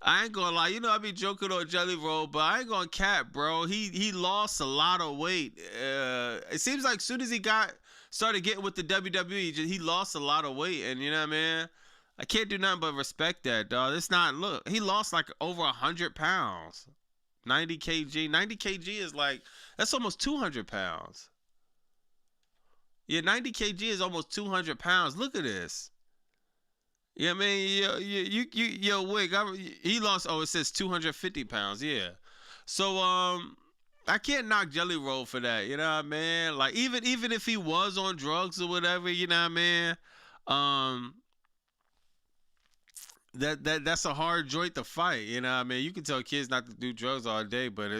I ain't gonna lie, I be joking on Jelly Roll, but I ain't gonna cap, bro. He lost a lot of weight. It seems like soon as he started getting with the WWE, he lost a lot of weight, and you know what I mean? I can't do nothing but respect that, dog. He lost like over 100 pounds. 90 kg. 90 kg is that's almost 200 pounds. Yeah, 90 kg is almost 200 pounds. Look at this. Yeah, yo, Wick, he lost, it says 250 pounds, yeah. So, I can't knock Jelly Roll for that, you know what I mean? Like, even if he was on drugs or whatever, you know what I mean? That's a hard joint to fight, you know what I mean? You can tell kids not to do drugs all day, but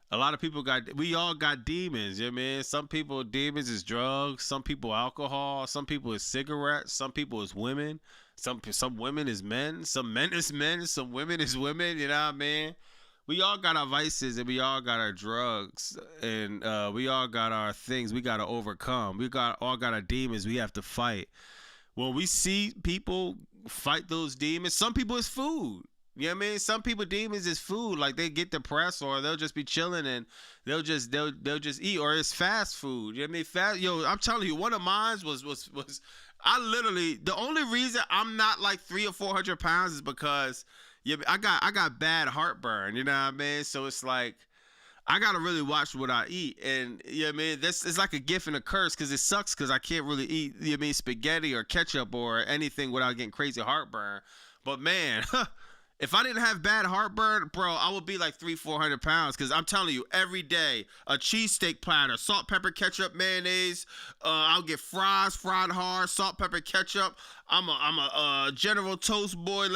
a lot of people we all got demons, you know what I mean? Some people, demons is drugs, some people alcohol, some people is cigarettes, some people is women, some women is men, some men is men, some women is women, you know what I mean? We all got our vices and we all got our drugs, and we all got our things we got to overcome. We all got our demons we have to fight. When we see people fight those demons, some people is food. You know what I mean? Some people demons is food. Like they get depressed or they'll just be chilling and they'll just eat, or it's fast food. You know what I mean? I'm telling you, one of mine was I literally, the only reason I'm not like 300 or 400 pounds is because I got bad heartburn. You know what I mean? So it's like I gotta really watch what I eat, and you know what I mean, it's like a gift and a curse, because it sucks because I can't really eat, you know what I mean, spaghetti or ketchup or anything without getting crazy heartburn. But man, If I didn't have bad heartburn, bro, I would be like 300-400 pounds. Because I'm telling you, every day, a cheesesteak platter, salt, pepper, ketchup, mayonnaise. I'll get fries, fried hard, salt, pepper, ketchup. I'm a General Toast boy.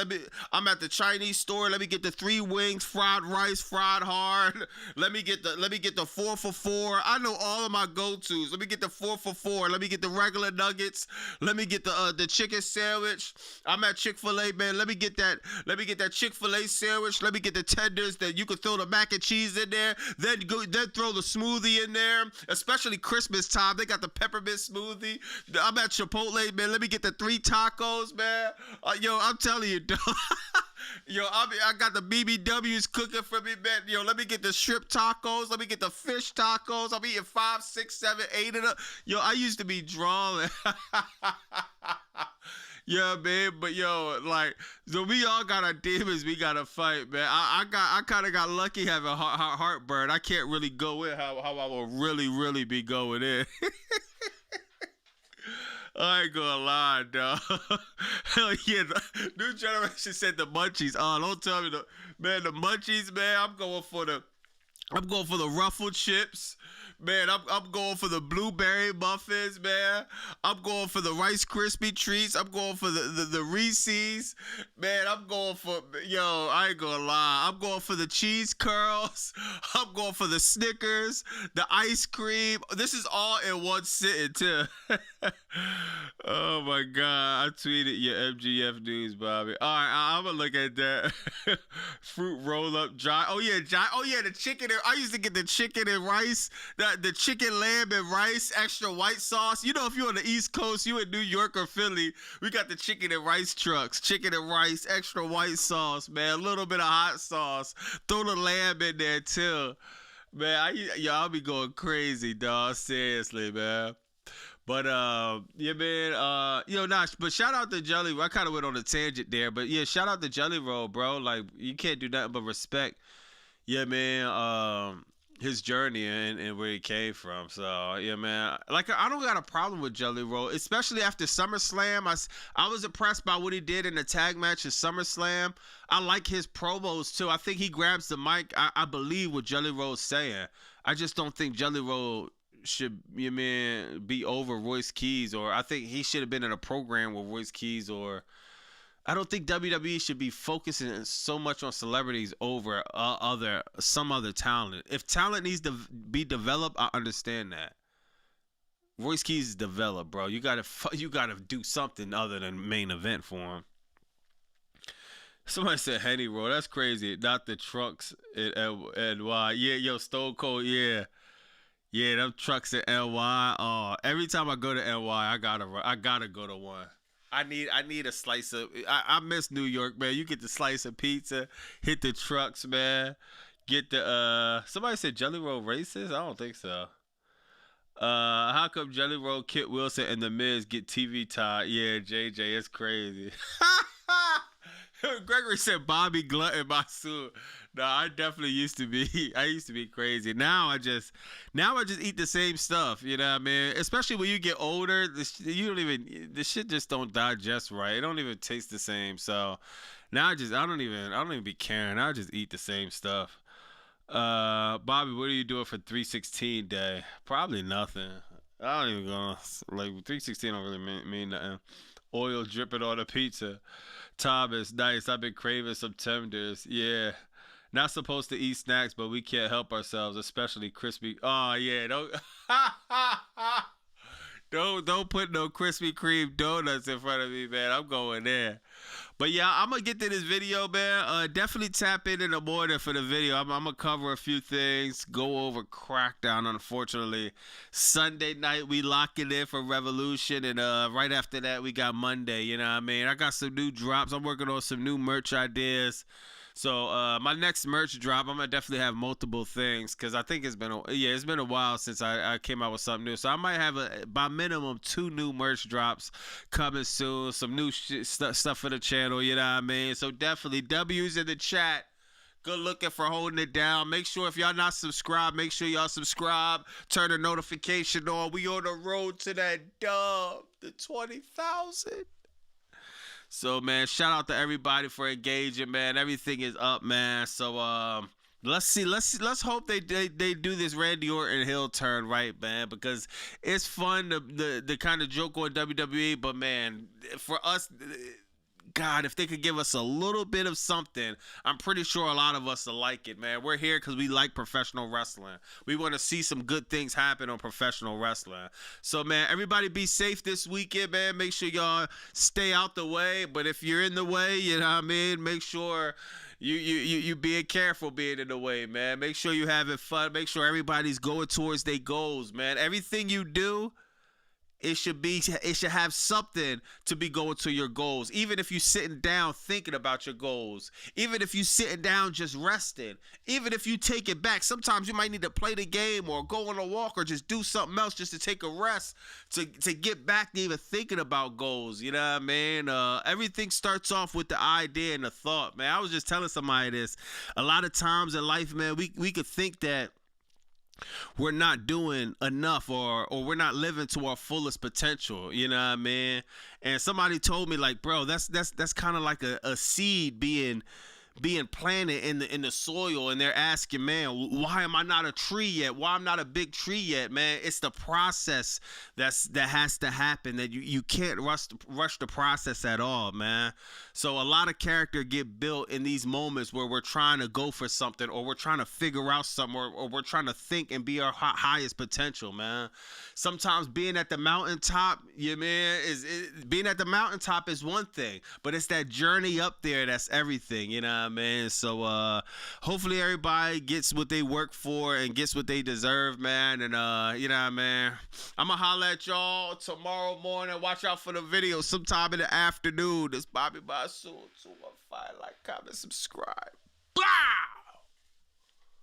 I'm at the Chinese store. Let me get the 3 wings, fried rice, fried hard. Let me get the 4 for $4. I know all of my go-tos. Let me get the 4 for $4. Let me get the regular nuggets. Let me get the chicken sandwich. I'm at Chick-fil-A, man. Let me get that Chick-fil-A sandwich. Let me get the tenders that you could throw the mac and cheese in there. Then throw the smoothie in there. Especially Christmas time, they got the peppermint smoothie. I'm at Chipotle, man. Let me get the 3 tacos, man. Yo, I'm telling you, dog. Yo, I got the BBWs cooking for me, man. Yo, let me get the shrimp tacos. Let me get the fish tacos. I'm eating 5, 6, 7, 8 of them. Yo, I used to be drawing. Yeah, man, but yo, like, so we all got our demons we gotta fight, man. I kind of got lucky having heartburn. I can't really go in how I will really be going in. I ain't gonna lie, dog. Hell yeah, the new generation said the munchies. Oh, don't tell me the munchies, man. I'm going for the ruffled chips. Man, I'm going for the blueberry muffins, man. I'm going for the Rice Krispie treats. I'm going for the Reese's. Man, I'm going for, yo, I ain't gonna lie. I'm going for the cheese curls. I'm going for the Snickers, the ice cream. This is all in one sitting, too. Oh, my God. I tweeted your MGF news, Bobby. All right, I'm gonna look at that. Fruit roll-up. Oh, yeah, the chicken. I used to get the chicken and rice. The chicken, lamb, and rice, extra white sauce. You know, if you're on the East Coast, you in New York or Philly, we got the chicken and rice trucks. Chicken and rice, extra white sauce, man. A little bit of hot sauce. Throw the lamb in there, too. Man, I'll be going crazy, dog. Seriously, man. But, yeah, man, but shout out to Jelly Roll. I kind of went on a tangent there, but, yeah, shout out to Jelly Roll, bro. Like, you can't do nothing but respect, yeah, man, his journey and where he came from. So, yeah, man, like, I don't got a problem with Jelly Roll, especially after SummerSlam. I was impressed by what he did in the tag match at SummerSlam. I like his promos, too. I think he grabs the mic. I believe what Jelly Roll's saying. I just don't think Jelly Roll should, you man, be over Royce Keys, or I think he should have been in a program with Royce Keys, or I don't think WWE should be focusing so much on celebrities over some other talent. If talent needs to be developed, I understand that. Royce Keys is developed, bro. You gotta do something other than main event for him. Somebody said Henny Roll. That's crazy. Not the trucks in NY. Yeah, yo, Stone Cold. Yeah. Yeah, them trucks in NY. Oh, every time I go to NY, I gotta go to one. I need a slice of. I miss New York, man. You get the slice of pizza, hit the trucks, man. Get the Somebody said Jelly Roll racist. I don't think so. How come Jelly Roll, Kit Wilson, and The Miz get TV time? Yeah, JJ, it's crazy. Gregory said Bobby Glutt in my suit. No, I definitely used to be. I used to be crazy. Now I just eat the same stuff. You know what I mean? Especially when you get older, the shit just don't digest right. It don't even taste the same. So now I don't even be caring. I just eat the same stuff. Bobby, what are you doing for 316 day? Probably nothing. I don't even go like 316. Don't really mean nothing. Oil dripping on the pizza. Thomas, nice. I've been craving some tenders. Yeah. Not supposed to eat snacks, but we can't help ourselves, especially crispy. Oh yeah, don't put no Krispy Kreme donuts in front of me, man. I'm going there. But yeah, I'm gonna get to this video, man. Definitely tap in the morning for the video. I'm gonna cover a few things, go over Crackdown. Unfortunately, Sunday night we lock it in for Revolution, and right after that we got Monday. You know what I mean? I got some new drops. I'm working on some new merch ideas. So my next merch drop, I'm gonna definitely have multiple things, because I think it's been a while since I came out with something new. So I might have by minimum 2 new merch drops coming soon. Some new stuff for the channel, you know what I mean? So definitely W's in the chat. Good looking for holding it down. Make sure if y'all not subscribed, make sure y'all subscribe. Turn the notification on. We on the road to that dub, the 20,000. So, man, shout out to everybody for engaging, man. Everything is up, man. So, let's see. Let's hope they do this Randy Orton heel turn right, man, because it's fun to kind of joke on WWE, but man, for us, God, if they could give us a little bit of something, I'm pretty sure a lot of us will like it, man. We're here because we like professional wrestling. We want to see some good things happen on professional wrestling. So, man, everybody be safe this weekend, man. Make sure y'all stay out the way. But if you're in the way, you know what I mean, make sure you being careful being in the way, man. Make sure you having fun. Make sure everybody's going towards their goals, man. Everything you do, it should have something to be going to your goals. Even if you're sitting down thinking about your goals, even if you're sitting down just resting, even if you take it back, sometimes you might need to play the game or go on a walk or just do something else just to take a rest to get back to even thinking about goals. You know what I mean? Everything starts off with the idea and the thought, man. I was just telling somebody this. A lot of times in life, man, we could think that we're not doing enough or we're not living to our fullest potential, you know what I mean? And somebody told me, like, bro, that's kind of like a seed being planted in the soil, and they're asking, man, why am I not a tree yet? Why I'm not a big tree yet, man? It's the process that has to happen, that you can't rush the process at all, man. So a lot of character get built in these moments where we're trying to go for something, or we're trying to figure out something, or we're trying to think and be our highest potential, man. Sometimes being at the mountaintop, being at the mountaintop is one thing, but it's that journey up there that's everything, you know what I mean? So hopefully everybody gets what they work for and gets what they deserve, man. And you know what I mean? I'm gonna holla at y'all tomorrow morning. Watch out for the video sometime in the afternoon. This Bobby Basu 215. Like, comment, subscribe. Blah!